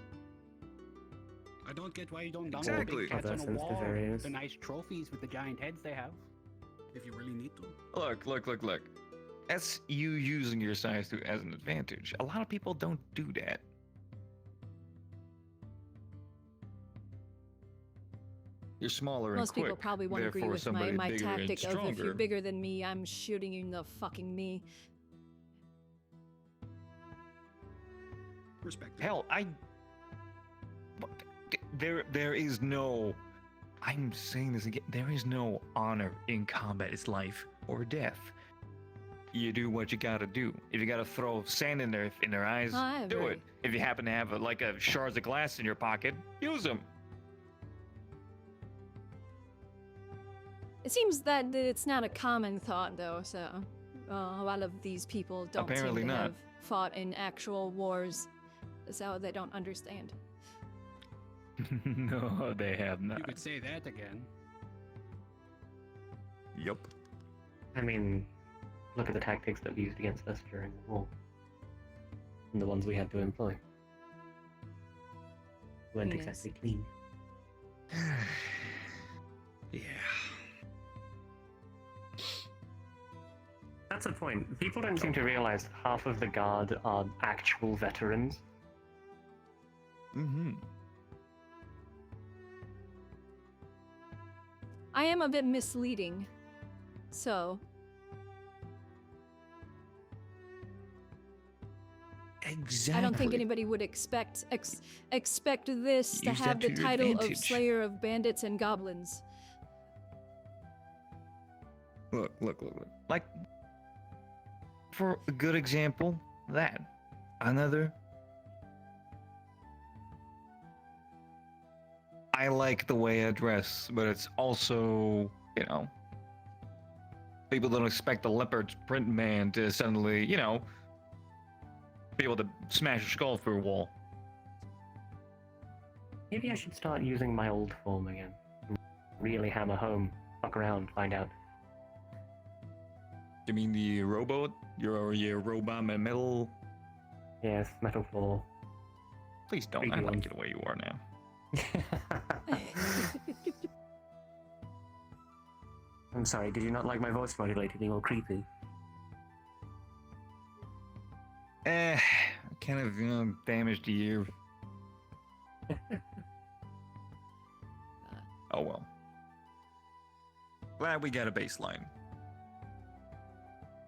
S15: I don't get why you don't download
S14: Exactly.
S15: big cats
S6: Other
S15: on a
S6: sensitive
S15: wall.
S6: areas.
S15: The nice trophies with the giant heads they have. If you really need to.
S14: Look. That's you using your size to as an advantage. A lot of people don't do that. You're smaller
S1: Most
S14: and quick.
S1: people probably won't agree
S14: therefore
S1: with
S14: somebody
S1: my
S14: bigger and
S1: tactic of if you're
S14: stronger.
S1: bigger than me, I'm shooting you in the fucking knee.
S15: Respect.
S14: Hell, there is no. I'm saying this again. There is no honor in combat. It's life or death. You do what you gotta do. If you gotta throw sand in their eyes,
S1: I
S14: do
S1: agree.
S14: it. If you happen to have a shards of glass in your pocket, use them.
S1: It seems that it's not a common thought, though, so a lot of these people don't
S14: Apparently
S1: seem to
S14: not.
S1: have fought in actual wars, so they don't understand.
S14: No, they have
S15: You
S14: not.
S15: could say that again.
S14: Yup.
S6: I mean, look at the tactics that we used against us during the war. And the ones we had to employ. Weren't
S1: Yes.
S6: exactly clean.
S14: Yeah.
S6: That's the point. People don't seem to realize half of the guard are actual veterans.
S14: Mm-hmm.
S1: I am a bit misleading, so
S14: Exactly.
S1: I don't think anybody would expect this to
S14: Use
S1: have
S14: that to
S1: the
S14: your
S1: title of
S14: advantage.
S1: Slayer of Bandits and Goblins.
S14: Look. Like, for a good example, that. Another. I like the way I dress, but it's also, you know, people don't expect the leopard print man to suddenly, you know, be able to smash a skull through a wall.
S6: Maybe I should start using my old form again. Really hammer home. Fuck around, find out.
S14: You mean the robot? Your robot metal?
S6: Yes, metal floor.
S14: Please don't. I like it the way you are now.
S6: I'm sorry, did you not like my voice modulator being all creepy?
S14: Kind of, you know, damaged the ear. Oh well. Glad we got a baseline.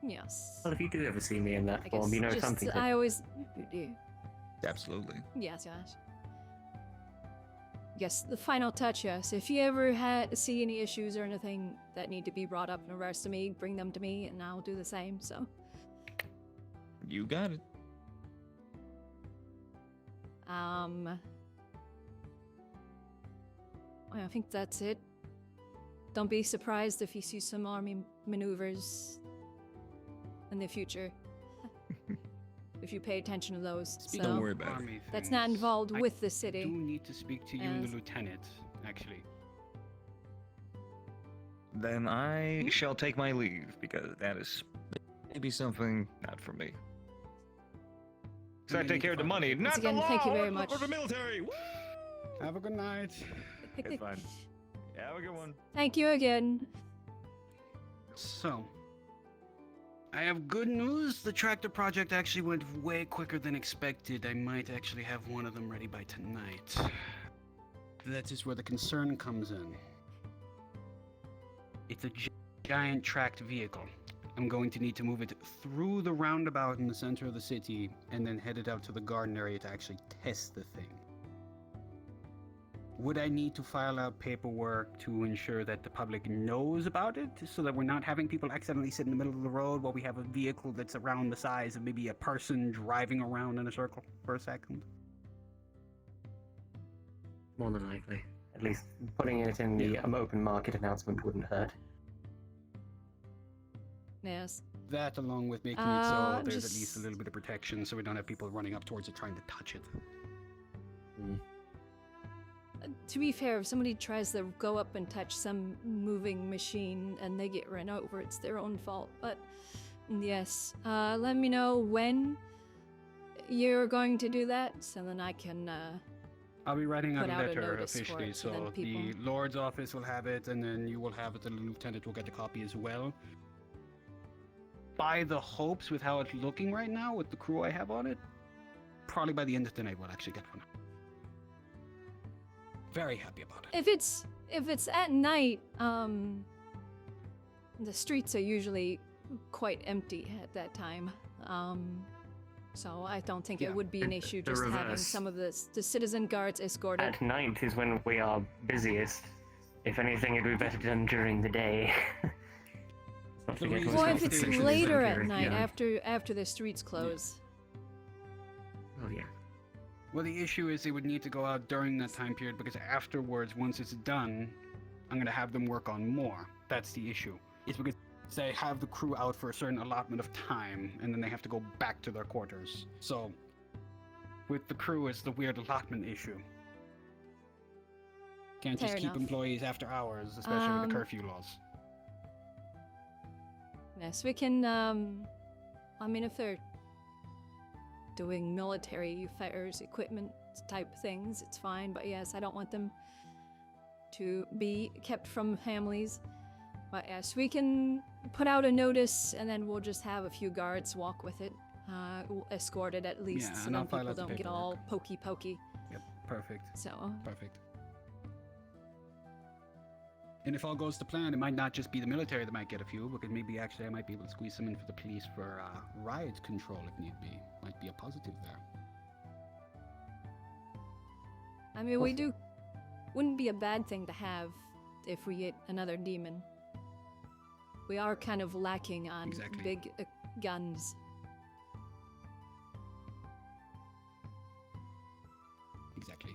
S1: Yes.
S6: Well, if you do ever see me in that
S1: I
S6: form,
S1: guess
S6: you know
S1: just,
S6: something.
S1: I always do.
S14: Absolutely.
S1: Yes, yes. Yes, the final touch, yes. If you ever see any issues or anything that need to be brought up in regards to me, bring them to me and I'll do the same, so.
S14: You got it.
S1: I think that's it. Don't be surprised if you see some army maneuvers in the future. If you pay attention to those.
S14: Don't worry about it.
S1: That's not involved
S3: I
S1: with the city.
S3: do need to speak to you and
S1: Yes.
S3: the lieutenant, actually.
S14: Then I shall take my leave because that is maybe something not for me. So I take care of the money, not
S1: again,
S14: the law.
S1: thank you very much.
S14: For the military. Woo!
S3: Have a good night.
S14: It's fine. Have a good one.
S1: Thank you again.
S3: So, I have good news. The tractor project actually went way quicker than expected. I might actually have one of them ready by tonight. That is where the concern comes in. It's a giant tracked vehicle. I'm going to need to move it through the roundabout in the center of the city and then head it out to the garden area to actually test the thing. Would I need to file out paperwork to ensure that the public knows about it so that we're not having people accidentally sit in the middle of the road while we have a vehicle that's around the size of maybe a person driving around in a circle for a second?
S6: More than likely. At least putting it in the open market announcement wouldn't hurt.
S1: Yes.
S3: That, along with making it so there's
S1: just-
S3: at least a little bit of protection so we don't have people running up towards it trying to touch it.
S1: To be fair, if somebody tries to go up and touch some moving machine and they get run over, it's their own fault. But yes, let me know when you're going to do that, so then I can.
S3: I'll be writing out
S1: put
S3: a
S1: out a
S3: letter
S1: notice for
S3: officially,
S1: it, so then
S3: so the
S1: people-
S3: Lord's office will have it, and then you will have it, and the lieutenant will get the copy as well. By the hopes, with how it's looking right now, with the crew I have on it, probably by the end of the night we'll actually get one. Very happy about it.
S1: If it's at night, the streets are usually quite empty at that time. So I don't think it would be an issue
S6: the
S1: just having
S6: reverse.
S1: some of the citizen guards escorted.
S6: At night is when we are busiest. If anything, it'd be better done during the day. Not forget
S1: Or if
S6: what's
S1: it's
S6: constitutional
S1: later at
S6: here,
S1: night
S6: yeah.
S1: after the streets close.
S6: Oh yeah.
S3: Well, the issue is they would need to go out during that time period because afterwards, once it's done, I'm going to have them work on more. That's the issue. It's because they have the crew out for a certain allotment of time, and then they have to go back to their quarters. So, with the crew, it's the weird allotment issue. Can't just
S1: Fair
S3: keep
S1: enough.
S3: employees after hours, especially with the curfew laws.
S1: Yes, we can, I mean, if they're doing military affairs, equipment type things, it's fine, but yes, I don't want them to be kept from families. But yes, we can put out a notice and then we'll just have a few guards walk with it, escorted at least,
S3: Yeah,
S1: so
S3: and I'll
S1: then
S3: file
S1: people
S3: out the
S1: don't get
S3: paperwork.
S1: all pokey.
S3: Yep, perfect.
S1: So,
S3: Perfect. And if all goes to plan, it might not just be the military that might get a few, because maybe actually I might be able to squeeze some in for the police for riot control if need be. Might be a positive there.
S1: I mean, wouldn't be a bad thing to have if we get another demon. We are kind of lacking on
S3: Exactly.
S1: big guns.
S3: Exactly.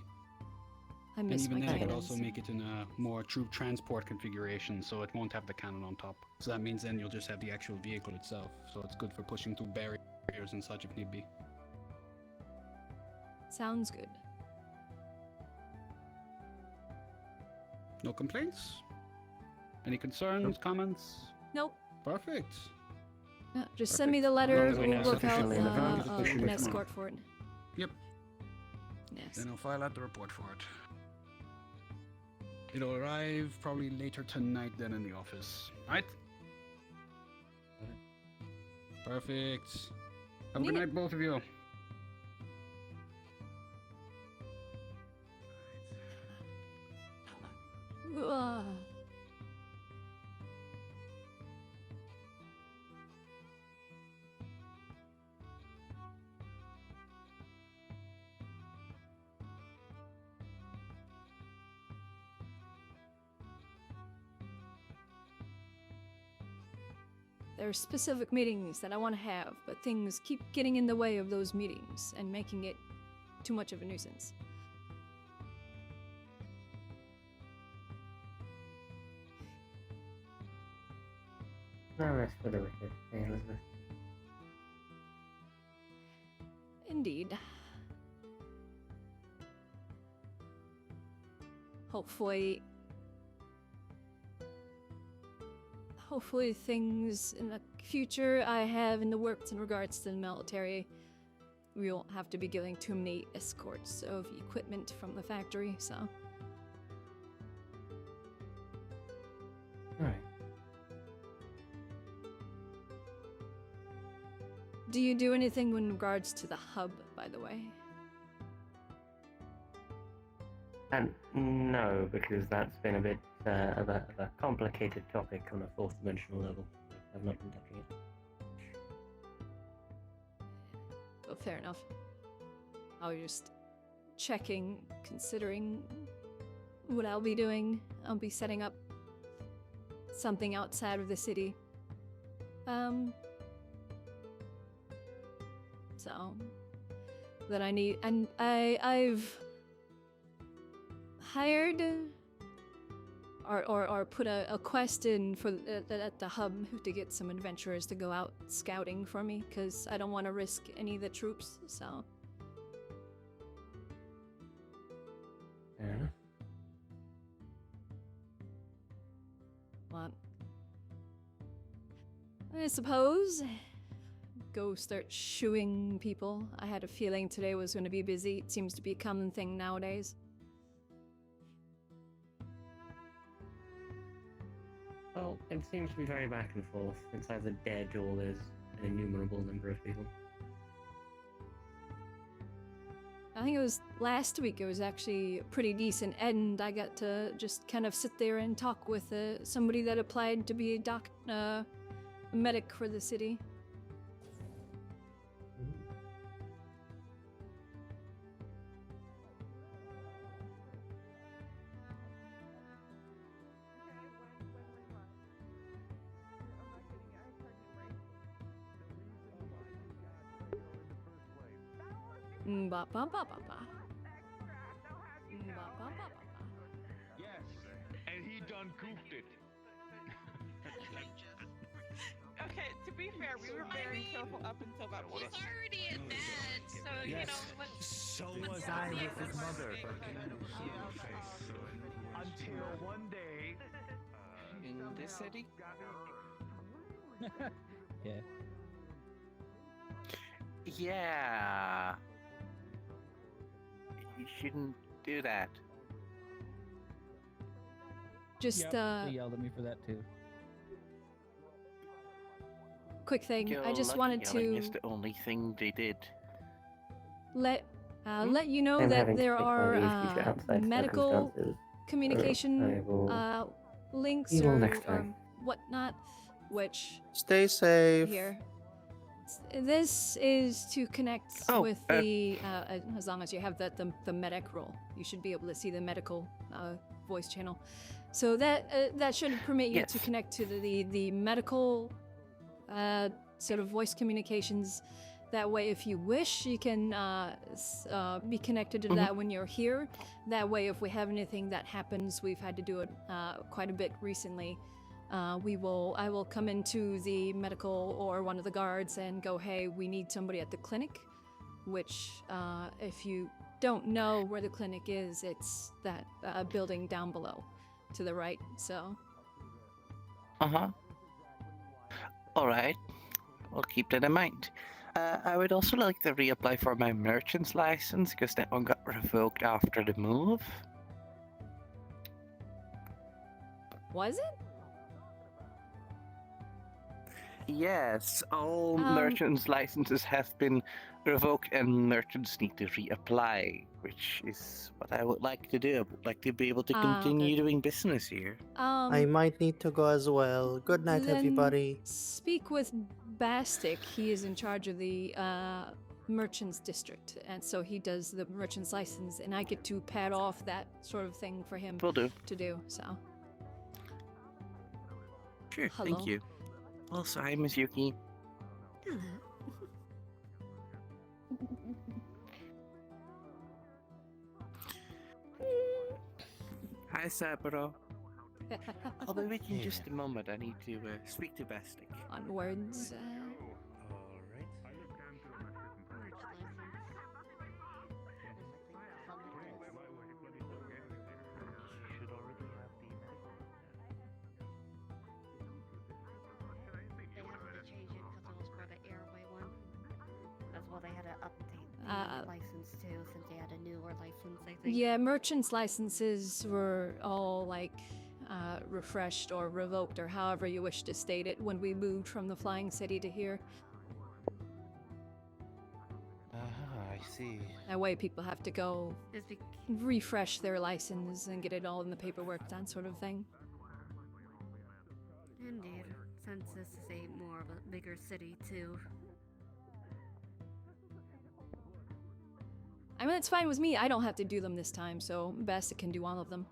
S1: I
S3: And
S1: miss
S3: even
S1: my
S3: then, it would
S1: cannons.
S3: also make it in a more troop transport configuration, so it won't have the cannon on top. So that means then you'll just have the actual vehicle itself. So it's good for pushing through barriers and such if need be.
S1: Sounds good.
S3: No complaints? Any concerns, comments?
S1: Nope.
S3: Perfect.
S1: No, just send me the letter.
S3: As long as we
S1: We'll
S3: know
S1: work out
S3: officially in advance.
S1: an escort for it.
S3: Yep.
S1: Yes.
S3: Then I'll file out the report for it. It'll arrive probably later tonight then in the office. Right? Perfect. Have a good
S1: Need it. night,
S3: night, both of you.
S1: both of you.
S3: Yep. Perfect. Then I'll file out the report for it. Yep. Then I'll file out the report for it. Perfect. Have a good night, both of you. Have a good night, both of you.
S1: Need it.
S3: Perfect.
S1: There are specific meetings that I want to have, but things keep getting in the way of those meetings and making it too much of a nuisance.
S6: No rest for the wicked, eh, Elizabeth?
S1: Indeed. Hopefully things in the future I have in the works in regards to the military, we won't have to be giving too many escorts of equipment from the factory, so.
S6: Alright.
S1: Do you do anything in regards to the hub, by the way?
S6: And no, because that's been a bit of a complicated topic on a fourth dimensional level. I've not been touching it.
S1: Well, fair enough. I was just checking, considering what I'll be doing. I'll be setting up something outside of the city. So that I need, and I've hired or put a quest in for at the hub to get some adventurers to go out scouting for me, because I don't want to risk any of the troops, so.
S6: Fair enough.
S1: What? I suppose go start shooing people. I had a feeling today was going to be busy. It seems to be a common thing nowadays.
S6: Well, it seems to be very back and forth. It's either dead or there's an innumerable number of people.
S1: I think it was last week. It was actually a pretty decent end. I got to just kind of sit there and talk with somebody that applied to be a medic for the city. Ba ba ba ba ba.
S5: Yes, and he done goofed it.
S12: Okay, to be fair, we were very careful up until about
S21: He's already in bed, so you
S5: Yes.
S21: know what.
S5: So was I with his mother. Until one day.
S9: In this city?
S18: Yeah.
S9: Yeah. You shouldn't do that.
S1: Just
S18: They yelled at me for that too.
S1: quick thing. I
S9: Your
S1: just
S9: luck
S1: wanted
S9: yelling
S1: to
S9: is the only thing they did.
S1: let you know
S6: I'm
S1: that
S6: having to
S1: there
S6: take my
S1: are
S6: leave due to outside
S1: medical
S6: circumstances.
S1: communication
S6: I will
S1: links
S6: see you all
S1: or
S6: next time.
S1: whatnot, which
S9: Stay safe.
S1: here. This is to connect with the as long as you have the medic role, you should be able to see the medical voice channel. So that should permit you to connect to the medical sort of voice communications. That way, if you wish, you can be connected to that when you're here. That way, if we have anything that happens, we've had to do it quite a bit recently. I will come into the medical or one of the guards and go, hey, we need somebody at the clinic, which if you don't know where the clinic is, it's that building down below to the right, so.
S9: Uh-huh. Alright. I'll keep that in mind. I would also like to reapply for my merchant's license, because that one got revoked after the move.
S1: Was it?
S9: Yes, all
S1: Um,
S9: merchants' licenses have been revoked and merchants need to reapply, which is what I would like to do. I would like to be able to continue doing business here.
S24: I might need to go as well. Good night,
S1: Then
S24: everybody.
S1: speak with Bastic. He is in charge of the merchants district, and so he does the merchants license, and I get to pad off that sort of thing for him
S9: Will do.
S1: to do. So
S9: Sure,
S1: Hello.
S9: thank you. Also, hi, Miss Yuki. Hi, Saburo. I'll be with you in just a moment. I need to speak to Bastic.
S1: Onwards.
S22: They had to change it because it was for the airway one. That's why they had to update the license too, since they had a newer license, I think.
S1: Yeah, merchants' licenses were all like refreshed or revoked, or however you wish to state it, when we moved from the Flying City to here.
S24: I see.
S1: That way, people have to go
S22: Just be-
S1: refresh their license and get it all in the paperwork, that sort of thing.
S22: Indeed, since this is a more of a bigger city too.
S1: I mean, it's fine with me. I don't have to do them this time, so Basta can do all of them.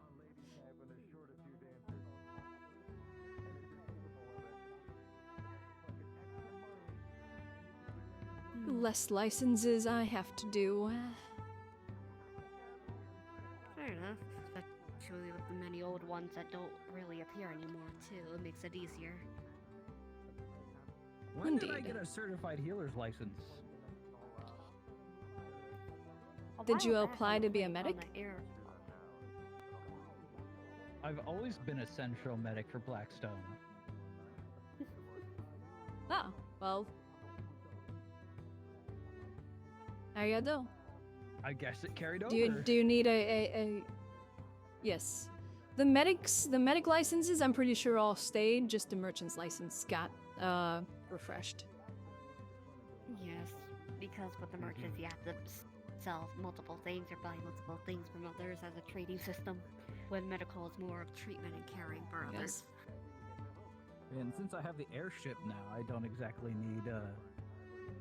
S1: Less licenses I have to do.
S22: Fair enough. Especially with the many old ones that don't really appear anymore too. It makes it easier.
S18: When did I
S1: Indeed.
S18: get a certified healer's license?
S1: Did you apply to be a medic?
S18: I've always been a central medic for Blackstone.
S1: Oh, well. There you go.
S18: I guess it carried over.
S1: Do you need a Yes. The medic licenses, I'm pretty sure all stayed, just the merchant's license got refreshed.
S22: Yes, because with the merchants you have to sell multiple things or buy multiple things from others as a trading system. When medical is more of treatment and caring for others.
S18: And since I have the airship now, I don't exactly need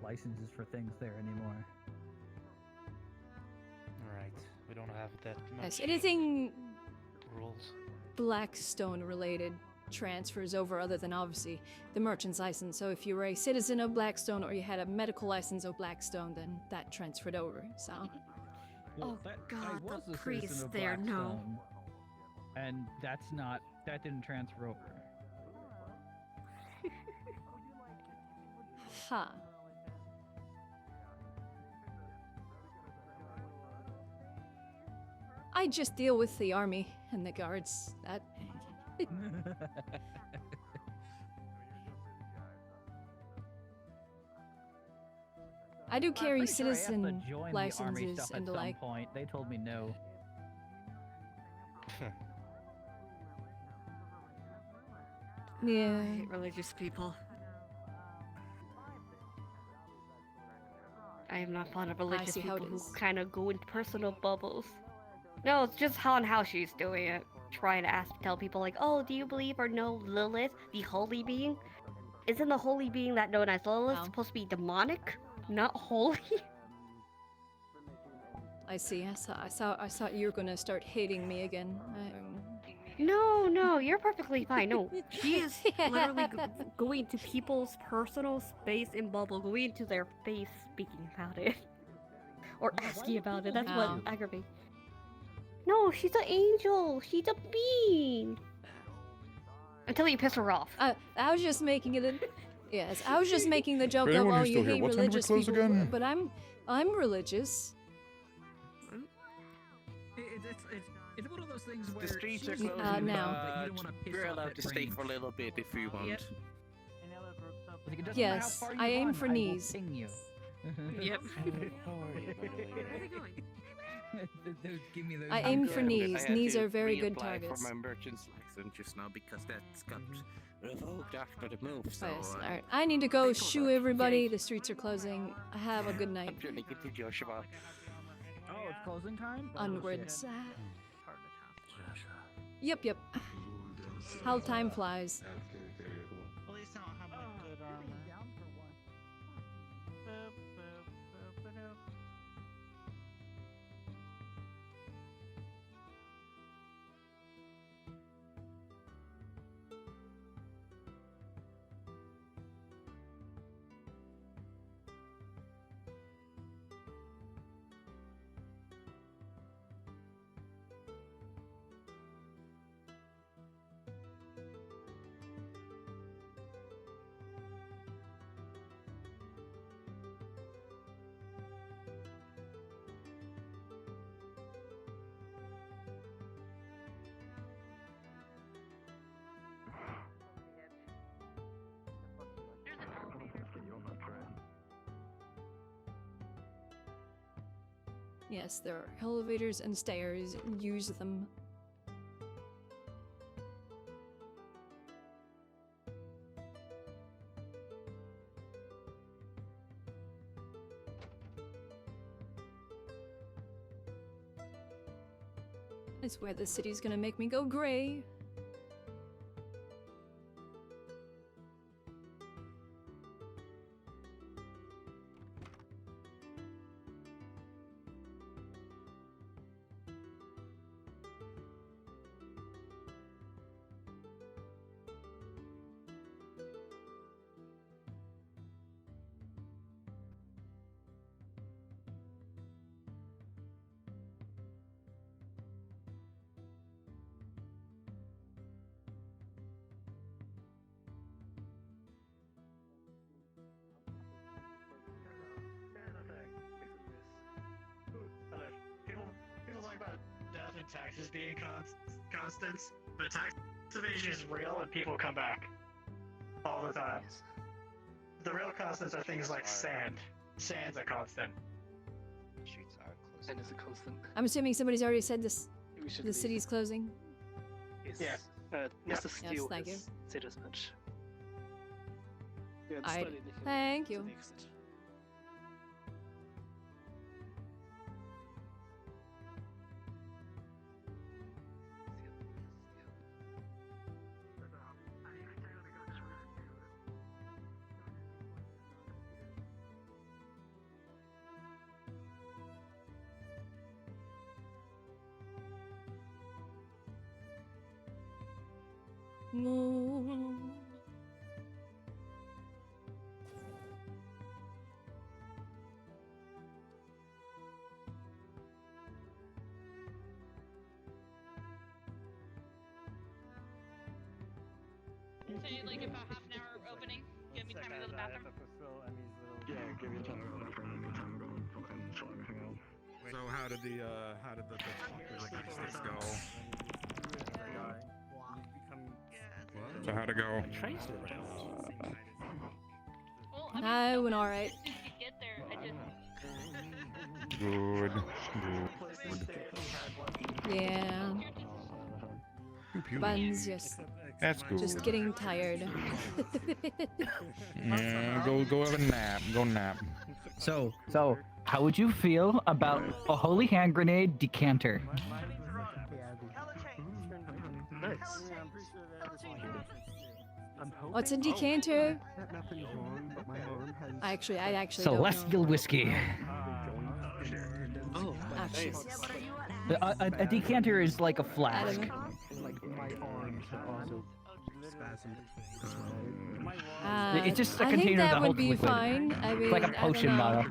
S18: licenses for things there anymore.
S24: Alright, we don't have that much
S1: Yes, anything
S24: rules.
S1: Blackstone related transfers over other than obviously the merchant's license. So if you were a citizen of Blackstone or you had a medical license of Blackstone, then that transferred over. So
S22: Oh
S18: I
S22: God,
S18: was
S22: the
S18: a
S22: priest
S18: citizen of
S22: there, no.
S18: Blackstone, and that didn't transfer over.
S1: Huh. I just deal with the army and the guards. That. I do carry
S18: I'm pretty sure I asked to
S1: citizen
S18: join the army
S1: licenses
S18: stuff
S1: and the
S18: at some
S1: like.
S18: point. They told me no.
S1: Yeah.
S22: I hate religious people. I am not fond of religious
S1: see how
S22: people
S1: it
S22: who
S1: is.
S22: kind of go into personal bubbles. No, it's just how she's doing it. Trying to tell people like, oh, do you believe or know Lilith, the holy being? Isn't the holy being that known as Lilith supposed to be demonic, not holy?
S1: I see. I thought you were gonna start hating me again.
S22: No, you're perfectly fine. No, she is literally going to people's personal space and bubble, going into their face, speaking about it, or asking about it. That's what aggravates. No, she's an angel. She's a being. Until you piss her off.
S1: I was just making it. Yes, I was just making the joke
S8: For
S1: of,
S8: anyone
S1: oh,
S8: who's
S1: you
S8: still here,
S1: hate
S8: what time do we
S1: religious
S8: close
S1: people,
S8: again?
S1: but I'm religious.
S18: It's one of those things where
S9: The streets are
S18: she's
S9: closed
S18: involved,
S1: now.
S18: but you don't want to piss
S9: We're
S18: off
S9: allowed
S18: that
S9: to stay
S18: range.
S9: for a little bit if we want.
S18: Yep. Like, it doesn't
S1: Yes,
S18: matter how far you
S1: I aim
S18: run,
S1: for
S18: I will
S1: knees.
S18: ping you.
S22: Yep.
S24: How are you, by the way?
S22: Where are they going?
S15: Give me those.
S1: I aim for
S9: I
S1: knees.
S9: had
S1: Knees
S9: to
S1: are very good
S9: reapply
S1: targets.
S9: for my merchant's license just now because that's got revoked after the move. So
S1: Yes, alright. I need to go shoo everybody. The streets are closing. Have a good night.
S9: I'm trying to get to Joshua.
S18: Oh, it's closing time?
S1: Onwards. Yep. How time flies.
S15: At least I don't have my good armor.
S1: Yes, there are elevators and stairs. Use them. I swear the city's gonna make me go gray.
S13: People talk about death and taxes being constants, but tax evasion is real and people come back all the time. The real constants are things like sand. Sand's a constant.
S16: Streets are closed. And is a constant.
S1: I'm assuming somebody's already said this.
S16: We should
S1: The
S16: leave.
S1: city's closing.
S16: Yes. Mr. Steele
S1: thank you.
S16: has said as much. Yeah,
S1: Alright, thank you. No.
S21: Say like about half an hour opening. Give me time to go to the bathroom.
S24: Yeah, give you time to go to the bathroom.
S10: So how did the logistics go? So how'd it go?
S1: I went alright.
S21: Get there. I just.
S10: Good.
S1: Yeah. Buns just.
S10: That's good.
S1: Just getting tired.
S10: Yeah, go have a nap. Go nap.
S18: So, how would you feel about a holy hand grenade decanter?
S16: Nice.
S1: What's a decanter? I actually
S18: Celestial
S1: don't know.
S18: whiskey.
S16: Oh,
S1: Actually.
S18: A decanter is like a
S1: I
S18: flask.
S1: don't know.
S18: It's just a
S1: I think
S18: container
S1: that
S18: that
S1: would
S18: holds
S1: be
S18: liquid.
S1: fine. I mean,
S18: It's like a
S1: I don't
S18: potion
S1: know.
S18: bottle.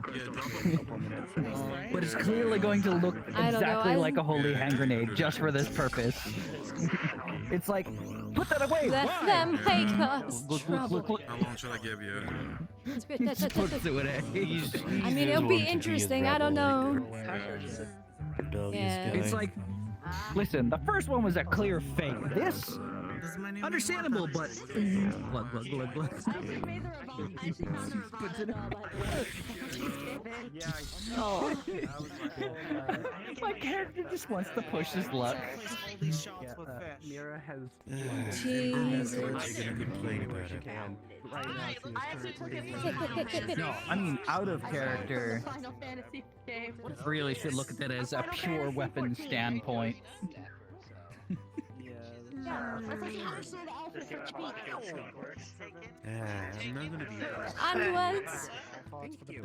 S18: But it's clearly going to look
S1: I don't know,
S18: exactly
S1: I-
S18: like a holy hand grenade just for this purpose. It's like, put that away!
S1: Let
S18: Why?
S1: them make us
S18: Look,
S1: trouble.
S10: How long should I give you?
S18: Just puts it away.
S1: I mean, it'll be interesting. I don't know.
S18: Yeah. It's like, listen, the first one was a clear fake. This Understandable, but glug glug glug glug. Oh, my character just wants to push his luck.
S2: Mira has.
S1: Jesus.
S2: Complain about it. Right now,
S18: No, I mean out of character.
S20: Final Fantasy game.
S18: Really should look at that as a pure weapon standpoint.
S20: Yeah,
S2: I'm not gonna be.
S1: Onwards.
S2: Thank you.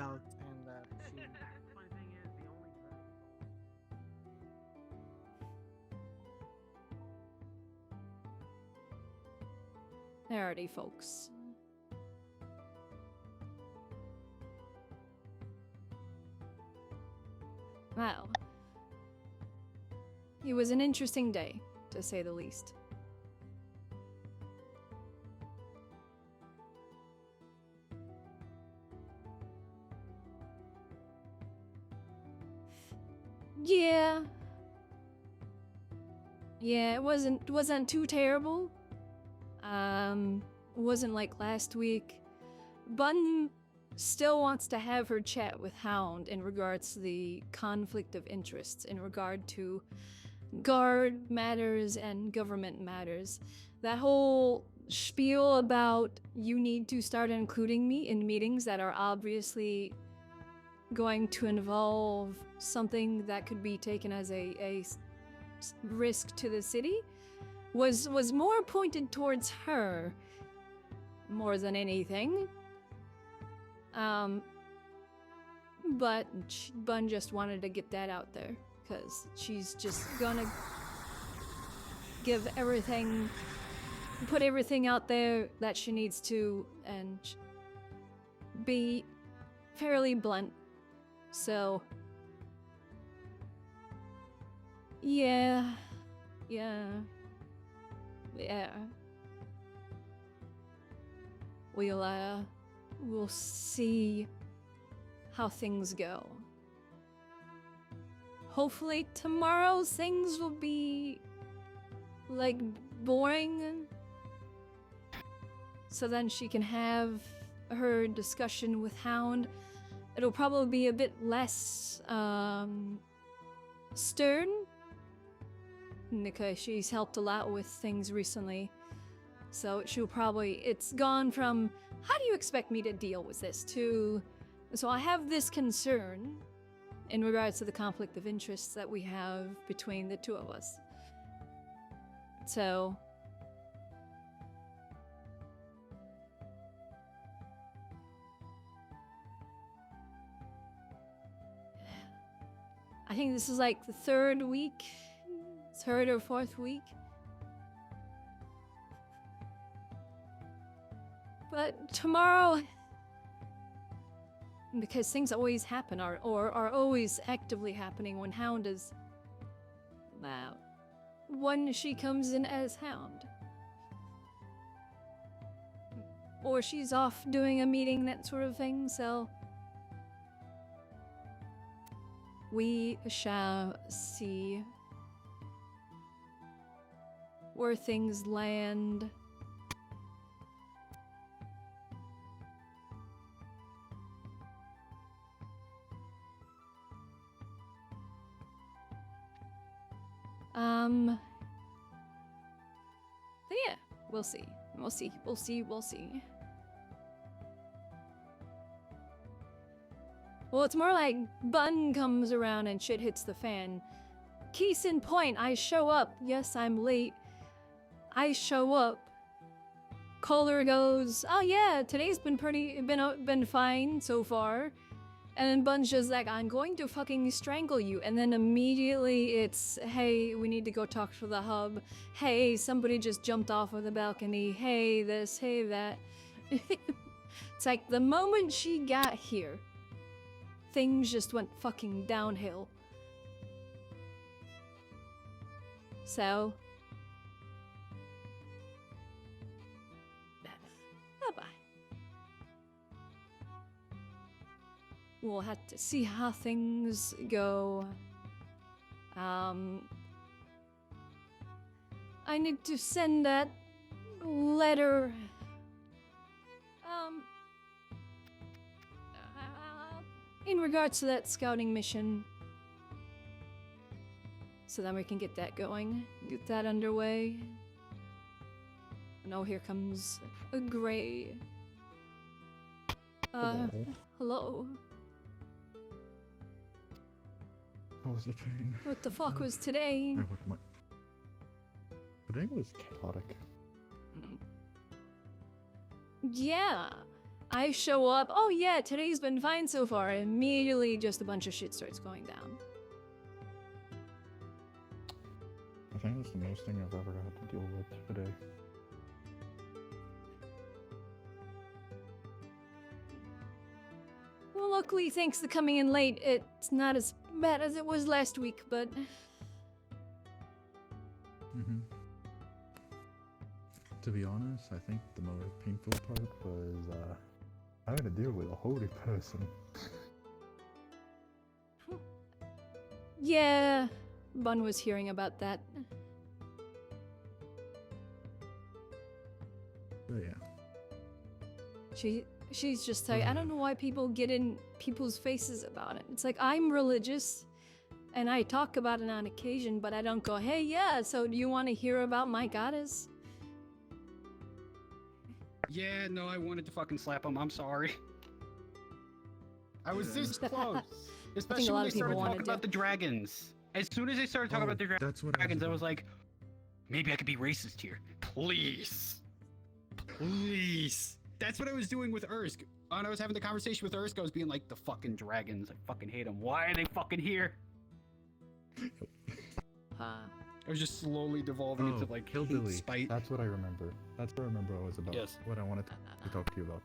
S1: Alrighty, folks. Wow. It was an interesting day, to say the least. Yeah. Yeah, it wasn't too terrible. Wasn't like last week. Bun still wants to have her chat with Hound in regards to the conflict of interests, in regard to guard matters and government matters. That whole spiel about you need to start including me in meetings that are obviously going to involve something that could be taken as a risk to the city was more pointed towards her more than anything. But Bun just wanted to get that out there because she's just gonna give everything, put everything out there that she needs to, and be fairly blunt. So, yeah. We'll see how things go. Hopefully tomorrow's things will be like boring, so then she can have her discussion with Hound. It'll probably be a bit less stern because she's helped a lot with things recently. So it's gone from, how do you expect me to deal with this, to, so I have this concern in regards to the conflict of interests that we have between the two of us. So, I think this is like the third or fourth week. But tomorrow, because things always happen, or are always actively happening when Hound is out. When she comes in as Hound. Or she's off doing a meeting, that sort of thing, so we shall see where things land. But yeah, we'll see. We'll see. Well, it's more like Bun comes around and shit hits the fan. Case in point, I show up. Yes, I'm late. I show up. Kohler goes, "Oh yeah, today's been fine so far." And then Bun's just like, "I'm going to fucking strangle you." And then immediately it's, "Hey, we need to go talk to the hub. Hey, somebody just jumped off of the balcony. Hey, this, hey, that." It's like the moment she got here, things just went fucking downhill. So, bye-bye. We'll have to see how things go. I need to send that letter. In regards to that scouting mission. So then we can get that going, get that underway. And oh, here comes a gray. Hello.
S8: How was the train?
S1: What the fuck was today?
S8: Today was chaotic.
S1: Yeah. I show up. Oh yeah, today's been fine so far. Immediately just a bunch of shit starts going down.
S8: I think it's the most thing I've ever had to deal with today.
S1: Well, luckily, thanks to coming in late, it's not as bad as it was last week, but...
S8: To be honest, I think the most painful part was, having to deal with a holy person.
S1: Yeah, Bun was hearing about that.
S8: But yeah.
S1: She's just like, I don't know why people get in people's faces about it. It's like, I'm religious, and I talk about it on occasion, but I don't go, hey, yeah, so do you want to hear about my goddess?
S15: Yeah, no, I wanted to fucking slap him. I'm sorry. I was this close. Especially when they started talking about the dragons. As soon as they started talking about the dragons, I was like, maybe I could be racist here. Please. Please. That's what I was doing with Ursk. When I was having the conversation with Ursk, I was being like, the fucking dragons. I fucking hate them. Why are they fucking here? I was just slowly devolving into like
S8: Hillbilly.
S15: spite.
S8: That's what I remember. That's what I remember I was about.
S15: Yes.
S8: What I wanted to talk to you about.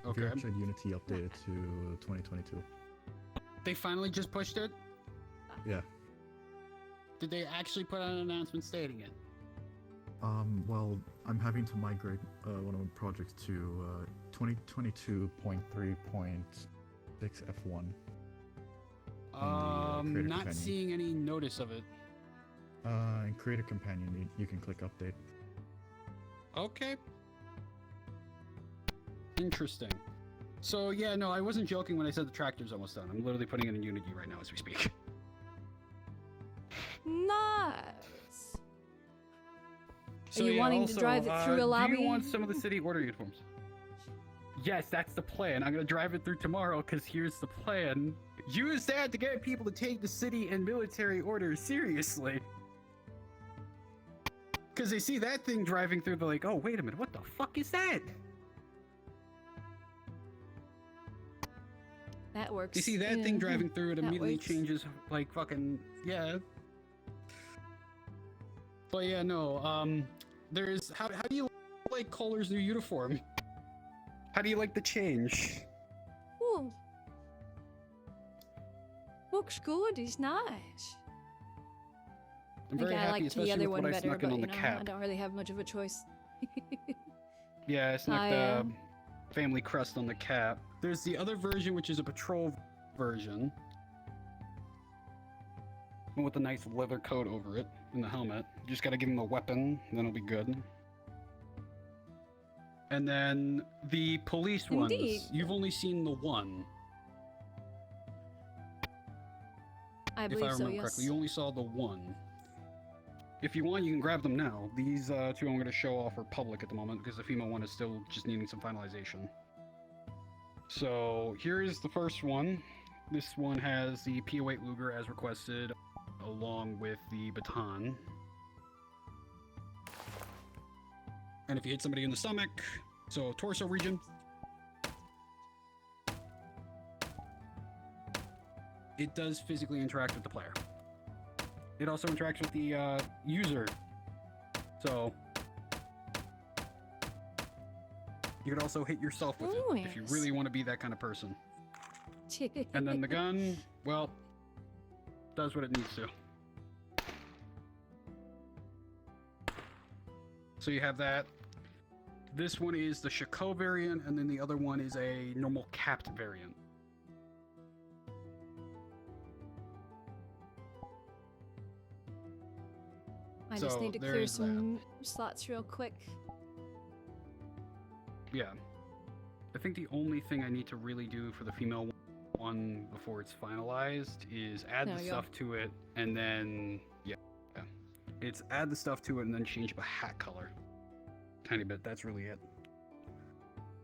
S15: Okay.
S8: Virtual Unity updated to 2022.
S15: They finally just pushed it?
S8: Yeah.
S15: Did they actually put out an announcement stating it?
S8: Well, I'm having to migrate one of my projects to 2022.3.6 F1.
S15: Not seeing any notice of it.
S8: In Create a Companion, you can click Update.
S15: Okay. Interesting. So yeah, no, I wasn't joking when I said the tractor's almost done. I'm literally putting it in Unity right now as we speak.
S1: Nice.
S15: So,
S1: Are you wanting to drive it through a lobby?
S3: Do you want some of the city order uniforms?
S15: Yes, that's the plan. I'm gonna drive it through tomorrow, because here's the plan. Use that to get people to take the city and military orders seriously. Because they see that thing driving through, they're like, oh, wait a minute, what the fuck is that?
S1: That works.
S15: You see that thing driving through, it immediately changes, like, fucking, yeah. But yeah, no, there's, how do you like Kohler's new uniform? How do you like the change?
S1: Ooh. Looks good, it's nice.
S15: I'm very
S1: I
S15: happy,
S1: liked
S15: especially
S1: the other
S15: with
S1: one
S15: what I
S1: better,
S15: snuck
S1: but
S15: in on
S1: you
S15: the
S1: know,
S15: cap.
S1: I don't really have much of a choice.
S15: Yeah, I snuck the family crest on the cap. There's the other version, which is a patrol version. With a nice leather coat over it, and the helmet. You just gotta give him a weapon, and then it'll be good. And then the police ones, you've only seen the one.
S1: I
S15: If
S1: believe
S15: I remember
S1: so,
S15: correctly,
S1: yes.
S15: you only saw the one. If you want, you can grab them now. These two I'm going to show off are public at the moment because the female one is still just needing some finalization. So here is the first one. This one has the P08 Luger as requested, along with the baton. And if you hit somebody in the stomach, so torso region, it does physically interact with the player. It also interacts with the user. So you could also hit yourself with it if you really want to be that kind of person. And then the gun, well, does what it needs to. So you have that. This one is the Shako variant, and then the other one is a normal capped variant.
S1: I just
S15: So
S1: need to
S15: there
S1: clear
S15: is that.
S1: some slots real quick.
S3: yeah. I think the only thing I need to really do for the female one before it's finalized is add
S1: There
S3: the
S1: we go.
S3: stuff to it, and then yeah, it's add the stuff to it and then change the hat color. Tiny bit. That's really it.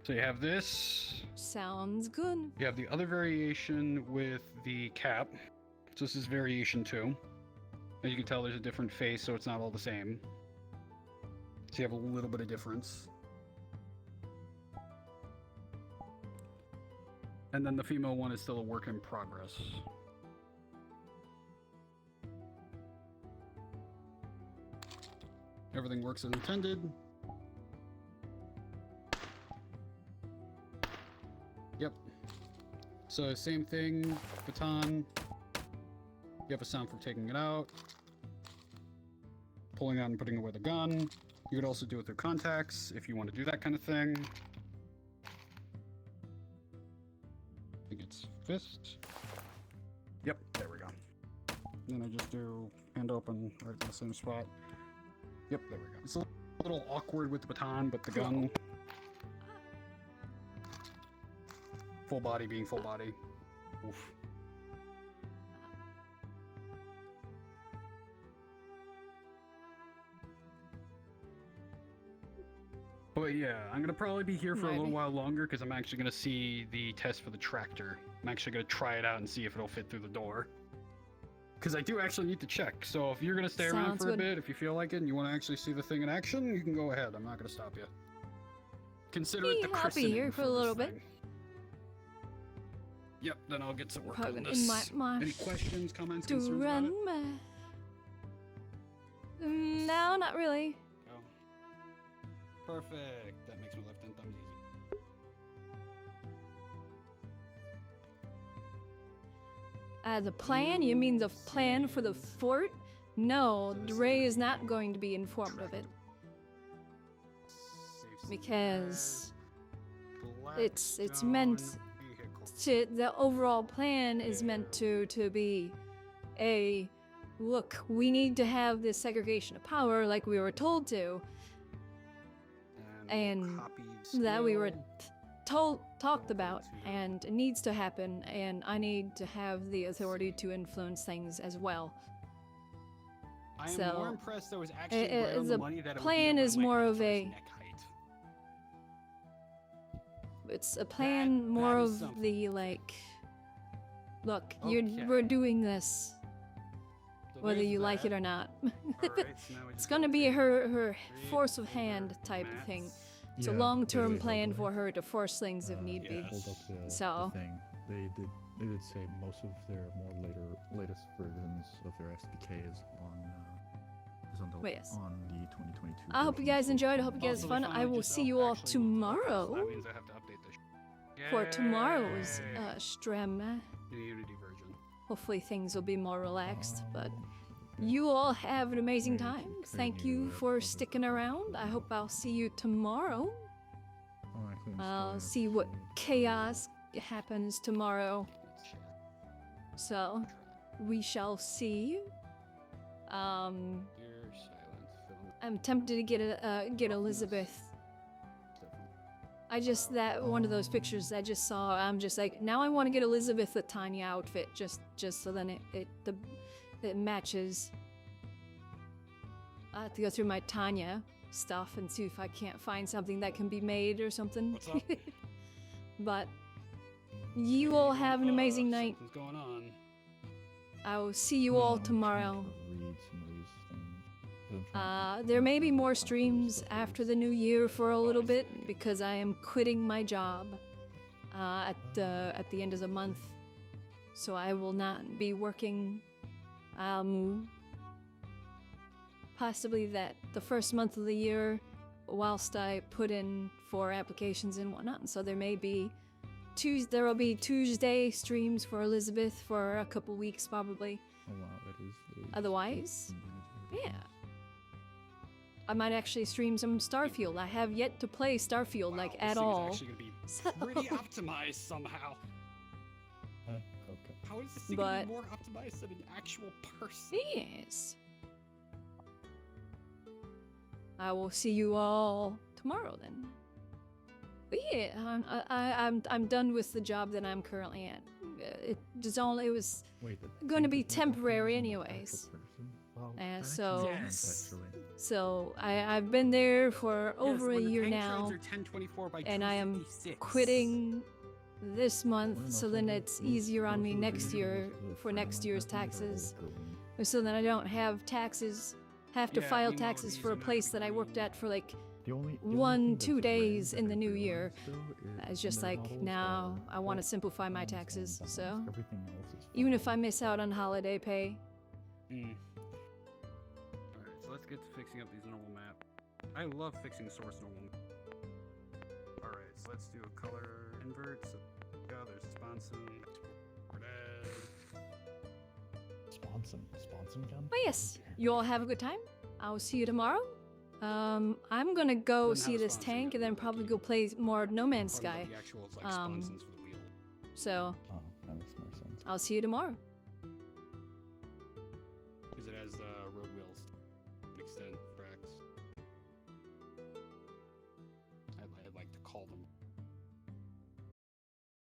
S3: So you have this.
S1: Sounds good.
S3: You have the other variation with the cap. So this is variation 2. As you can tell, there's a different face, so it's not all the same. So you have a little bit of difference. And then the female one is still a work in progress. Everything works as intended. Yep. So same thing, baton. You have a sound for taking it out, pulling out and putting away the gun. You could also do it through contacts if you want to do that kind of thing. I think it's fist. Yep, there we go. Then I just do hand open right in the same spot. Yep, there we go. It's a little awkward with the baton, but the gun. Full body being full body. Oof. But yeah, I'm gonna probably be here for a little
S1: Maybe.
S3: while longer because I'm actually gonna see the test for the tractor. I'm actually gonna try it out and see if it'll fit through the door. Because I do actually need to check. So if you're gonna stay around
S1: Sounds
S3: for a
S1: good.
S3: bit, if you feel like it and you want to actually see the thing in action, you can go ahead. I'm not gonna stop you. Consider it the
S1: I'll be
S3: christening
S1: here for a
S3: this
S1: little bit.
S3: thing. Yep, then I'll get to work on
S1: Probably
S3: this.
S1: in my
S3: Any questions, comments,
S1: to
S3: concerns about it?
S1: run no, not really.
S3: Oh. Perfect. That makes my left hand thumbs easy.
S1: The plan? You mean the plan for the fort? No, Ray is not going to be informed of it. Because it's meant to, the overall plan is meant to be a look, we need to have this segregation of power like we were told to. And that we were talked about, and it needs to happen, and I need to have the authority to influence things as well.
S3: I am
S1: So,
S3: more impressed that was actually right on the money that it would be
S1: plan
S3: around
S1: is
S3: my
S1: more of
S3: avatar's
S1: a
S3: neck height.
S1: it's a plan more
S3: that
S1: of
S3: is something.
S1: the like look,
S3: Okay.
S1: we're doing this whether
S3: there's
S1: you like it
S3: that.
S1: or not.
S3: Alright, so now we
S1: It's
S3: just
S1: gonna
S3: gotta
S1: be
S3: take
S1: her force of hand type of thing. It's a
S8: Yeah,
S1: long-term
S8: they-
S1: plan for her to force things if need be.
S8: Hold up the
S1: So
S8: thing. They did say most of their latest versions of their SPK is on the
S1: But yes.
S8: on the 2022.
S1: I hope you guys enjoyed. I hope you guys had fun. I will see you all tomorrow
S3: That means I have to update this.
S1: for tomorrow's stream.
S3: The Unity version.
S1: Hopefully things will be more relaxed, but you all have an amazing time. Thank you for sticking around. I hope I'll see you tomorrow. I'll see what chaos happens tomorrow. So, we shall see. I'm tempted to get Elizabeth. I just that one of those pictures I just saw. I'm just like, now I want to get Elizabeth a tiny outfit, just so then it matches. I have to go through my Tanya stuff and see if I can't find something that can be made or something.
S3: What's up?
S1: But you all have an amazing night.
S3: What's going on?
S1: I will see you all tomorrow. There may be more streams after the new year for a little bit because I am quitting my job at the end of the month, so I will not be working. Possibly that the first month of the year, whilst I put in for applications and whatnot. So there may be there will be Tuesday streams for Elizabeth for a couple weeks probably.
S8: Oh wow, that is
S1: Otherwise, yeah. I might actually stream some Starfield. I have yet to play Starfield like at all.
S3: This thing is actually gonna be pretty optimized somehow.
S8: Okay.
S3: How is this thing
S1: But-
S3: gonna be more optimized than an actual person?
S1: Yes. I will see you all tomorrow then. But yeah, I'm done with the job that I'm currently at. It was going to be temporary anyways. And so I've been there for over a year now, and I am quitting this month, so then it's easier on me next year for next year's taxes, so then I don't have to file taxes for a place that I worked at for like 1-2 days in the new year. It's just like, now I want to simplify my taxes, so even if I miss out on holiday pay.
S15: Alright, so let's get to fixing up these normal map. I love fixing source normal map. Alright, so let's do a color invert. So yeah, there's Sponson,
S8: Sponson gun?
S1: But yes, you all have a good time. I'll see you tomorrow. I'm gonna go see this tank and then probably go play more No Man's Sky. So
S8: that makes more sense.
S1: I'll see you tomorrow.
S15: Because it has road wheels to extend tracks. I'd like to call them